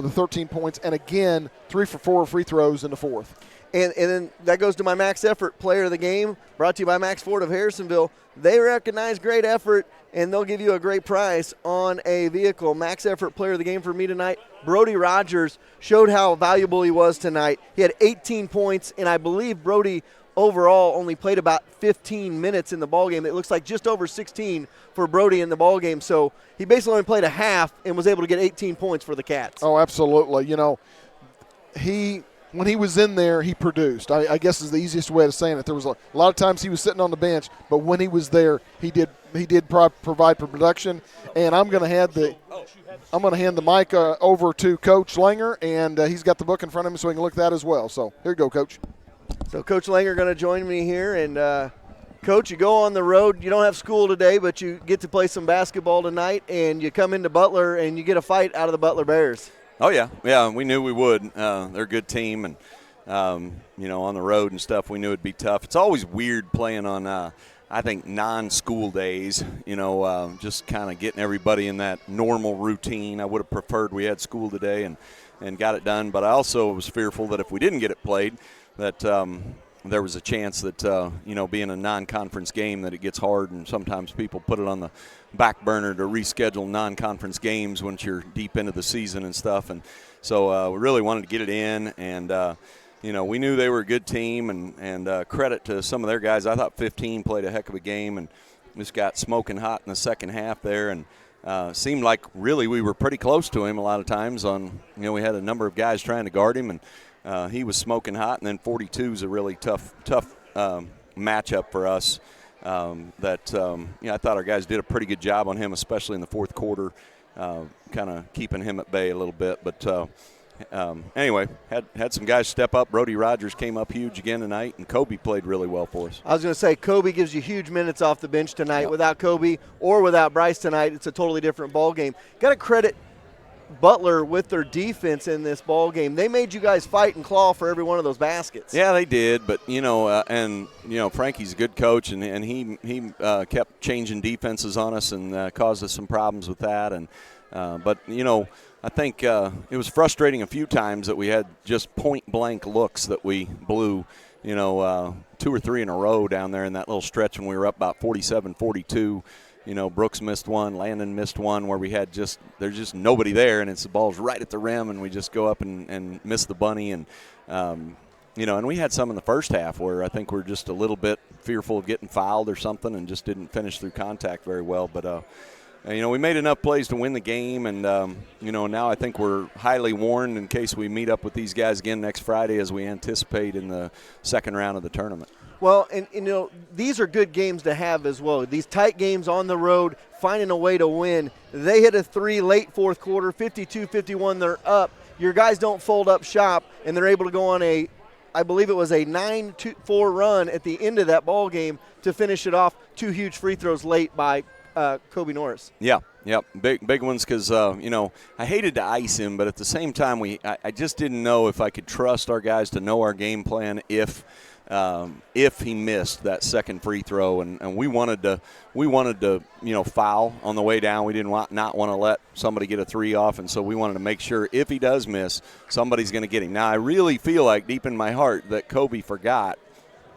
the 13 points, and again, 3 for 4 free throws in the fourth. And then that goes to my max effort player of the game, brought to you by Max Ford of Harrisonville. They recognize great effort, and they'll give you a great price on a vehicle. Max effort player of the game for me tonight, Brody Rogers, showed how valuable he was tonight. He had 18 points, and I believe Brody overall only played about 15 minutes in the ballgame. It looks like just over 16 for Brody in the ballgame. So he basically only played a half and was able to get 18 points for the Cats. Oh, absolutely. When he was in there, he produced. I guess is the easiest way of saying it. There was a lot of times he was sitting on the bench, but when he was there, he did provide for production. And I'm going to hand the mic over to Coach Langer, and he's got the book in front of him so he can look at that as well. So here you go, Coach. So Coach Langer going to join me here, and Coach, you go on the road. You don't have school today, but you get to play some basketball tonight, and you come into Butler and you get a fight out of the Butler Bears. Oh yeah, we knew we would. They're a good team, and on the road and stuff, we knew it'd be tough. It's always weird playing on, I think, non-school days. Just kind of getting everybody in that normal routine. I would have preferred we had school today and got it done, but I also was fearful that if we didn't get it played, that there was a chance that, being a non-conference game, that it gets hard, and sometimes people put it on the back burner to reschedule non-conference games once you're deep into the season and stuff. And so we really wanted to get it in, and, we knew they were a good team, and credit to some of their guys. I thought 15 played a heck of a game and just got smoking hot in the second half there, and seemed like really we were pretty close to him a lot of times. We had a number of guys trying to guard him, and he was smoking hot, and then 42 is a really tough matchup for us. I thought our guys did a pretty good job on him, especially in the fourth quarter, kind of keeping him at bay a little bit. But anyway, had some guys step up. Brody Rogers came up huge again tonight, and Kobe played really well for us. I was going to say, Kobe gives you huge minutes off the bench tonight. Yep. Without Kobe or without Bryce tonight, it's a totally different ball game. Got to credit Butler with their defense in this ball game. They made you guys fight and claw for every one of those baskets. Yeah, they did, but Frankie's a good coach, and he kept changing defenses on us and caused us some problems with that. And but I think it was frustrating a few times that we had just point blank looks that we blew. 2 or 3 in a row down there in that little stretch when we were up about 47-42. Brooks missed one, Landon missed one where there's just nobody there, and the ball's right at the rim, and we just go up and miss the bunny. And, and we had some in the first half where I think we're just a little bit fearful of getting fouled or something and just didn't finish through contact very well. But, we made enough plays to win the game, and, now I think we're highly warned in case we meet up with these guys again next Friday as we anticipate in the second round of the tournament. Well, and these are good games to have as well. These tight games on the road, finding a way to win. They hit a 3 late fourth quarter, 52-51, they're up. Your guys don't fold up shop, and they're able to go on I believe it was a 9-4 run at the end of that ball game to finish it off. 2 huge free throws late by Kobe Norris. Yeah, big ones because, I hated to ice him, but at the same time, I just didn't know if I could trust our guys to know our game plan if he missed that second free throw, and we wanted to foul on the way down. We didn't not want to let somebody get a 3 off, and so we wanted to make sure if he does miss, somebody's going to get him. Now I really feel like deep in my heart that Kobe forgot,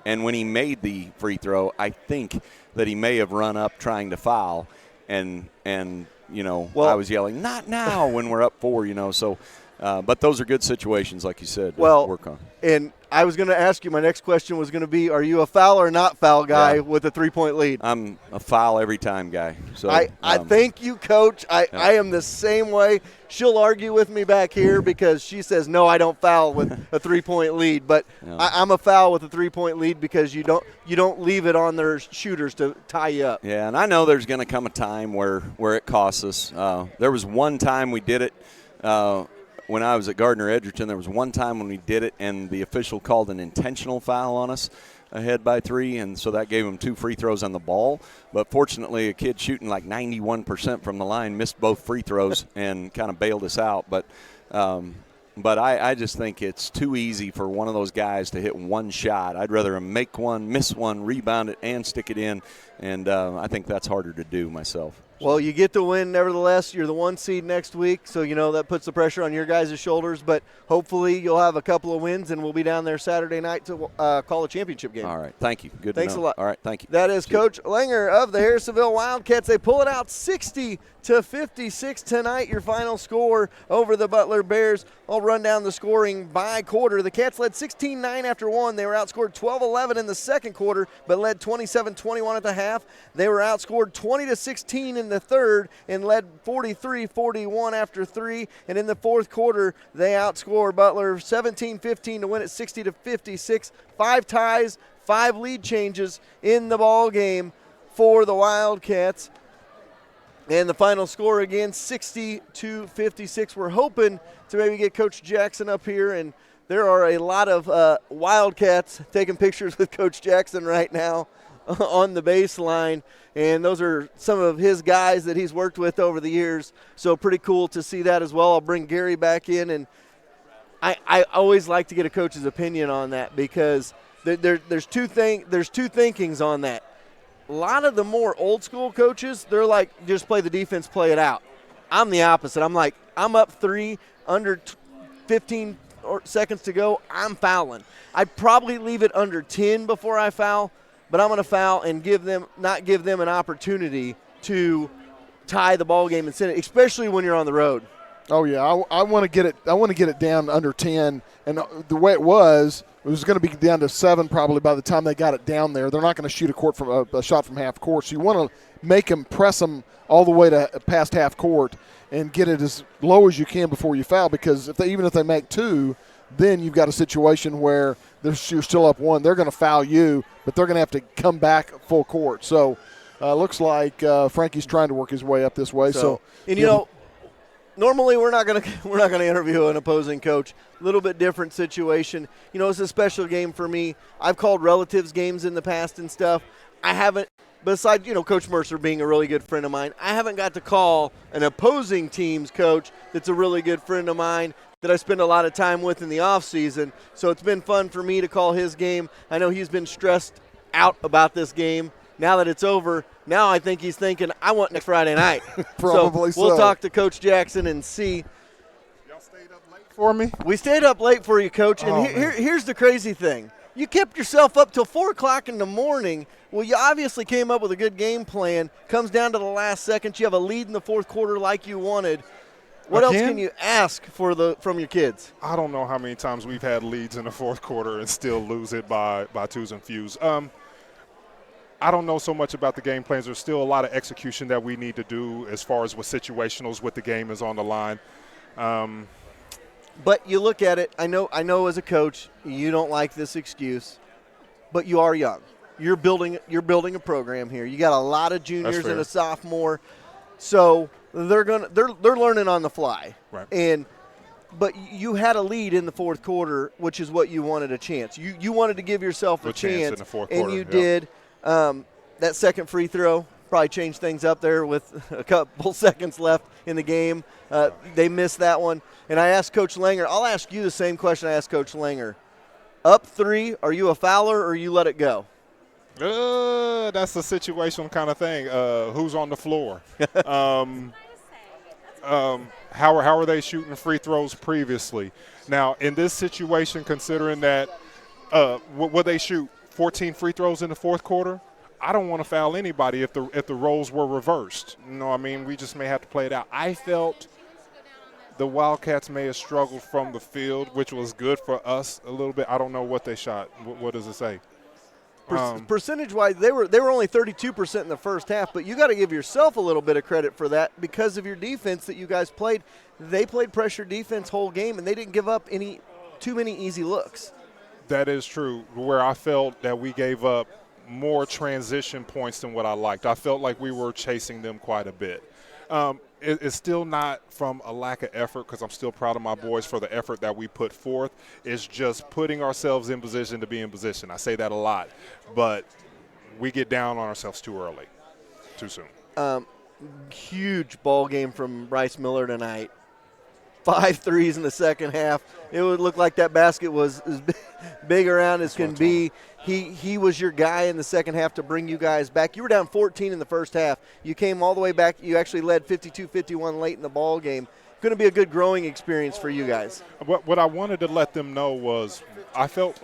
and when he made the free throw, I think that he may have run up trying to foul, and I was yelling not now when we're up 4, so. But those are good situations, like you said, to work on. And I was going to ask you, my next question was going to be, are you a foul or not foul guy Yeah. with a 3-point lead? I'm a foul every time guy. So I thank you, Coach. I am the same way. She'll argue with me back here because she says, no, I don't foul with a 3-point lead. But I'm a foul with a 3-point lead because you don't leave it on their shooters to tie you up. Yeah, and I know there's going to come a time where it costs us. There was one time we did it when I was at Gardner-Edgerton. There was one time when we did it, and the official called an intentional foul on us ahead by 3, and so that gave them 2 free throws on the ball. But fortunately, a kid shooting like 91% from the line missed both free throws and kind of bailed us out. But I just think it's too easy for one of those guys to hit one shot. I'd rather him make one, miss one, rebound it, and stick it in, and I think that's harder to do myself. Well, you get the win nevertheless. You're the 1 seed next week, so that puts the pressure on your guys' shoulders. But hopefully you'll have a couple of wins, and we'll be down there Saturday night to call a championship game. All right. Thank you. Good Thanks to know. a lot. All right. Thank you. That is Coach Langer of the Harrisonville Wildcats. They pull it out 60-56 tonight. Your final score over the Butler Bears. I'll run down the scoring by quarter. The Cats led 16-9 after 1. They were outscored 12-11 in the second quarter, but led 27-21 at the half. They were outscored 20-16 in the third and led 43-41 after 3. And in the fourth quarter, they outscored Butler 17-15 to win it 60-56. 5 ties, 5 lead changes in the ball game for the Wildcats. And the final score again, 60-56. We're hoping to maybe get Coach Jackson up here, and there are a lot of Wildcats taking pictures with Coach Jackson right now on the baseline, and those are some of his guys that he's worked with over the years, so pretty cool to see that as well. I'll bring Gary back in, and I always like to get a coach's opinion on that because there's two thinkings on that. A lot of the more old school coaches, they're like, just play the defense, play it out. I'm the opposite. I'm like, I'm up 3, under 15 seconds to go, I'm fouling. I'd probably leave it under 10 before I foul, but I'm going to foul and not give them an opportunity to tie the ball game and send it, especially when you're on the road. Oh yeah, I want to get it. I want to get it down under 10, and the way it was going to be down to 7 probably by the time they got it down there. They're not going to shoot a shot from half court, so you want to make them press them all the way to past half court and get it as low as you can before you foul. Because even if they make 2, then you've got a situation where you're still up 1. They're going to foul you, but they're going to have to come back full court. So looks like Frankie's trying to work his way up this way. Normally we're not going to interview an opposing coach. A little bit different situation. It's a special game for me. I've called relatives games in the past and stuff. I haven't, besides Coach Mercer being a really good friend of mine, I haven't got to call an opposing team's coach that's a really good friend of mine that I spend a lot of time with in the off season. So it's been fun for me to call his game. I know he's been stressed out about this game. Now that it's over, now I think he's thinking, I want next Friday night. Probably so. We'll talk to Coach Jackson and see. Y'all stayed up late for me? We stayed up late for you, Coach. And here's the crazy thing. You kept yourself up till 4 o'clock in the morning. Well, you obviously came up with a good game plan. Comes down to the last second. You have a lead in the fourth quarter like you wanted. What else can you ask from your kids? I don't know how many times we've had leads in the fourth quarter and still lose it by twos and fews. I don't know so much about the game plans. There's still a lot of execution that we need to do as far as with situationals, with the game is on the line. But you look at it, I know as a coach, you don't like this excuse, but you are young. You're building a program here. You got a lot of juniors and a sophomore. So they're learning on the fly. Right. But you had a lead in the fourth quarter, which is what you wanted a chance. You wanted to give yourself a chance in the fourth quarter, and you did. That second free throw probably changed things up there with a couple seconds left in the game. They missed that one. And I asked Coach Langer, I'll ask you the same question I asked Coach Langer. Up 3, are you a fouler or you let it go? That's a situational kind of thing. Who's on the floor? How are they shooting free throws previously? Now, in this situation, considering that will they shoot 14 free throws in the fourth quarter? I don't want to foul anybody if the roles were reversed. We just may have to play it out. I felt the Wildcats may have struggled from the field, which was good for us a little bit. I don't know what they shot. What does it say? Percentage-wise, they were only 32% in the first half, but you got to give yourself a little bit of credit for that because of your defense that you guys played. They played pressure defense whole game, and they didn't give up too many easy looks. That is true, where I felt that we gave up more transition points than what I liked. I felt like we were chasing them quite a bit. It's still not from a lack of effort because I'm still proud of my boys for the effort that we put forth. It's just putting ourselves in position to be in position. I say that a lot, but we get down on ourselves too early, too soon. Huge ball game from Bryce Miller tonight. 5 threes in the second half. It would look like that basket was as big around as can be. He was your guy in the second half to bring you guys back. You were down 14 in the first half. You came all the way back. You actually led 52-51 late in the ball game. Going to be a good growing experience for you guys. What I wanted to let them know was I felt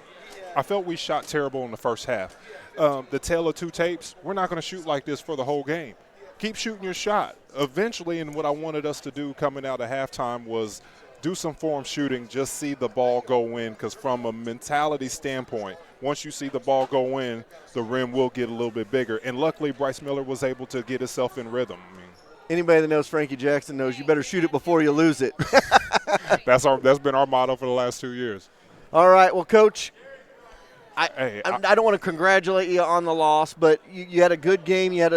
we shot terrible in the first half. The tale of two tapes, we're not going to shoot like this for the whole game. Keep shooting your shot. Eventually, and what I wanted us to do coming out of halftime was do some form shooting, just see the ball go in, because from a mentality standpoint, once you see the ball go in, the rim will get a little bit bigger. And luckily, Bryce Miller was able to get himself in rhythm. Anybody that knows Frankie Jackson knows you better shoot it before you lose it. That's been our motto for the last 2 years. All right, well, Coach, I don't want to congratulate you on the loss, but you had a good game. You had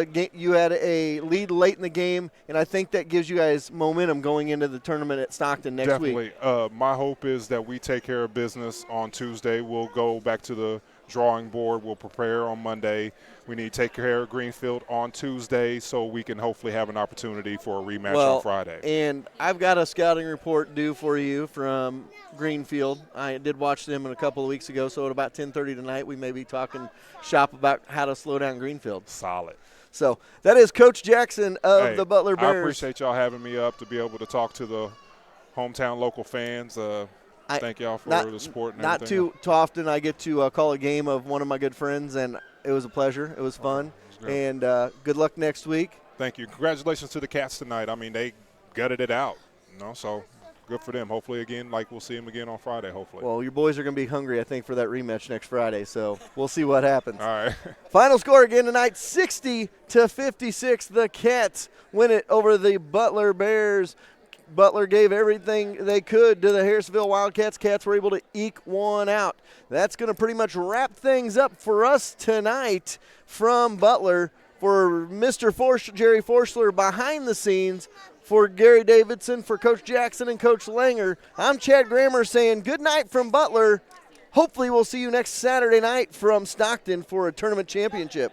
a lead late in the game, and I think that gives you guys momentum going into the tournament at Stockton next week. Definitely. My hope is that we take care of business on Tuesday. We'll go back to the drawing board. We'll prepare on Monday. We need to take care of Greenfield on Tuesday so we can hopefully have an opportunity for a rematch on Friday. And I've got a scouting report due for you from Greenfield. I did watch them a couple of weeks ago, so at about 10:30 tonight we may be talking shop about how to slow down Greenfield. Solid. So that is Coach Jackson of the Butler Bears. I appreciate y'all having me up to be able to talk to the hometown local fans. Thank y'all for the support and everything. Not too often I get to call a game of one of my good friends, and it was a pleasure. It was fun. And good luck next week. Thank you. Congratulations to the Cats tonight. I mean, they gutted it out, so good for them. Hopefully, again, we'll see them again on Friday, hopefully. Well, your boys are going to be hungry, I think, for that rematch next Friday, so we'll see what happens. All right. Final score again tonight, 60-56. The Cats win it over the Butler Bears. Butler gave everything they could to the Harrisonville Wildcats. Cats were able to eke one out. That's going to pretty much wrap things up for us tonight from Butler. For Mr. Jerry Forschler behind the scenes, for Gary Davidson, for Coach Jackson and Coach Langer, I'm Chad Grammer saying good night from Butler. Hopefully we'll see you next Saturday night from Stockton for a tournament championship.